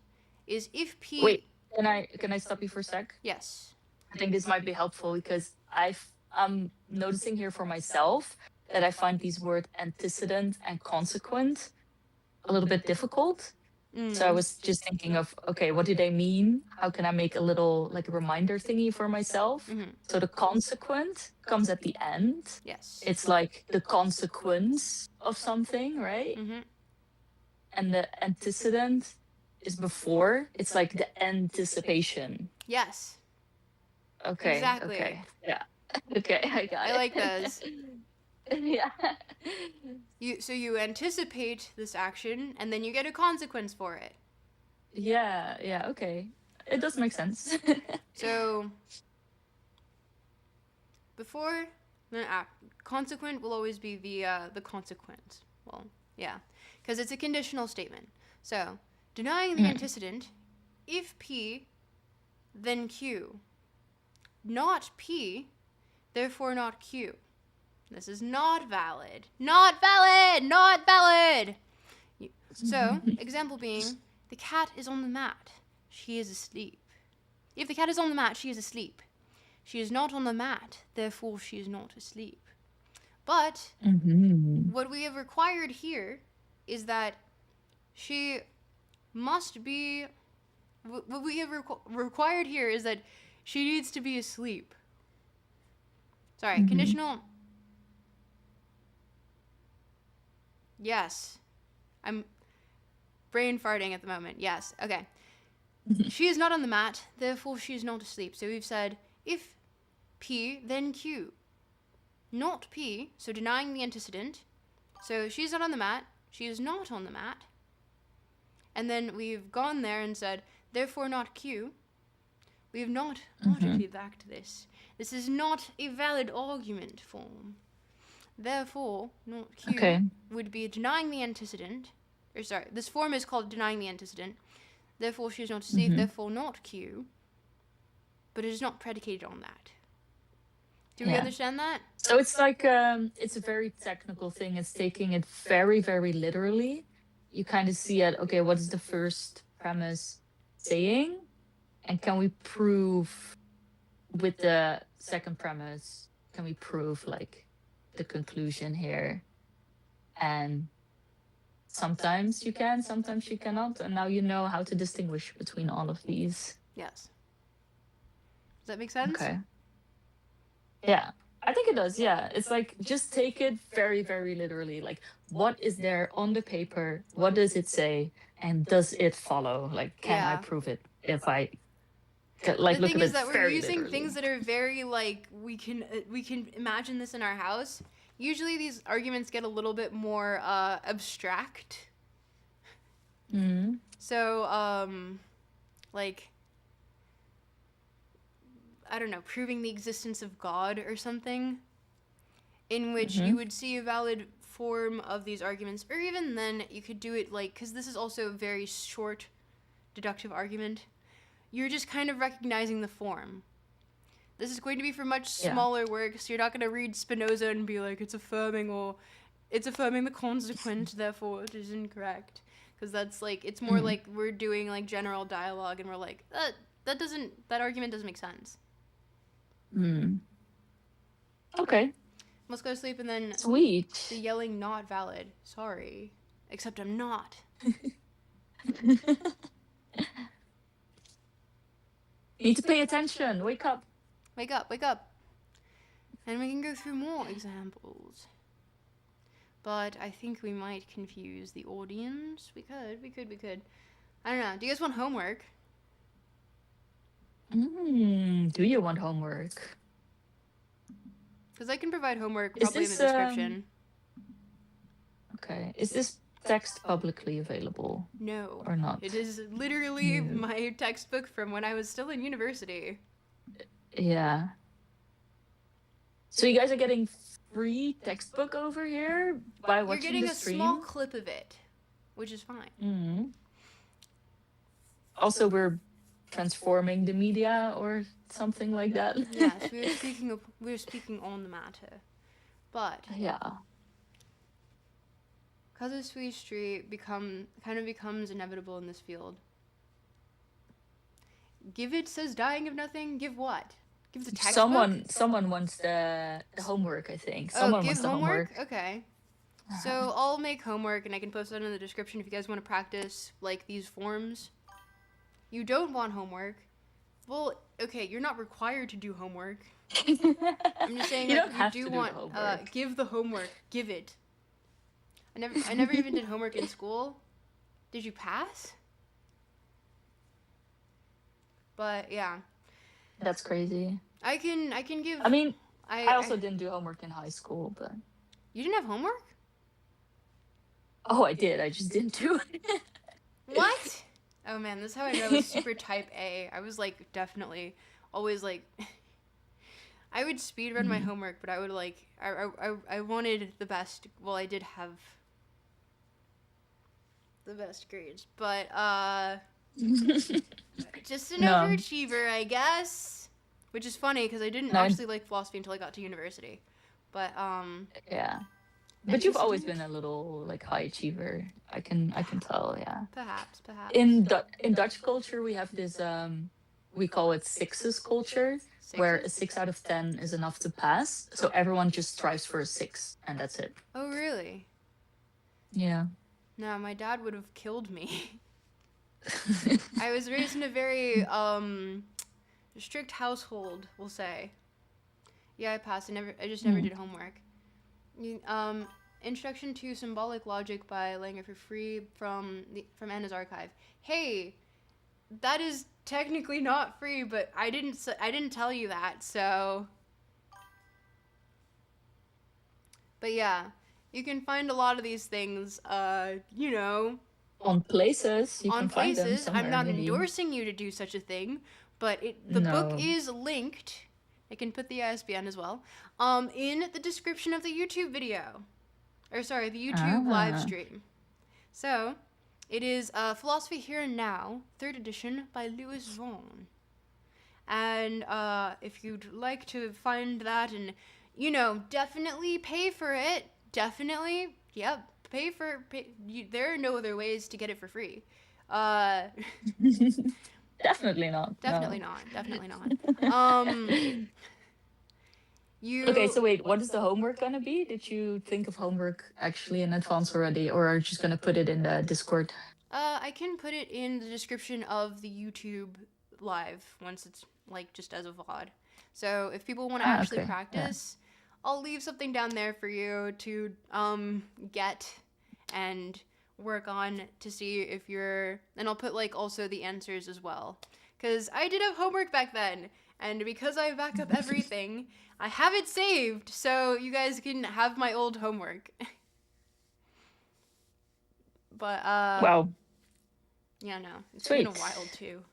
S1: is if P...
S2: Wait, can I stop you for a sec?
S1: Yes.
S2: I think this might be helpful because I'm noticing here for myself that I find these words antecedent and consequent a little bit difficult. So I was just thinking of, okay, what do they mean? How can I make a little, like a reminder thingy for myself? So the consequent comes at the end.
S1: Yes.
S2: It's like the consequence of something, right? And the antecedent is before. It's like the anticipation.
S1: Yes.
S2: Okay.
S1: Exactly.
S2: Okay. Yeah. Okay, I got it.
S1: I like those.
S2: Yeah.
S1: So you anticipate this action, and then you get a consequence for it.
S2: Yeah, okay. It does make sense.
S1: So, before, consequent will always be the consequence. Well, yeah, because it's a conditional statement. So, denying the antecedent, if P, then Q. Not P, therefore not Q. This is not valid. Not valid! Not valid! So, example being, the cat is on the mat. She is asleep. If the cat is on the mat, she is asleep. She is not on the mat, therefore she is not asleep. But, what we have required here is that she must be... What we have required here is that she needs to be asleep. Sorry, conditional... Yes. I'm brain farting at the moment. Yes. Okay. She is not on the mat, therefore she is not asleep. So we've said, if P, then Q. Not P, so denying the antecedent. So she's not on the mat, she is not on the mat. And then we've gone there and said, therefore not Q. We have not logically backed this. This is not a valid argument form. Therefore, not Q would be denying the antecedent. Or sorry, this form is called denying the antecedent. Therefore, she is not asleep. Therefore, not Q. But it is not predicated on that. Do we understand that?
S2: So it's like, it's a very technical thing. It's taking it very, very literally. You kind of see it, okay, what is the first premise saying? And can we prove with the second premise, can we prove like the conclusion here? And sometimes you can, sometimes you cannot. And now you know how to distinguish between all of these.
S1: Yes. that make sense?
S2: Okay. Yeah. I think it does. Yeah. It's like just take it very, very literally. Like, what is there on the paper? What does it say? And does it follow? Like, can I
S1: Yeah.
S2: prove it if I like
S1: The
S2: look
S1: thing
S2: at
S1: is
S2: it
S1: that we're
S2: very
S1: using things
S2: literally?
S1: that are very like we can imagine this in our house. Usually these arguments get a little bit more abstract.
S2: Mm-hmm.
S1: So like I don't know, proving the existence of God or something, in which
S2: Mm-hmm.
S1: you would see a valid form of these arguments, or even then you could do it like, because this is also a very short deductive argument, you're just kind of recognizing the form. This is going to be for much
S2: Yeah.
S1: smaller work, so you're not going to read Spinoza and be like, it's affirming, or it's affirming the consequent, therefore it is incorrect. Because that's like, it's more
S2: Mm.
S1: like we're doing like general dialogue and we're like, that argument doesn't make sense.
S2: Mm. Okay.
S1: Let's go to sleep and then the
S2: Sweet.
S1: yelling not valid. Sorry. Except I'm not.
S2: Need to pay attention. Wake up.
S1: Wake up, wake up. And we can go through more examples. But I think we might confuse the audience. We could. I don't know. Do you guys want homework?
S2: Do you want homework?
S1: Because I can provide homework
S2: Is
S1: probably in the
S2: this
S1: description.
S2: okay? Is this text publicly available
S1: No.
S2: or not?
S1: It is literally
S2: No.
S1: my textbook from when I was still in university.
S2: Yeah. So you guys are getting free textbook over here by
S1: You're
S2: watching
S1: getting
S2: the
S1: a
S2: stream?
S1: small clip of it, which is fine.
S2: Mm-hmm. Also, we're transforming the media or something like that.
S1: Yes, we're speaking on the matter. But
S2: Yeah.
S1: casuistry becomes inevitable in this field. Give it says dying of nothing. Give what? Give the textbook.
S2: Someone wants the homework. I think
S1: Oh,
S2: someone
S1: give
S2: wants the
S1: homework. Okay. So I'll make homework and I can post that in the description if you guys want to practice like these forms. You don't want homework. Well, okay, you're not required to do homework. I'm just saying
S2: You
S1: like
S2: don't have
S1: you
S2: to
S1: do
S2: do
S1: want
S2: the homework.
S1: give the homework. Give it. I never even did homework in school. Did you pass? But yeah.
S2: That's crazy.
S1: I can give
S2: I mean, I also didn't do homework in high school, but
S1: You didn't have homework?
S2: oh, I did. I just didn't do it.
S1: What? Oh man, this is how I know I was super type A. I was like definitely always like I would speed run my homework, but I would like I wanted the best. Well, I did have the best grades, but just an
S2: No.
S1: overachiever, I guess. Which is funny because I didn't actually like philosophy until I got to university. But
S2: yeah. But you've always been a little like high achiever. I can tell, yeah.
S1: Perhaps.
S2: In Dutch culture we have this we call it sixes culture, where a 6 out of 10 is enough to pass. So everyone just strives for a 6 and that's it.
S1: Oh, really?
S2: Yeah.
S1: No, my dad would have killed me. I was raised in a very strict household, we'll say. Yeah, I passed. I just never did homework. Introduction to Symbolic Logic by Langer for free from Anna's archive. Hey, that is technically not free, but I didn't tell you that, so. But yeah, you can find a lot of these things, you know.
S2: On places. You
S1: on
S2: can find them
S1: places.
S2: somewhere,
S1: I'm not
S2: maybe.
S1: endorsing you to do such a thing, but the book is linked. I can put the ISBN as well. In the description of the YouTube video. Or sorry, the YouTube live stream. So, it is Philosophy Here and Now, 3rd edition by Louis Vaughn. And if you'd like to find that and, you know, definitely pay for it. Definitely. Yep. There are no other ways to get it for free.
S2: Definitely not.
S1: Definitely
S2: no.
S1: not. Definitely not.
S2: Okay, so wait, what is the homework gonna be? Did you think of homework actually in advance already, or are you just gonna put it in the Discord?
S1: I can put it in the description of the YouTube live once like just as a VOD. So if people want to
S2: Ah,
S1: actually
S2: okay. Yeah.
S1: practice, I'll leave something down there for you to get and work on to see if you're, and I'll put like also the answers as well, because I did have homework back then, and because I back up everything, I have it saved so you guys can have my old homework. But
S2: Wow.
S1: yeah, no, it's been a
S2: Sweet.
S1: while too.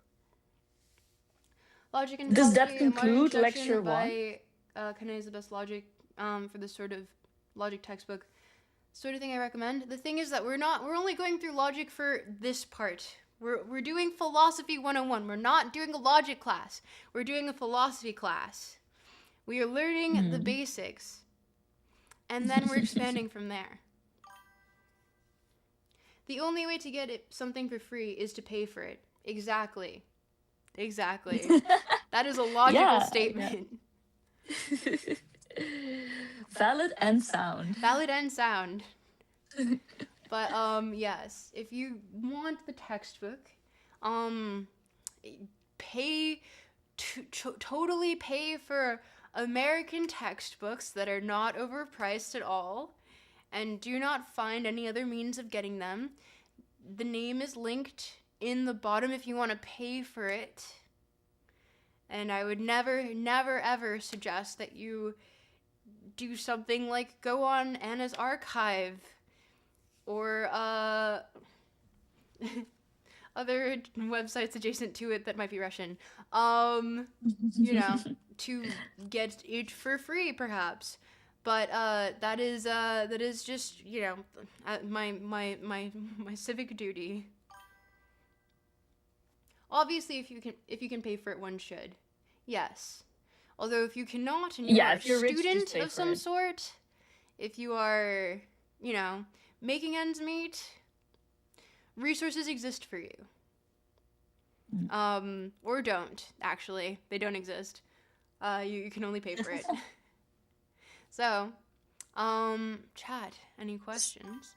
S1: Logic and
S2: Does that
S1: Philosophy, a Modern
S2: conclude
S1: Introduction
S2: lecture one?
S1: by Kane is the best logic for this sort of logic textbook. Sort of thing I recommend. The thing is that we're only going through logic for this part. We're doing philosophy 101. We're not doing a logic class. We're doing a philosophy class. We are learning the basics. And then we're expanding from there. The only way to get something for free is to pay for it. Exactly. That is a logical statement.
S2: Yeah. Valid and sound.
S1: Valid and sound. But yes, if you want the textbook, totally pay for American textbooks that are not overpriced at all, and do not find any other means of getting them. The name is linked in the bottom if you want to pay for it. And I would never, ever suggest that you do something like go on Anna's archive or other websites adjacent to it that might be Russian. You know, to get it for free, perhaps. But that is just, you know, my civic duty. Obviously, if you can pay for it, one should. Yes. Although if you cannot and you are a student of some sort, if you are, you know, making ends meet, resources exist for you. Or don't, actually. They don't exist. You can only pay for it. So, chat, any questions?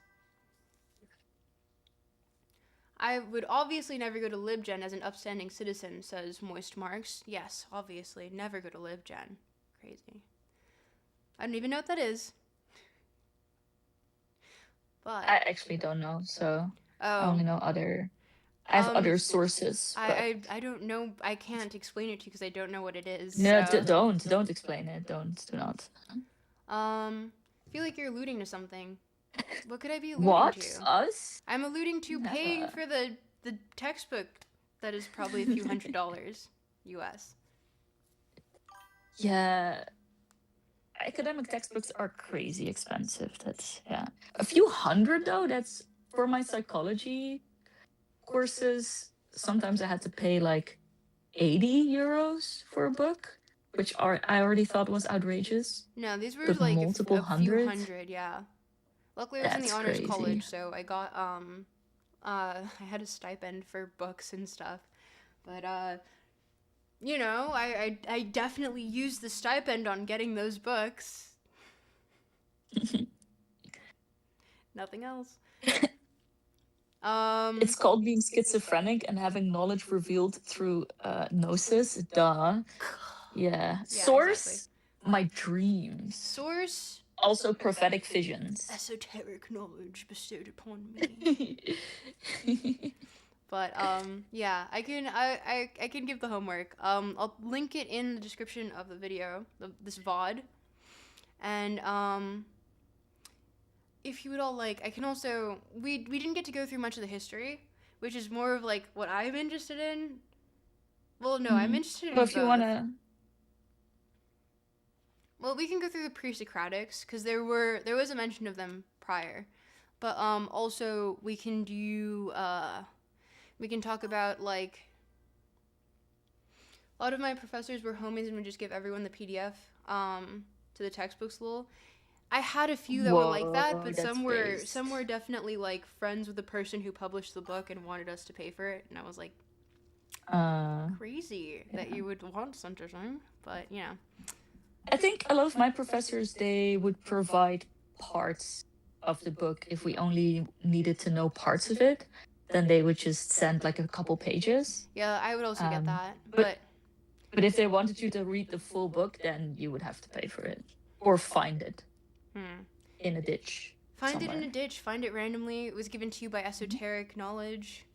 S1: I would obviously never go to LibGen as an upstanding citizen, says Moist Marks. Yes, obviously, never go to LibGen. Crazy. I don't even know what that is. But
S2: I actually don't know, so I only know other. I have other sources.
S1: I don't know. I can't explain it to you because I don't know what it is.
S2: No,
S1: so.
S2: don't explain it. Do not.
S1: I feel like you're alluding to something. What could I be alluding
S2: What?
S1: to?
S2: Us?
S1: I'm alluding to paying for the textbook that is probably a few $100 US.
S2: Yeah. Academic textbooks are crazy expensive. That's, yeah. A few hundred though, that's for my psychology courses. Sometimes I had to pay like 80 euros for a book, which I already thought was outrageous.
S1: No, these were
S2: But
S1: like
S2: multiple
S1: a few hundred, yeah. Luckily, I was in the
S2: That's
S1: honors
S2: crazy.
S1: college, so I got I had a stipend for books and stuff. But you know, I definitely used the stipend on getting those books. Nothing else.
S2: It's called being schizophrenic and having knowledge revealed through gnosis. Duh. Yeah. Source,
S1: exactly.
S2: my dreams.
S1: Source,
S2: also prophetic visions.
S1: Esoteric knowledge bestowed upon me. But yeah, I can give the homework. I'll link it in the description of the video, this VOD. And if you would all like, I can also we didn't get to go through much of the history, which is more of like what I'm interested in. Well, no, I'm interested in
S2: Well, if
S1: both.
S2: you wanna.
S1: Well, we can go through the pre-Socratics because there was a mention of them prior, but also we can do we can talk about like a lot of my professors were homies and would just give everyone the PDF to the textbooks lol. I had a few that were like that, but some were definitely like friends with the person who published the book and wanted us to pay for it, and I was like, crazy that you would want such a thing, but yeah.
S2: I think a lot of my professors, they would provide parts of the book. If we only needed to know parts of it, then they would just send like a couple pages.
S1: Yeah, I would also get that, but
S2: But if they wanted you to read the full book, then you would have to pay for it or find it in a ditch
S1: Find it in a
S2: somewhere.
S1: ditch, find it randomly. It was given to you by esoteric knowledge.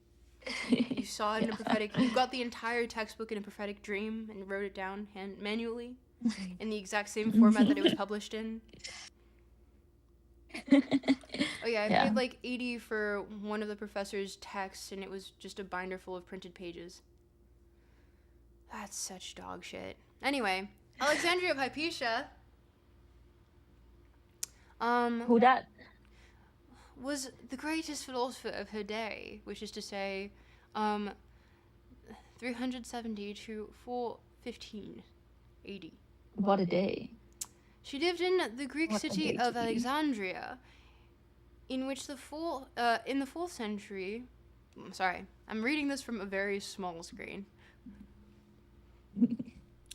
S1: You saw it in a prophetic... You got the entire textbook in a prophetic dream and wrote it down manually in the exact same format that it was published in. Oh yeah, I paid like $80 for one of the professor's texts, and it was just a binder full of printed pages. That's such dog shit. Anyway, Alexandria of Hypatia...
S2: Who that?
S1: was the greatest philosopher of her day, which is to say, 370 to 415 AD.
S2: What a day.
S1: She lived in the Greek
S2: What a
S1: city
S2: day
S1: of
S2: to be.
S1: Alexandria, in which in the 4th century... Sorry, I'm reading this from a very small screen.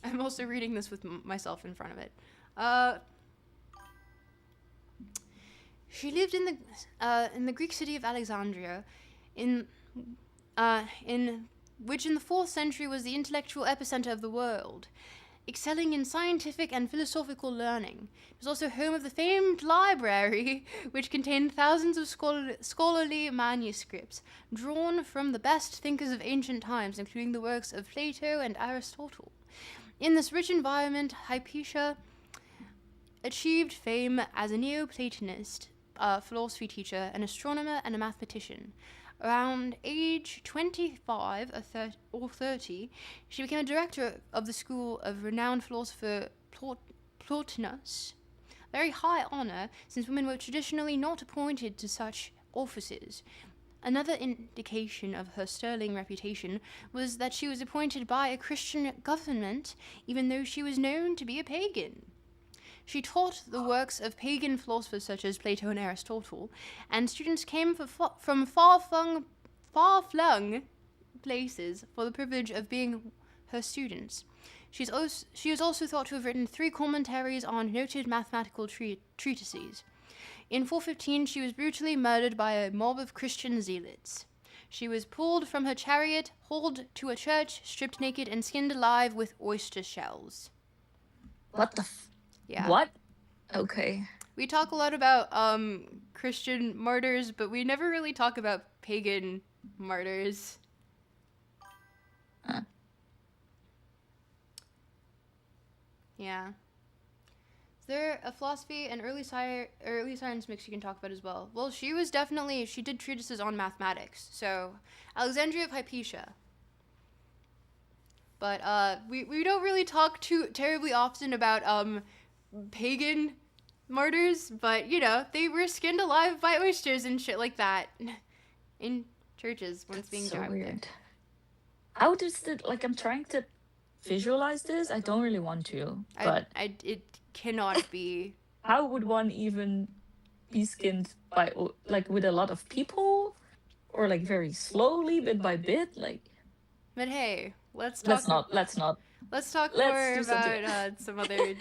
S1: I'm also reading this with myself in front of it. She lived in the Greek city of Alexandria, in which in the 4th century was the intellectual epicenter of the world, excelling in scientific and philosophical learning. It was also home of the famed library, which contained thousands of scholarly manuscripts, drawn from the best thinkers of ancient times, including the works of Plato and Aristotle. In this rich environment, Hypatia achieved fame as a Neoplatonist, philosophy teacher, an astronomer, and a mathematician. Around age 25 or 30, she became a director of the school of renowned philosopher Plotinus, a very high honor, since women were traditionally not appointed to such offices. Another indication of her sterling reputation was that she was appointed by a Christian government, even though she was known to be a pagan. She taught the works of pagan philosophers such as Plato and Aristotle, and students came from far-flung places for the privilege of being her students. She is also thought to have written 3 commentaries on noted mathematical treatises. In 415, she was brutally murdered by a mob of Christian zealots. She was pulled from her chariot, hauled to a church, stripped naked, and skinned alive with oyster shells.
S2: What the
S1: Yeah.
S2: What? Okay.
S1: We talk a lot about Christian martyrs, but we never really talk about pagan martyrs. Yeah. Is there a philosophy and early science mix you can talk about as well? Well, she did treatises on mathematics. So, Alexandria of Hypatia. But we don't really talk too terribly often about pagan martyrs, but they were skinned alive by oysters and shit like that in churches once being
S2: So
S1: dry with it.
S2: weird. How does it, like, I'm trying to visualize this. I don't really want to, but
S1: it cannot be.
S2: How would one even be skinned by, like, with a lot of people, or like very slowly, bit by bit, like?
S1: But hey, let's
S2: Let's
S1: talk
S2: not.
S1: more about some other.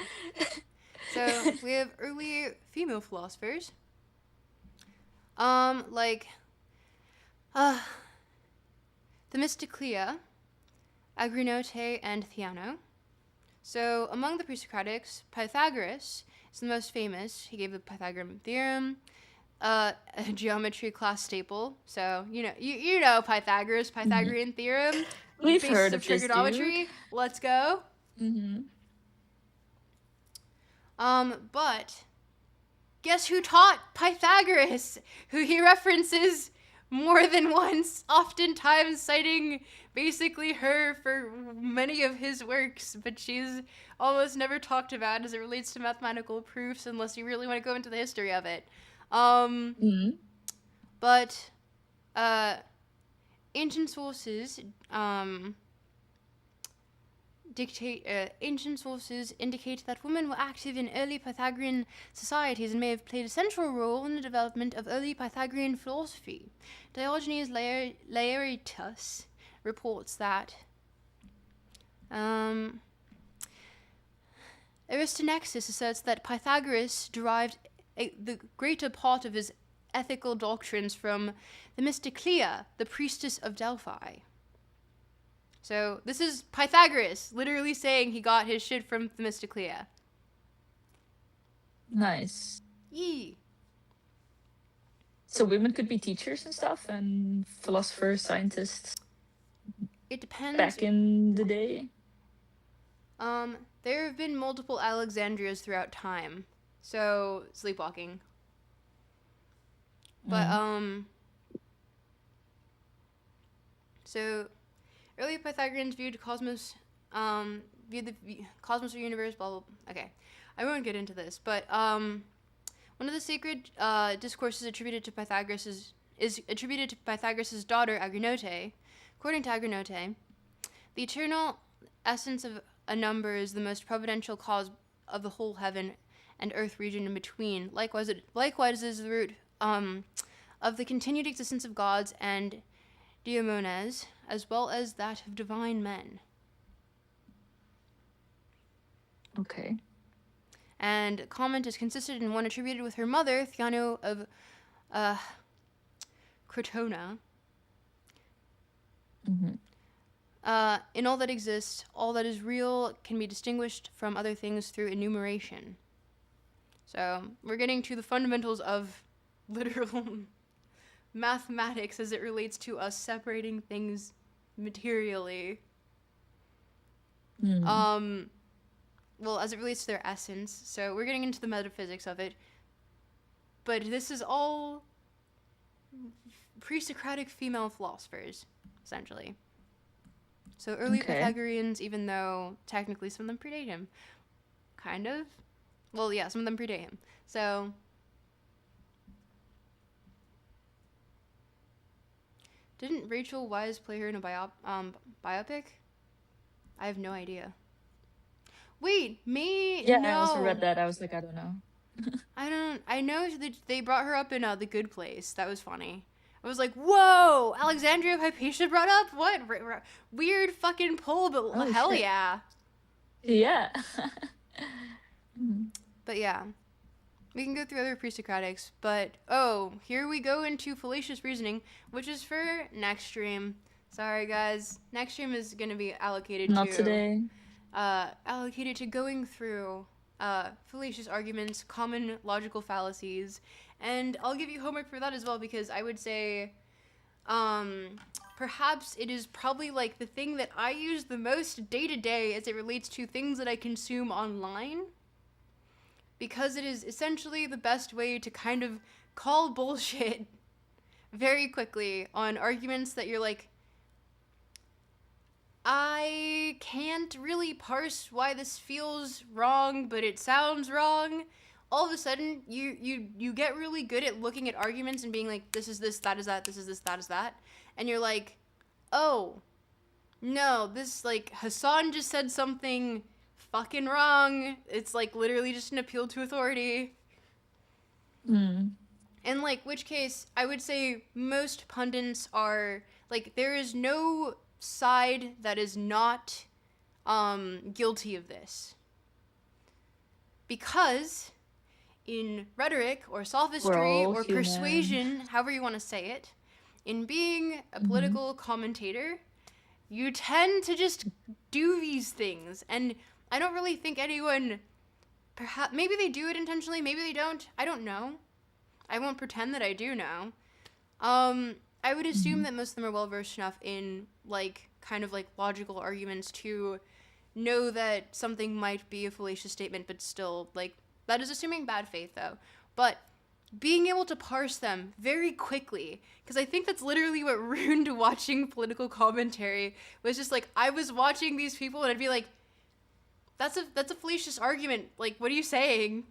S1: So we have early female philosophers, like Themistoclea, Agrinote, and Theano. So among the pre-Socratics, Pythagoras is the most famous. He gave the Pythagorean theorem, a geometry class staple. So you know Pythagorean theorem.
S2: We've heard of this
S1: trigonometry.
S2: dude.
S1: Let's go. But guess who taught Pythagoras, who he references more than once, oftentimes citing basically her for many of his works, but she's almost never talked about as it relates to mathematical proofs unless you really want to go into the history of it. But ancient sources indicate that women were active in early Pythagorean societies and may have played a central role in the development of early Pythagorean philosophy. Diogenes Laertius reports that Aristonexus asserts that Pythagoras derived the greater part of his ethical doctrines from Themistoclea, the priestess of Delphi. So this is Pythagoras literally saying he got his shit from Themistoclea.
S2: Nice.
S1: Yee.
S2: So women could be teachers and stuff, and philosophers, scientists
S1: It depends.
S2: back in the day.
S1: There have been multiple Alexandrias throughout time. So, sleepwalking. But, so, early Pythagoreans viewed cosmos, viewed the cosmos or universe, blah, blah, blah. Okay. I won't get into this, but, one of the sacred, discourses attributed to Pythagoras is attributed to Pythagoras' daughter, Agrinote. According to Agrinote, the eternal essence of a number is the most providential cause of the whole heaven and earth region in between. Likewise is the root of the continued existence of gods and daemones, as well as that of divine men.
S2: Okay.
S1: And comment is consistent in one attributed with her mother, Theano of Crotona. In all that exists, all that is real can be distinguished from other things through enumeration. So we're getting to the fundamentals of literal mathematics as it relates to us separating things materially. Well, as it relates to their essence. So we're getting into the metaphysics of it. But this is all pre-Socratic female philosophers, essentially. So early Pythagoreans, even though technically some of them predate him. Kind of. Well, yeah, some of them predate him. So didn't Rachel Weisz play her in a biopic? I have no idea. Wait,
S2: Yeah,
S1: no.
S2: I also read that. I was like, I don't know.
S1: I know that they brought her up in The Good Place. That was funny. I was like, whoa, Alexandria of Hypatia brought up? What? Weird fucking pull, but hell shit. Yeah.
S2: Yeah.
S1: But yeah. We can go through other pre-Socratics, but here we go into fallacious reasoning, which is for next stream. Sorry guys. Next stream is going to be allocated
S2: Not today.
S1: Allocated to going through fallacious arguments, common logical fallacies, and I'll give you homework for that as well, because I would say perhaps it is probably like the thing that I use the most day to day as it relates to things that I consume online, because it is essentially the best way to kind of call bullshit very quickly on arguments that you're like, I can't really parse why this feels wrong, but it sounds wrong. All of a sudden, you get really good at looking at arguments and being like, this is this, that is that, this is this, that is that. And you're like, oh, no, this, like, Hassan just said something fucking wrong. It's, like, literally just an appeal to authority. In, like, which case, I would say most pundits are, like, there is no side that is not guilty of this, because in rhetoric or sophistry or persuasion, however you want to say it, in being a political commentator, you tend to just do these things, and I don't really think anyone, perhaps maybe they do it intentionally, maybe they don't, I don't know. I won't pretend that I do know. I would assume that most of them are well versed enough in, like, kind of like logical arguments to know that something might be a fallacious statement, but still, like, that is assuming bad faith, though. But being able to parse them very quickly, because I think that's literally what ruined watching political commentary, was just like, I was watching these people and I'd be like, that's a fallacious argument, like, what are you saying?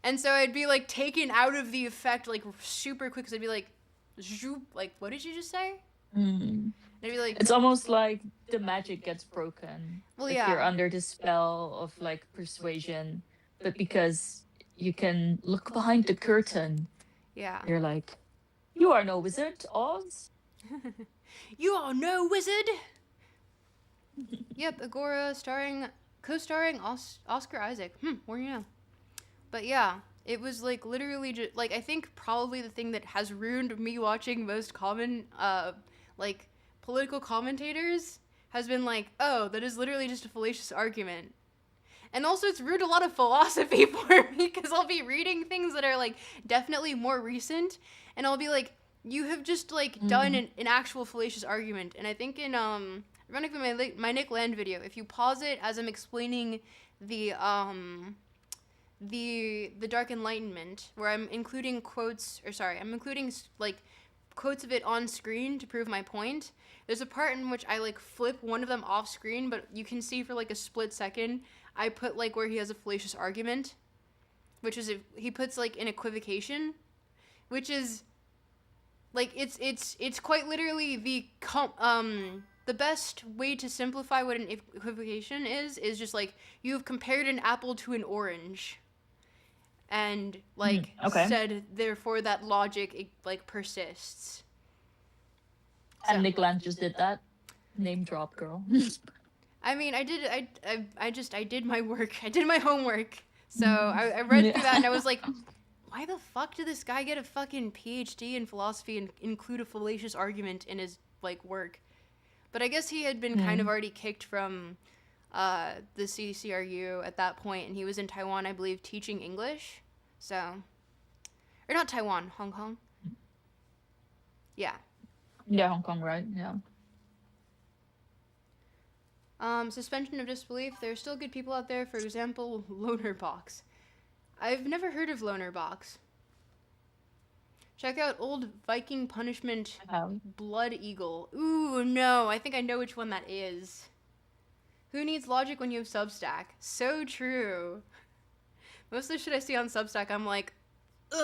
S1: And so I'd be like taken out of the effect like super quick, because I'd be like, like, what did you just say? And I'd be like,
S2: it's almost like the magic gets broken.
S1: Well,
S2: if
S1: yeah,
S2: you're under the spell of like persuasion, but because you can look behind the curtain,
S1: yeah,
S2: you're like, you are no wizard, Oz.
S1: You are no wizard. Yep, Agora co-starring Oscar Isaac. More you know. But yeah, it was like literally just like, I think probably the thing that has ruined me watching most common like political commentators has been like, oh, that is literally just a fallacious argument. And also, it's ruined a lot of philosophy for me because I'll be reading things that are like definitely more recent, and I'll be like, you have just like done an actual fallacious argument. And I think in ironically my Nick Land video, if you pause it as I'm explaining the Dark Enlightenment, where I'm including I'm including like quotes of it on screen to prove my point. There's a part in which I like flip one of them off screen, but you can see for like a split second I put like where he has a fallacious argument, which is he puts like an equivocation, which is like it's quite literally the best way to simplify what an equivocation is just like you have compared an apple to an orange, and like said therefore that logic like persists.
S2: And Nick Land just did that. Name drop, girl.
S1: I mean, I did my work. I did my homework. So I read through that and I was like, why the fuck did this guy get a fucking PhD in philosophy and include a fallacious argument in his like work? But I guess he had been kind of already kicked from the CCRU at that point, and he was in Taiwan, I believe, teaching English. So, or not Taiwan, Hong Kong. Yeah.
S2: Yeah, Hong Kong, right? Yeah.
S1: Suspension of disbelief. There are still good people out there. For example, Loner Box. I've never heard of Loner Box. Check out old Viking punishment Blood Eagle. Ooh, no. I think I know which one that is. Who needs logic when you have Substack? So true. Most of the shit I see on Substack, I'm like, ugh.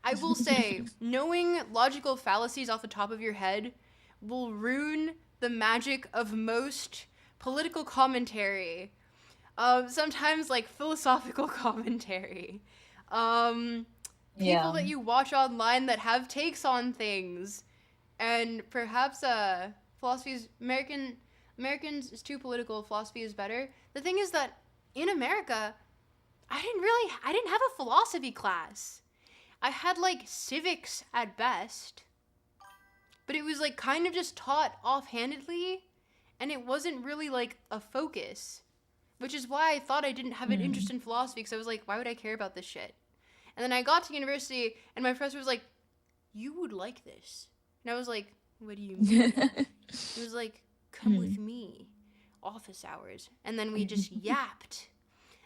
S1: I will say, knowing logical fallacies off the top of your head will ruin the magic of most political commentary. Sometimes like philosophical commentary. People that you watch online that have takes on things. And perhaps philosophy is Americans is too political, philosophy is better. The thing is that in America, I didn't have a philosophy class. I had like civics at best. But it was like kind of just taught offhandedly, and it wasn't really like a focus, which is why I thought I didn't have an interest in philosophy, because I was like, why would I care about this shit? And then I got to university and my professor was like, you would like this. And I was like, what do you mean? He was like, come with me, office hours. And then we just yapped.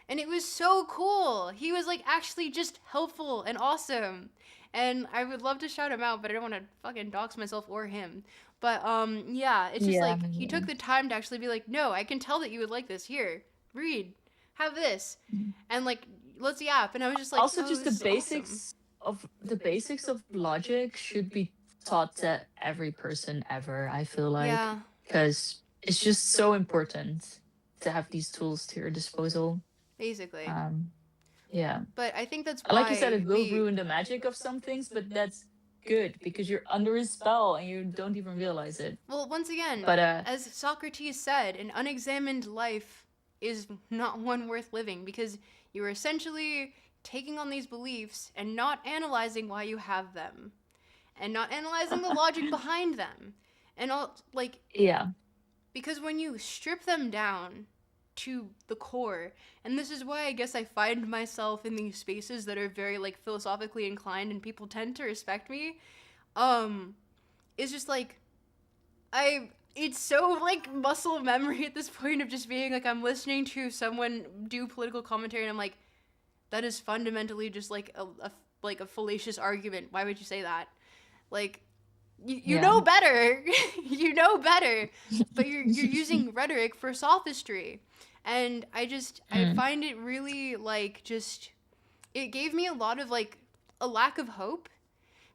S1: And it was so cool. He was like actually just helpful and awesome. And I would love to shout him out, but I don't want to fucking dox myself or him. But yeah, it's just like he took the time to actually be like, no, I can tell that you would like this. Here, read, have this, and like let's yap. And I was just like,
S2: also just the basics of logic should be taught to every person ever. I feel like because it's just so important to have these tools to your disposal.
S1: Basically.
S2: Yeah.
S1: But I think that's why,
S2: like you said, it will ruin the magic of some things, but that's good because you're under his spell and you don't even realize it.
S1: Well, once again,
S2: but
S1: as Socrates said, an unexamined life is not one worth living, because you are essentially taking on these beliefs and not analyzing why you have them, and not analyzing the logic behind them, and all like because when you strip them down to the core, and this is why I guess I find myself in these spaces that are very like philosophically inclined and people tend to respect me, it's just like it's so like muscle memory at this point of just being like, I'm listening to someone do political commentary and I'm like, that is fundamentally just like a fallacious argument. Why would you say that? Like, you know better. You know better, but you're using rhetoric for sophistry. And I find it really like it gave me a lot of like a lack of hope,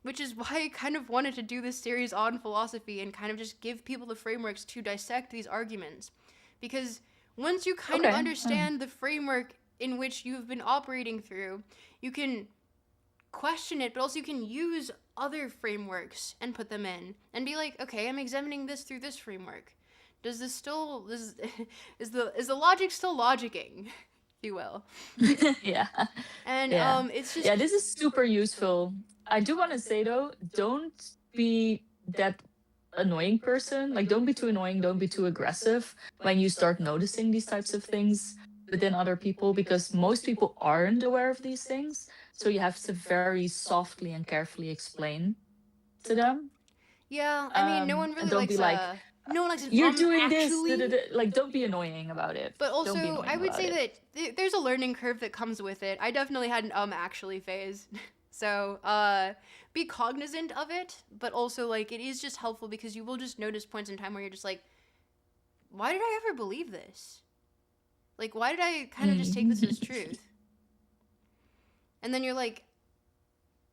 S1: which is why I kind of wanted to do this series on philosophy and kind of just give people the frameworks to dissect these arguments. Because once you kind of understand the framework in which you've been operating through, you can question it, but also you can use other frameworks and put them in and be like, okay, I'm examining this through this framework. Does this still is the logic still logicking, if you will? And it's just
S2: this is super useful. I do want to say though, don't be that annoying person. Like, don't be too annoying, don't be too aggressive when you start noticing these types of things within other people, because most people aren't aware of these things. So you have to very softly and carefully explain to them.
S1: Yeah, I mean,
S2: And don't be like,
S1: no one likes an
S2: you're doing this, da,
S1: actually.
S2: da, da. Like, don't be annoying about it.
S1: But
S2: Don't be
S1: also, I
S2: annoying
S1: would
S2: about
S1: say
S2: it.
S1: that there's a learning curve that comes with it. I definitely had an actually phase. So, be cognizant of it, but also, like, it is just helpful because you will just notice points in time where you're just like, why did I ever believe this? Like, why did I kind of just take this as truth? And then you're like,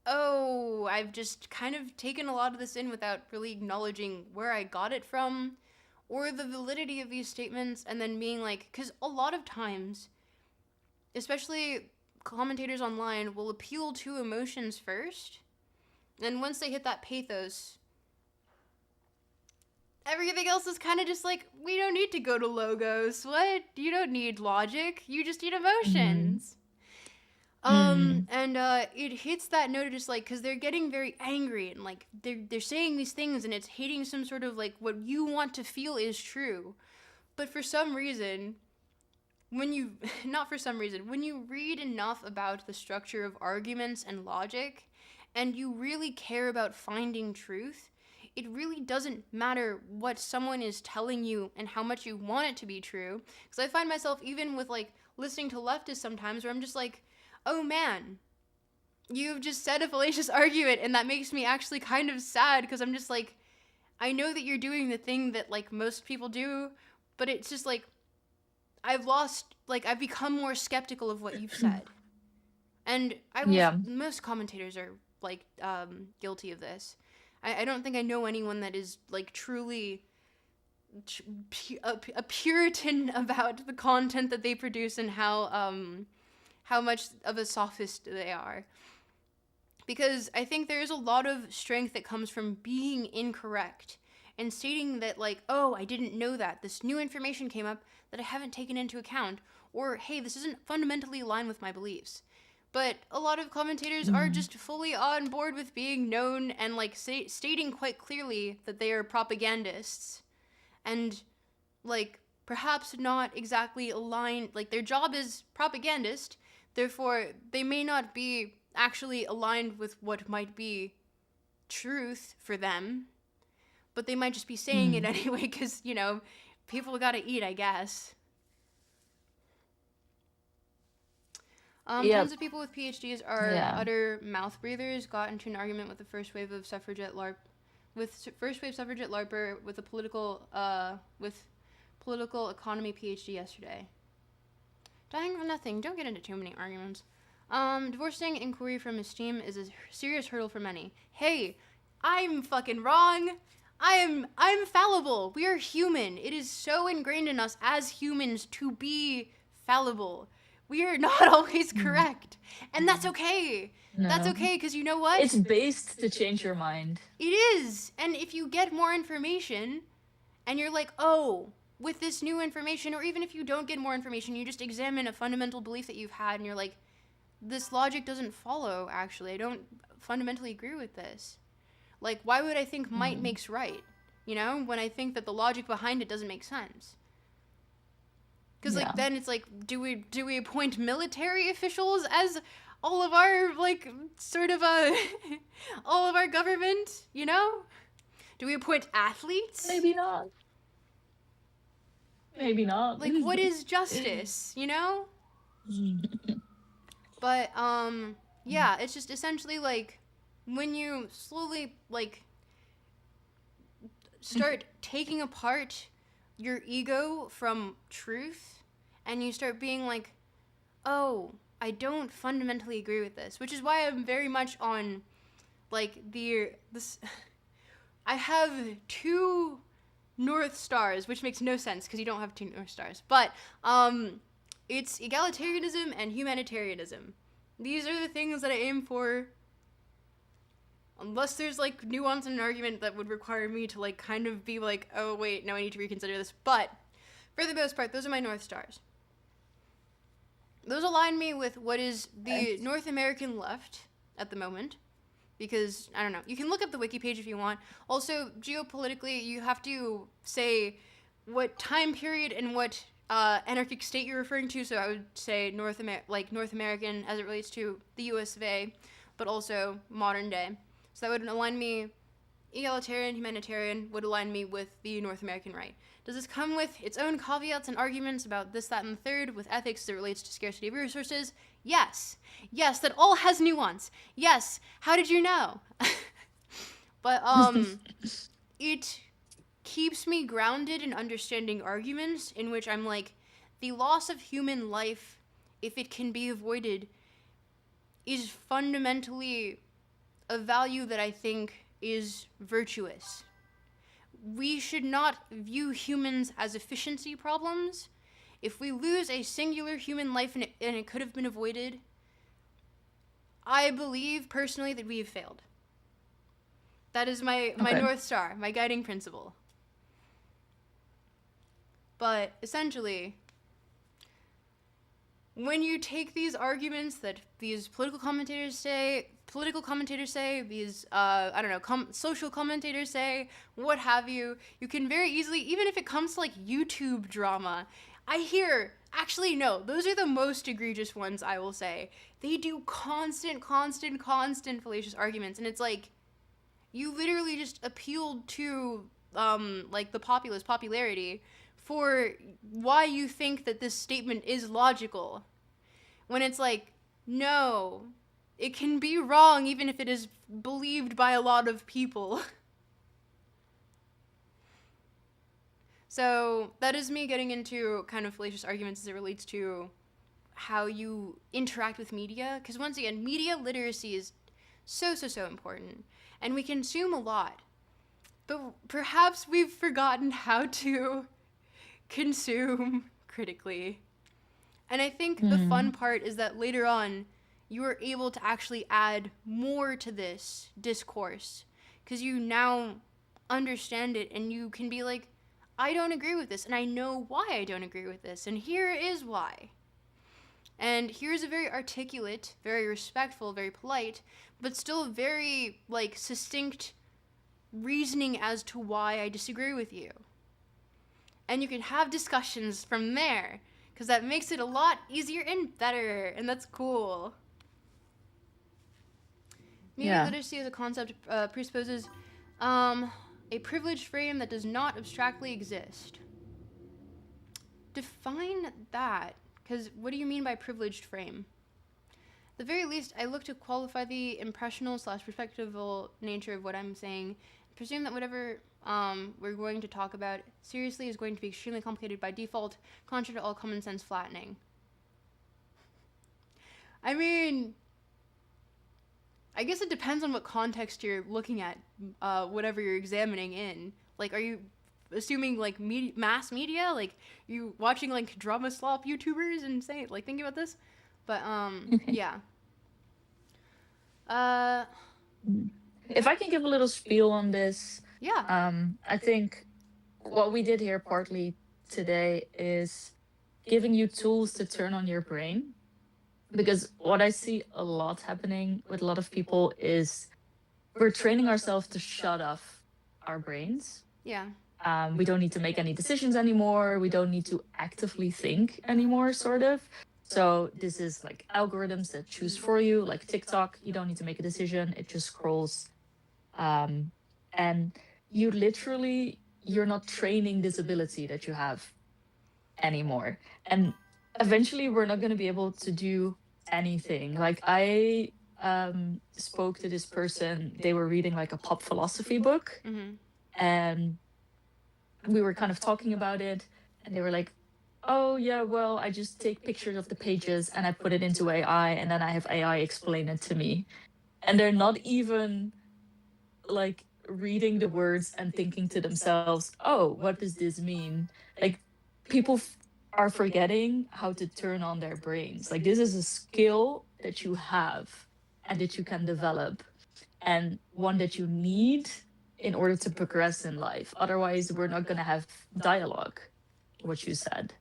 S1: oh, I've just kind of taken a lot of this in without really acknowledging where I got it from or the validity of these statements, and then being like, because a lot of times, especially commentators online, will appeal to emotions first, and once they hit that pathos, everything else is kind of just like, we don't need to go to logos. What? You don't need logic. You just need
S2: Mm.
S1: emotions.
S2: Mm.
S1: And it hits that note of just like, because they're getting very angry and like they're saying these things and it's hitting some sort of like what you want to feel is true, but for some reason, when you not for some reason, when you read enough about the structure of arguments and logic, and you really care about finding truth, it really doesn't matter what someone is telling you and how much you want it to be true. Because I find myself even with like listening to leftists sometimes where I'm just like, oh man, you've just said a fallacious argument, and that makes me actually kind of sad because I'm just like, I know that you're doing the thing that like most people do, but it's just like I've become more skeptical of what you've said. And
S2: Yeah.
S1: most commentators are like guilty of this. I don't think I know anyone that is like truly a Puritan about the content that they produce and how much of a sophist they are. Because I think there is a lot of strength that comes from being incorrect and stating that, like, oh, I didn't know that. This new information came up that I haven't taken into account. Or, hey, this isn't fundamentally aligned with my beliefs. But a lot of commentators are
S2: Mm.
S1: just fully on board with being known and, like, stating quite clearly that they are propagandists. And, like, perhaps not exactly aligned. Like, their job is propagandist. Therefore, they may not be actually aligned with what might be truth for them, but they might just be saying it
S2: Mm.
S1: anyway because, you know, people gotta eat, I guess.
S2: Yep.
S1: Tons of people with PhDs are
S2: Yeah.
S1: utter mouth breathers. Got into an argument with the first wave of suffragette LARP, with first wave suffragette LARPer with a with political economy PhD yesterday. Dying for nothing. Don't get into too many arguments. Divorcing inquiry from esteem is a serious hurdle for many. Hey, I'm fucking wrong. I'm fallible. We are human. It is so ingrained in us as humans to be fallible. We are not always
S2: Mm.
S1: correct. And that's okay. That's
S2: No.
S1: okay because you know what?
S2: It's based to change your mind.
S1: It is. And if you get more information and you're like, oh, with this new information, or even if you don't get more information, you just examine a fundamental belief that you've had and you're like, this logic doesn't follow, actually. I don't fundamentally agree with this. Like, why would I think might
S2: Mm.
S1: makes right? You know, when I think that the logic behind it doesn't make sense. Because, like,
S2: Yeah.
S1: then it's like, do we appoint military officials as all of our, like, sort of, all of our government, you know? Do we appoint athletes?
S2: Maybe not. Maybe not.
S1: Like, what is justice, you know? But, yeah, it's just essentially, like, when you slowly, like, start taking apart your ego from truth, and you start being like, oh, I don't fundamentally agree with this, which is why I'm very much on, like, this. I have two North Stars, which makes no sense because you don't have two North Stars, but, it's egalitarianism and humanitarianism. These are the things that I aim for. Unless there's like nuance in an argument that would require me to like kind of be like, oh wait, no, I need to reconsider this. But for the most part, those are my North Stars. Those align me with what is the
S2: Okay.
S1: North American left at the moment. because I don't know. You can look up the wiki page if you want. Also, geopolitically, you have to say what time period and what anarchic state you're referring to. So I would say North American as it relates to the U.S. of A., but also modern day. So that would align me. Egalitarian, humanitarian would align me with the North American right. Does this come with its own caveats and arguments about this, that, and the third with ethics that relates to scarcity of resources? Yes. Yes, that all has nuance. Yes. How did you know? But it keeps me grounded in understanding arguments in which I'm like, the loss of human life, if it can be avoided, is fundamentally a value that I think is virtuous. We should not view humans as efficiency problems. If we lose a singular human life and it could have been avoided, I believe personally that we have failed. That is my
S2: Okay.
S1: North Star, my guiding principle. But essentially, when you take these arguments that these political commentators say, these, I don't know, social commentators say, what have you, you can very easily, even if it comes to like YouTube drama, I hear, actually, no, those are the most egregious ones, I will say. They do constant fallacious arguments, and it's like, you literally just appealed to, like, the populace popularity for why you think that this statement is logical. When it's like, no, it can be wrong even if it is believed by a lot of people. So that is me getting into kind of fallacious arguments as it relates to how you interact with media. Because once again, media literacy is so important. And we consume a lot. But perhaps we've forgotten how to consume critically. And I think the fun part is that later on, you are able to actually add more to this discourse. Because you now understand it and you can be like, I don't agree with this, and I know why I don't agree with this, and here is why. And here's a very articulate, very respectful, very polite, but still very, like, succinct reasoning as to why I disagree with you. And you can have discussions from there, because that makes it a lot easier and better, and that's cool. Media literacy as a concept presupposes a privileged frame that does not abstractly exist. Define that, because what do you mean by privileged frame? At the very least, I look to qualify the impressional/perspectival nature of what I'm saying. Presume that whatever we're going to talk about seriously is going to be extremely complicated by default, contrary to all common sense flattening. I mean, I guess it depends on what context you're looking at, whatever you're examining in. Like, are you assuming, like, mass media? Like, you watching, like, drama slop YouTubers and saying, like, thinking about this? But, yeah.
S2: If I can give a little spiel on this,
S1: Yeah.
S2: I think what we did here partly today is giving you tools to turn on your brain. Because what I see a lot happening with a lot of people is we're training ourselves to shut off our brains.
S1: Yeah.
S2: We don't need to make any decisions anymore. We don't need to actively think anymore, sort of. So this is like algorithms that choose for you, like TikTok. You don't need to make a decision. It just scrolls. And you literally, you're not training this ability that you have anymore. And eventually we're not going to be able to do anything. Like I spoke to this person, they were reading like a pop philosophy book, and we were kind of talking about it, and they were like, oh yeah, well, I just take pictures of the pages and I put it into AI, and then I have AI explain it to me. And they're not even like reading the words and thinking to themselves, oh, what does this mean? Like people are forgetting how to turn on their brains. Like this is a skill that you have and that you can develop, and one that you need in order to progress in life. Otherwise, we're not going to have dialogue, what you said.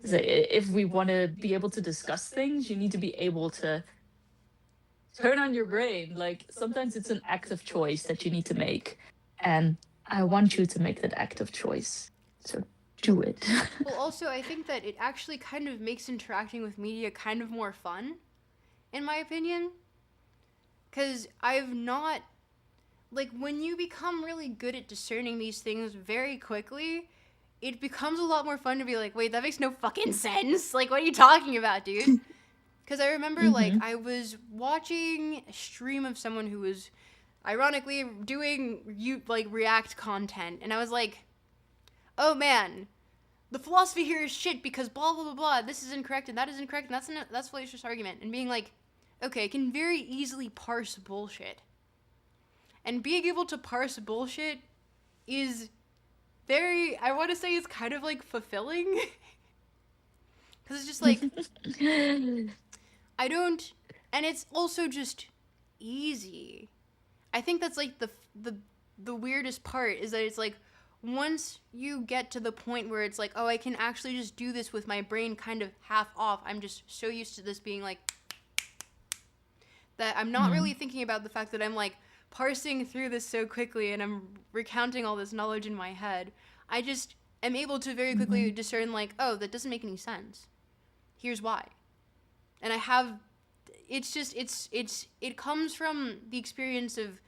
S2: So if we want to be able to discuss things, you need to be able to turn on your brain. Like sometimes it's an active choice that you need to make, and I want you to make that active choice. So do it.
S1: Well, also, I think that it actually kind of makes interacting with media kind of more fun, in my opinion. Because I've not. Like, when you become really good at discerning these things very quickly, it becomes a lot more fun to be like, wait, that makes no fucking sense. Like, what are you talking about, dude? Because I remember, like,
S2: Mm-hmm.
S1: I was watching a stream of someone who was ironically doing like React content, and I was like, oh man, the philosophy here is shit because blah blah blah blah. This is incorrect and that is incorrect and that's fallacious argument. And being like, okay, I can very easily parse bullshit, and being able to parse bullshit is very, I want to say, it's kind of like fulfilling because it's just like I don't, and it's also just easy. I think that's like the weirdest part is that it's like once you get to the point where it's like, oh, I can actually just do this with my brain kind of half off. I'm just so used to this being like that I'm not
S2: Mm-hmm.
S1: really thinking about the fact that I'm like parsing through this so quickly and I'm recounting all this knowledge in my head. I just am able to very quickly discern like, oh, that doesn't make any sense. Here's why. And I have, it's just it comes from the experience of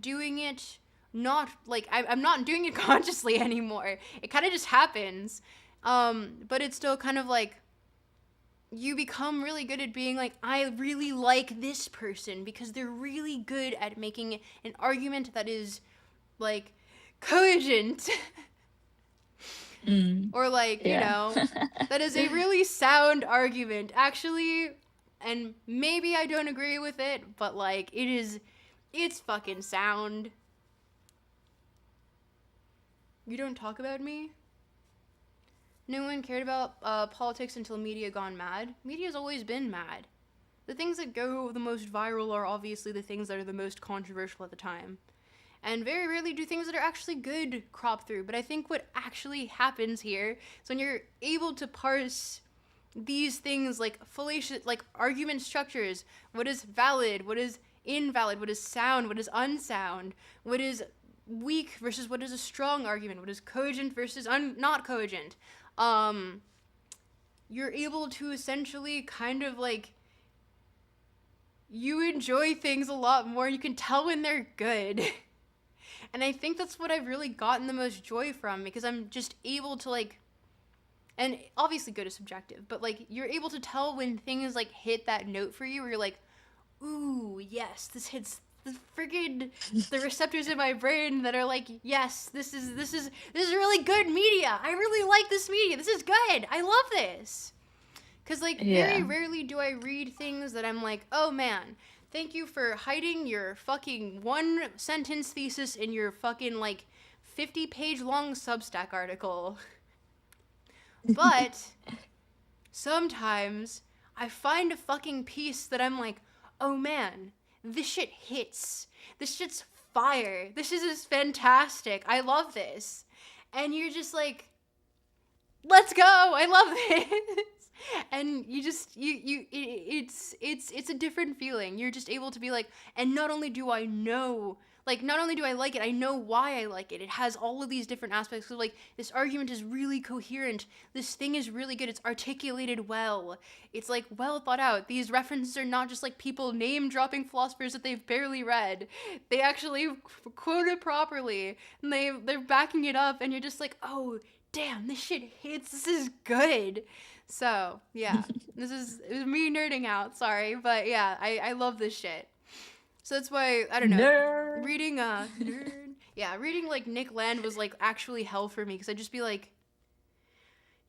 S1: doing it, not like I'm not doing it consciously anymore. It kind of just happens. But it's still kind of like you become really good at being like, I really like this person because they're really good at making an argument that is like cogent.
S2: Mm.
S1: Or like, you
S2: Yeah.
S1: know, that is a really sound argument. Actually, and maybe I don't agree with it, but like it's fucking sound. You don't talk about me? No one cared about politics until media gone mad. Media's always been mad. The things that go the most viral are obviously the things that are the most controversial at the time. And very rarely do things that are actually good crop through. But I think what actually happens here is when you're able to parse these things like fallacious, like argument structures, what is valid, what is invalid, what is sound, what is unsound, what is weak versus what is a strong argument, what is cogent versus not cogent. Um, you're able to essentially kind of like you enjoy things a lot more. You can tell when they're good. And I think that's what I've really gotten the most joy from because I'm just able to like, and obviously good is subjective, but like you're able to tell when things like hit that note for you where you're like, ooh, yes, this hits the friggin' the receptors in my brain that are like, yes, this is really good media. I really like this media. This is good. I love this. Cause like very
S2: Yeah.
S1: rarely do I read things that I'm like, oh man, thank you for hiding your fucking one sentence thesis in your fucking like 50-page long Substack article. But sometimes I find a fucking piece that I'm like, oh man, this shit hits. This shit's fire. This shit is fantastic. I love this. And you're just like, let's go. I love this. And you just it's a different feeling. You're just able to be like, and not only do I know, like not only do I like it, I know why I like it. It has all of these different aspects of like this argument is really coherent. This thing is really good. It's articulated well. It's like well thought out. These references are not just like people name dropping philosophers that they've barely read. They actually quote it properly and they're backing it up and you're just like, "Oh, damn, this shit hits. This is good." So, yeah. It was me nerding out, sorry, but yeah, I love this shit. So that's why, I don't know,
S2: Nerd.
S1: reading nerd. Yeah, reading like Nick Land was like actually hell for me because I'd just be like,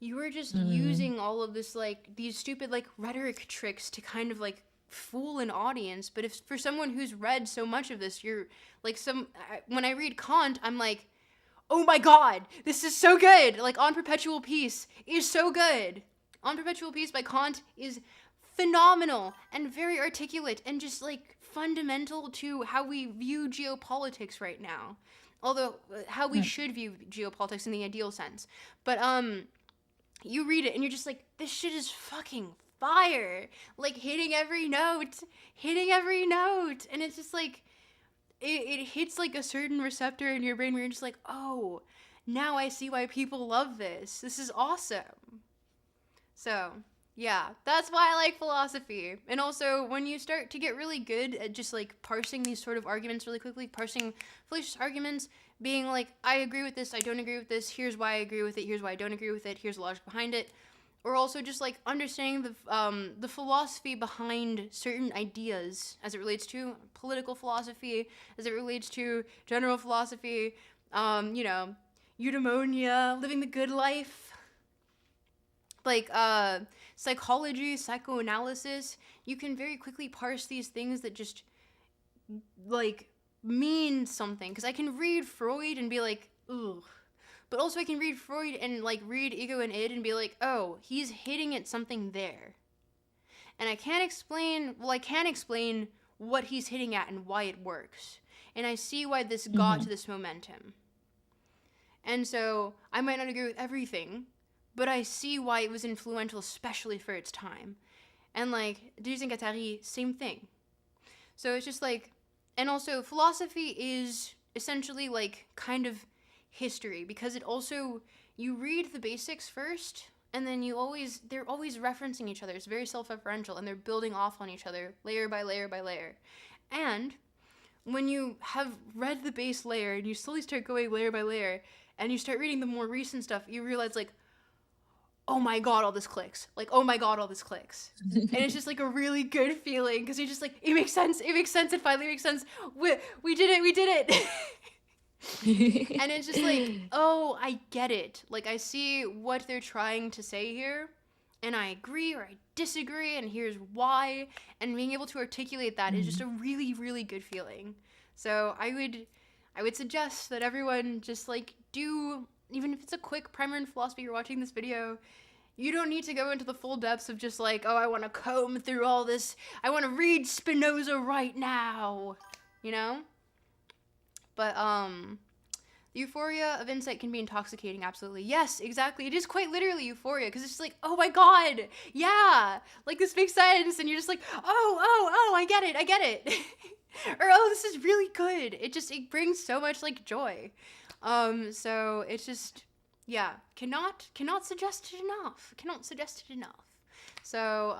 S1: you were just
S2: Mm.
S1: using all of this like these stupid like rhetoric tricks to kind of like fool an audience. But if for someone who's read so much of this, you're like when I read Kant, I'm like, oh my god, this is so good. Like On Perpetual Peace is so good. On Perpetual Peace by Kant is phenomenal and very articulate and just like fundamental to how we view geopolitics right now. Although how we
S2: Mm.
S1: should view geopolitics in the ideal sense. But you read it and you're just like, this shit is fucking fire, like hitting every note, and it's just like it hits like a certain receptor in your brain where you're just like, oh, now I see why people love this. This is awesome. So, yeah, that's why I like philosophy. And also, when you start to get really good at just like parsing these sort of arguments really quickly, parsing fallacious arguments, being like, I agree with this, I don't agree with this, here's why I agree with it, here's why I don't agree with it, here's the logic behind it. Or also just like understanding the philosophy behind certain ideas as it relates to political philosophy, as it relates to general philosophy, eudaimonia, living the good life, like psychology, psychoanalysis. You can very quickly parse these things that just like mean something. Because I can read Freud and be like, ugh. But also I can read Freud and like read Ego and Id and be like, oh, he's hitting at something there. And I can explain what he's hitting at and why it works. And I see why this got to this momentum. And so I might not agree with everything, but I see why it was influential, especially for its time. And like Deleuze and Guattari, same thing. So it's just like, and also philosophy is essentially like kind of history, because it also, you read the basics first, and then they're always referencing each other. It's very self-referential, and they're building off on each other layer by layer by layer. And when you have read the base layer and you slowly start going layer by layer, and you start reading the more recent stuff, you realize like, oh my god, all this clicks. Like, oh my god, all this clicks. And it's just like a really good feeling, because you're just like, it makes sense, it finally makes sense. We did it. And it's just like, oh, I get it. Like, I see what they're trying to say here, and I agree or I disagree, and here's why. And being able to articulate that is just a really, really good feeling. So I would suggest that everyone just like do, even if it's a quick primer in philosophy, you're watching this video, you don't need to go into the full depths of just like, oh, I want to comb through all this, I want to read Spinoza right now, you know? But the euphoria of insight can be intoxicating, absolutely. Yes, exactly. It is quite literally euphoria, because it's just like, oh my god, yeah, like this makes sense, and you're just like, oh, I get it. Or, oh, this is really good. It brings so much like joy. So it's just, yeah, cannot suggest it enough. So,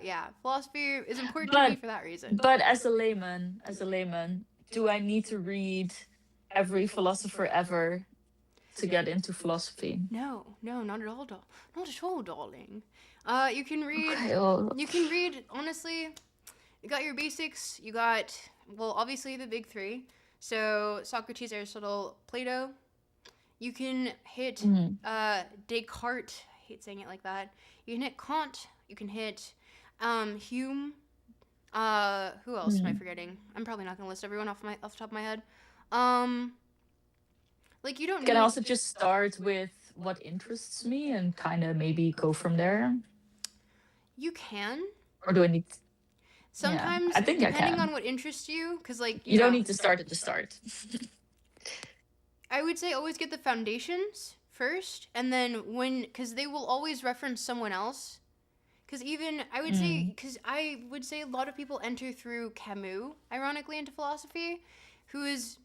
S1: yeah, philosophy is important to me for that reason.
S2: But as a layman, do I need to read every philosopher ever to get into philosophy?
S1: No, not at all, darling. You can read.
S2: Okay, well.
S1: You can read. Honestly, you got your basics. You got, well, obviously the big three. So Socrates, Aristotle, Plato. You can hit Descartes. I hate saying it like that. You can hit Kant. You can hit Hume. Who else am I forgetting? I'm probably not gonna list everyone off the top of my head. Like, you don't
S2: Can
S1: need...
S2: I also just start with what interests me and kind of maybe go from there?
S1: You can.
S2: Or do I need...
S1: Sometimes,
S2: I think
S1: depending on what interests you, because like,
S2: you don't need to start at the start.
S1: I would say always get the foundations first, and then because they will always reference someone else. Because even, I would say a lot of people enter through Camus, ironically, into philosophy, who is,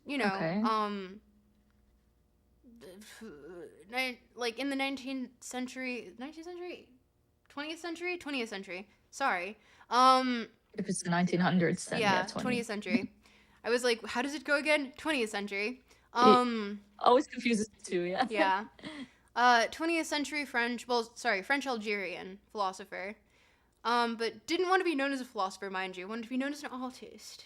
S1: like in the 19th century, 20th century, sorry.
S2: If it's the 1900s, then yeah,
S1: 20th century. I was like, how does it go again? 20th century.
S2: Always confuses me too, yeah.
S1: Yeah. 20th century French Algerian philosopher. But didn't want to be known as a philosopher, mind you. Wanted to be known as an artist,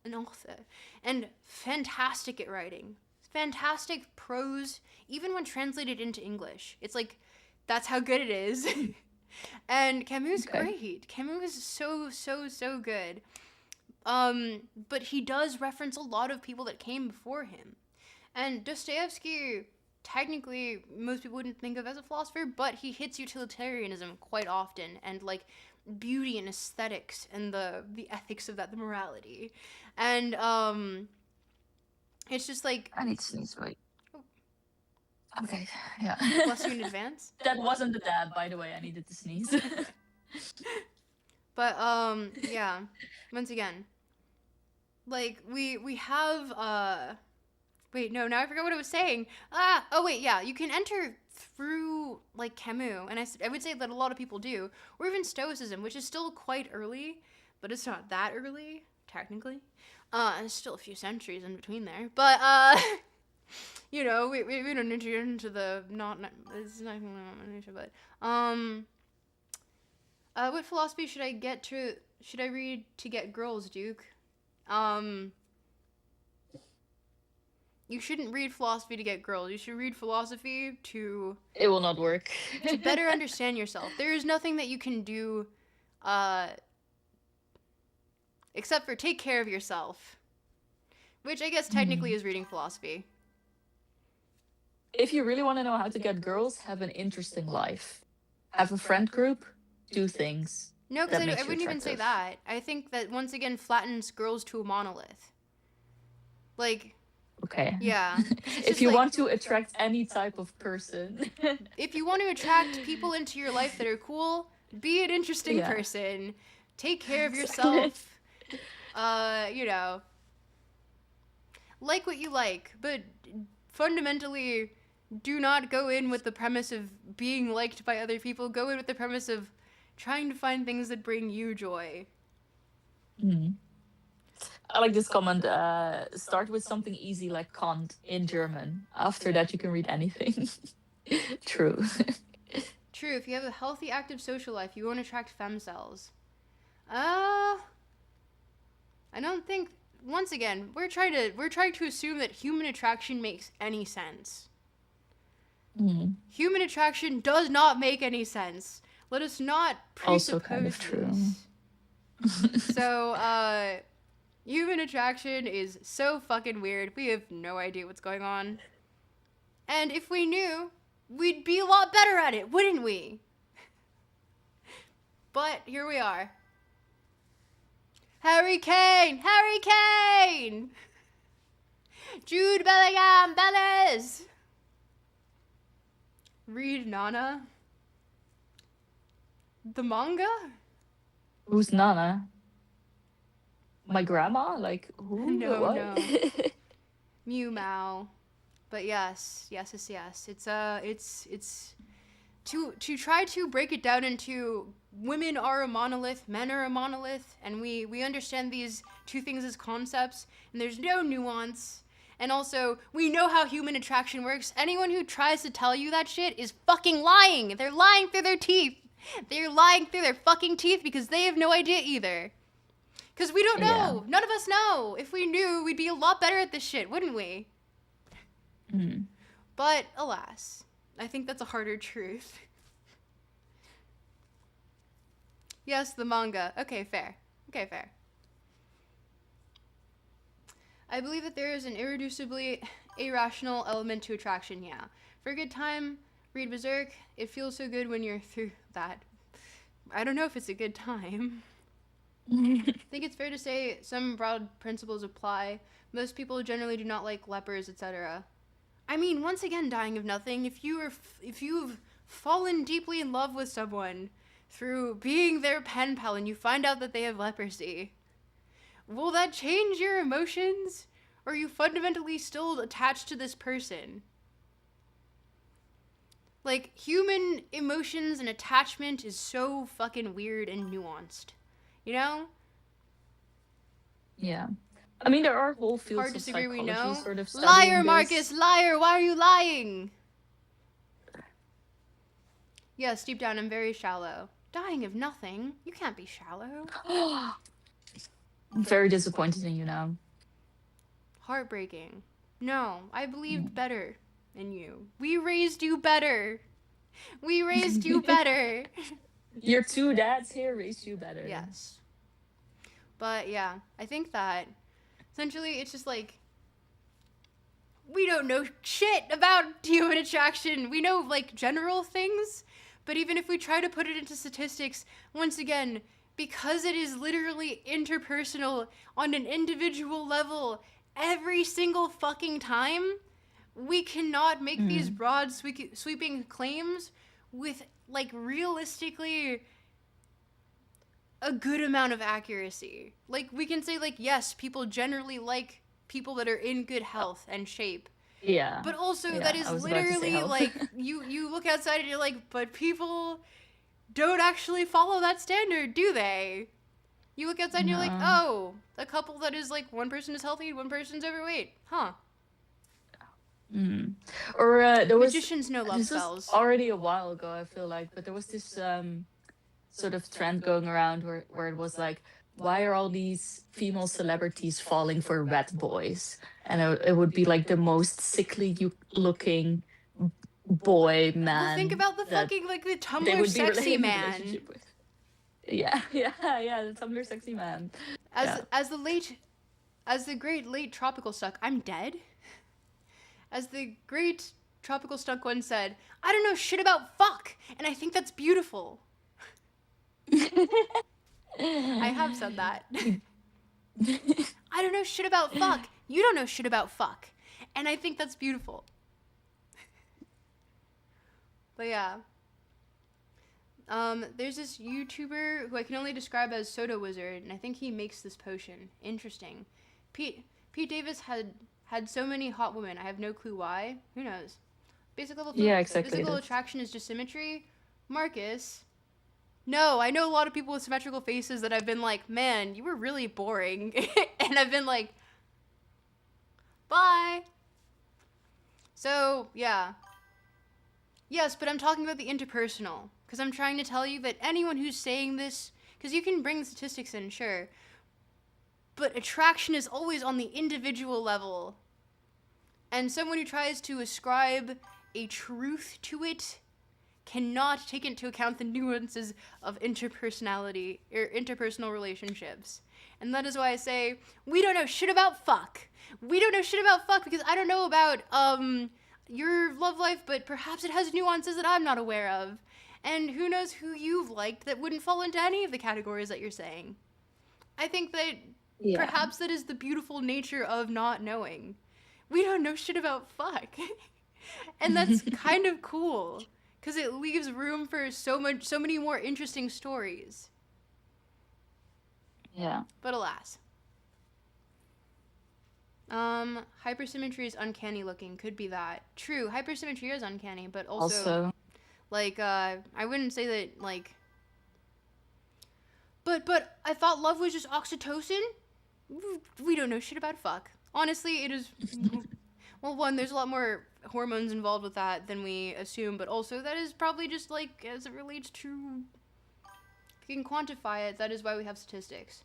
S1: an author. And fantastic at writing. Fantastic prose, even when translated into English. It's like, that's how good it is. And Camus is great. Camus is so good. But he does reference a lot of people that came before him. And Dostoevsky, technically, most people wouldn't think of as a philosopher, but he hits utilitarianism quite often, and like beauty and aesthetics and the ethics of that, the morality. And it's just like,
S2: I need to sneeze, wait. Okay, yeah.
S1: Bless you in advance.
S2: That wasn't the dab, by the way. I needed to sneeze.
S1: But yeah. Once again, like we have wait, no, now I forgot what I was saying. Oh wait, yeah, you can enter through like Camus, and I would say that a lot of people do, or even Stoicism, which is still quite early, but it's not that early technically. It's still a few centuries in between there, but you know, we don't enter into the not it's not but what philosophy should I get to? Should I read to get girls, Duke? Um, you shouldn't read philosophy to get girls. You should read philosophy
S2: It will not work.
S1: to better understand yourself. There is nothing that you can do, uh, except for take care of yourself, which I guess technically is reading philosophy.
S2: If you really want to know how to get girls, have an interesting life. Have a friend group, do things.
S1: No, because
S2: That
S1: I
S2: makes you
S1: wouldn't even say
S2: attractive.
S1: that. I think that once again flattens girls to a monolith. Like,
S2: Okay.
S1: yeah. 'Cause it's
S2: If
S1: just
S2: you
S1: like,
S2: want to attract any type of person.
S1: if you want to attract people into your life that are cool, be an interesting
S2: Yeah.
S1: person. Take care of
S2: Exactly.
S1: yourself. You know, like what you like, but fundamentally do not go in with the premise of being liked by other people. Go in with the premise of trying to find things that bring you joy.
S2: Mm. I like this comment. Start with something easy like Kant in German. After that, you can read anything. True.
S1: True, if you have a healthy, active social life, you won't attract femcells. I don't think. Once again, we're trying to assume that human attraction makes any sense.
S2: Mm.
S1: Human attraction does not make any sense. Let us not
S2: Also
S1: presuppose
S2: kind of true.
S1: this. So, human attraction is so fucking weird. We have no idea what's going on. And if we knew, we'd be a lot better at it, wouldn't we? But here we are. Harry Kane! Harry Kane! Jude Bellingham! Bellis! Read Nana? The manga?
S2: Who's Nana? My grandma? Like who?
S1: No,
S2: What?
S1: no. Mew Mao. But yes. It's to try to break it down into women are a monolith, men are a monolith, and we understand these two things as concepts, and there's no nuance. And also, we know how human attraction works. Anyone who tries to tell you that shit is fucking lying. They're lying through their teeth. They're lying through their fucking teeth because they have no idea either. Because we don't know.
S2: Yeah.
S1: None of us know. If we knew, we'd be a lot better at this shit, wouldn't we?
S2: Mm.
S1: But alas, I think that's a harder truth. Yes, the manga. Okay, fair. I believe that there is an irreducibly irrational element to attraction, yeah. For a good time, read Berserk. It feels so good when you're through that. I don't know if it's a good time. I think it's fair to say some broad principles apply. Most people generally do not like lepers, etc. I mean, once again, dying of nothing. If you've fallen deeply in love with someone through being their pen pal and you find out that they have leprosy, will that change your emotions? Or are you fundamentally still attached to this person? Like, human emotions and attachment is so fucking weird and nuanced. You know?
S2: Yeah. I mean, there are whole fields
S1: Hard to
S2: of
S1: disagree, we
S2: psychology
S1: know.
S2: sort of studying
S1: Liar,
S2: this.
S1: Marcus, liar, why are you lying? Yes, deep down, I'm very shallow. Dying of nothing? You can't be shallow.
S2: I'm very disappointed in you now.
S1: Heartbreaking. No, I believed better in you. We raised you better. We raised you better.
S2: Your two dads here raised you better.
S1: Yes. But yeah, I think that essentially it's just like we don't know shit about human attraction. We know like general things, but even if we try to put it into statistics, once again, because it is literally interpersonal on an individual level every single fucking time, we cannot make these broad sweeping claims with like realistically a good amount of accuracy. Like, we can say, like, yes, people generally like people that are in good health and shape.
S2: Yeah.
S1: But also, that
S2: Yeah, I
S1: is
S2: was about to say
S1: literally,
S2: health.
S1: like, you look outside and you're like, but people don't actually follow that standard, do they? You look outside and you're like,
S2: No.
S1: oh, a couple that is, like, one person is healthy and one person's overweight. Huh.
S2: Mm. Or
S1: Magicians know love
S2: this was
S1: spells.
S2: already a while ago, I feel like, but there was this sort of trend going around where it was like, why are all these female celebrities falling for red boys? And it would be like the most sickly looking boy
S1: Well, think
S2: man
S1: about the
S2: that
S1: fucking, like, the
S2: they
S1: Tumblr
S2: would be
S1: sexy
S2: in a
S1: man.
S2: relationship with. Yeah, yeah, the Tumblr sexy man. Yeah.
S1: As the great late tropical stuck, I'm dead. As the great tropical stuck once said, I don't know shit about fuck, and I think that's beautiful. I have said that. I don't know shit about fuck. You don't know shit about fuck. And I think that's beautiful. But yeah. There's this YouTuber who I can only describe as Soda Wizard, and I think he makes this potion. Interesting. Pete Davis had so many hot women. I have no clue why. Who knows?
S2: Yeah, exactly.
S1: Physical attraction is just symmetry. Marcus. No, I know a lot of people with symmetrical faces that I've been like, man, you were really boring. And I've been like, bye. So, yeah. Yes, but I'm talking about the interpersonal. Because I'm trying to tell you that anyone who's saying this, because you can bring the statistics in, sure. But attraction is always on the individual level. And someone who tries to ascribe a truth to it cannot take into account the nuances of interpersonality or interpersonal relationships. And that is why I say, we don't know shit about fuck. We don't know shit about fuck because I don't know about your love life, but perhaps it has nuances that I'm not aware of. And who knows who you've liked that wouldn't fall into any of the categories that you're saying. I think that perhaps that is the beautiful nature of not knowing. We don't know shit about fuck. And that's kind of cool. Because it leaves room for so many more interesting stories.
S2: Yeah.
S1: But alas. Hypersymmetry is uncanny looking. Could be that. True, hypersymmetry is uncanny, but also like, I wouldn't say that, like... But I thought love was just oxytocin? We don't know shit about fuck. Honestly, it is... Well, one, there's a lot more hormones involved with that than we assume, but also that is probably just, like, as it relates to... If you can quantify it, that is why we have statistics.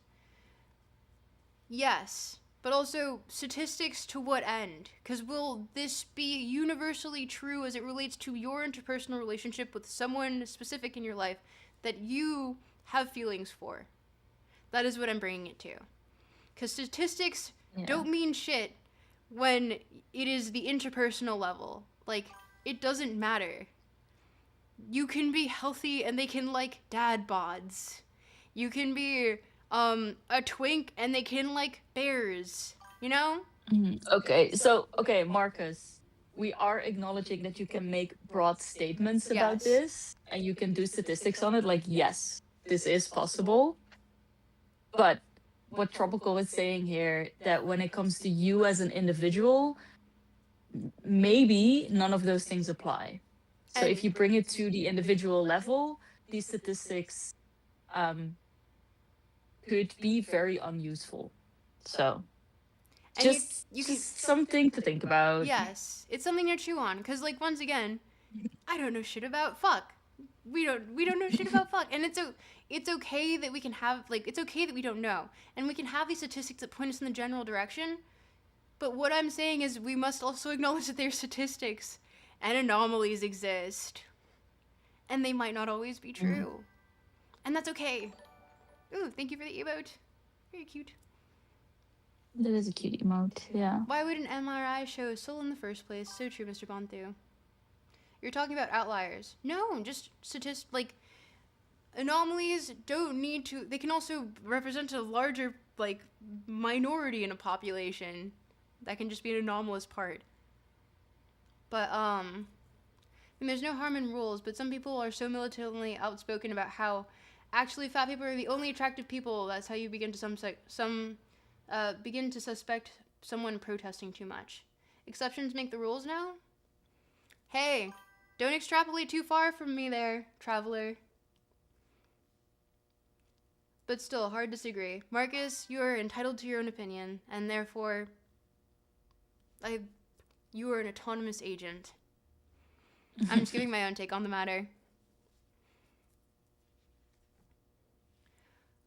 S1: Yes, but also statistics to what end? Because will this be universally true as it relates to your interpersonal relationship with someone specific in your life that you have feelings for? That is what I'm bringing it to. Because statistics don't mean shit when it is the interpersonal level. Like, it doesn't matter. You can be healthy and they can like dad bods. You can be a twink and they can like bears. You know?
S2: Okay, Marcus, we are acknowledging that you can make broad statements about this and you can do statistics on it. Like, yes, this is possible. But what Tropical is saying here, that when it comes to you as an individual, maybe none of those things apply. So if you bring it to the individual level, these statistics could be very unuseful. So just something to think about.
S1: Yes, it's something to chew on. Because, like, once again, I don't know shit about fuck. We don't know shit about fuck. And it's okay that we can have, like, it's okay that we don't know. And we can have these statistics that point us in the general direction. But what I'm saying is we must also acknowledge that there's statistics and anomalies exist. And they might not always be true. And that's okay. Ooh, thank you for the emote. Very cute.
S2: That is a cute emote, yeah.
S1: Why would an MRI show a soul in the first place? So true, Mr. Bonthu. You're talking about outliers. No, just like, anomalies don't need to... They can also represent a larger, like, minority in a population. That can just be an anomalous part. But, I mean, there's no harm in rules, but some people are so militantly outspoken about how actually, fat people are the only attractive people. That's how you begin to begin to suspect someone protesting too much. Exceptions make the rules now? Hey, don't extrapolate too far from me there, traveler. But still, hard disagree. Marcus, you are entitled to your own opinion, and therefore, you are an autonomous agent. I'm just giving my own take on the matter.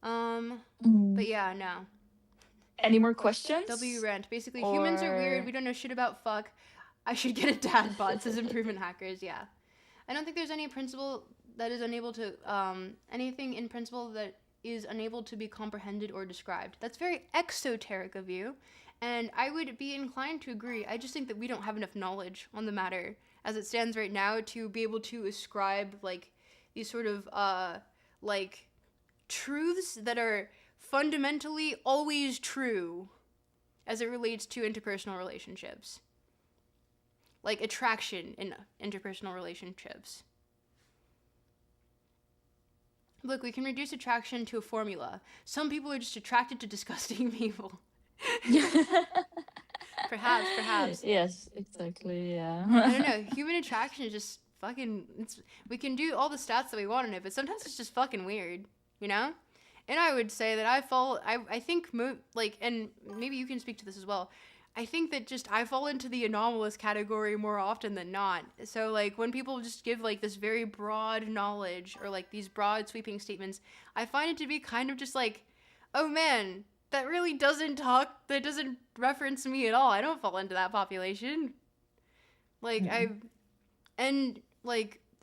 S1: But yeah, no.
S2: Any more questions?
S1: W rant. Basically, humans are weird. We don't know shit about fuck. I should get a dad bod, says Improvement Hackers. Yeah. I don't think there's any principle that is unable to, anything in principle that is unable to be comprehended or described. That's very exoteric of you, and I would be inclined to agree. I just think that we don't have enough knowledge on the matter as it stands right now to be able to ascribe, like, these sort of, like, truths that are fundamentally always true as it relates to interpersonal relationships. Like attraction in interpersonal relationships. Look, we can reduce attraction to a formula. Some people are just attracted to disgusting people. Perhaps.
S2: Yes, exactly, yeah.
S1: I don't know. Human attraction is just fucking... we can do all the stats that we want in it, but sometimes it's just fucking weird, you know? And I would say that I think, and maybe you can speak to this as well, I think that just I fall into the anomalous category more often than not. So, like, when people just give, like, this very broad knowledge or, like, these broad sweeping statements, I find it to be kind of just like, oh, man, that really doesn't reference me at all. I don't fall into that population. Like,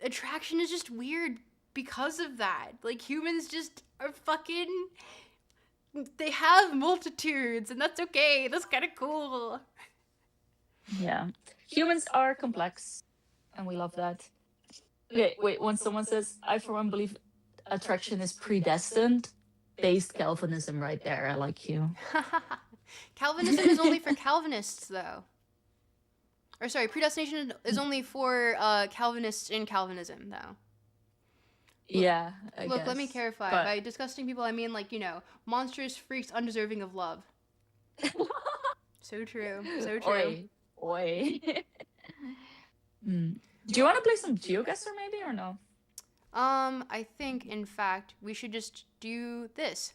S1: attraction is just weird because of that. Like, humans just are fucking... they have multitudes, and that's okay. That's kind of cool.
S2: Yeah. Humans are complex, and we love that. Okay, wait, when someone says, I for one believe attraction is predestined, based Calvinism right there. I like you.
S1: Calvinism is only for Calvinists, though. Or sorry, predestination is only for Calvinists in Calvinism, though.
S2: Yeah, I
S1: Look,
S2: guess.
S1: let me clarify.
S2: But...
S1: by disgusting people, I mean, like, you know, monstrous freaks undeserving of love. So true. So true.
S2: Oi. Do you want to play some GeoGuessr maybe, or no?
S1: I think, in fact, we should just do this.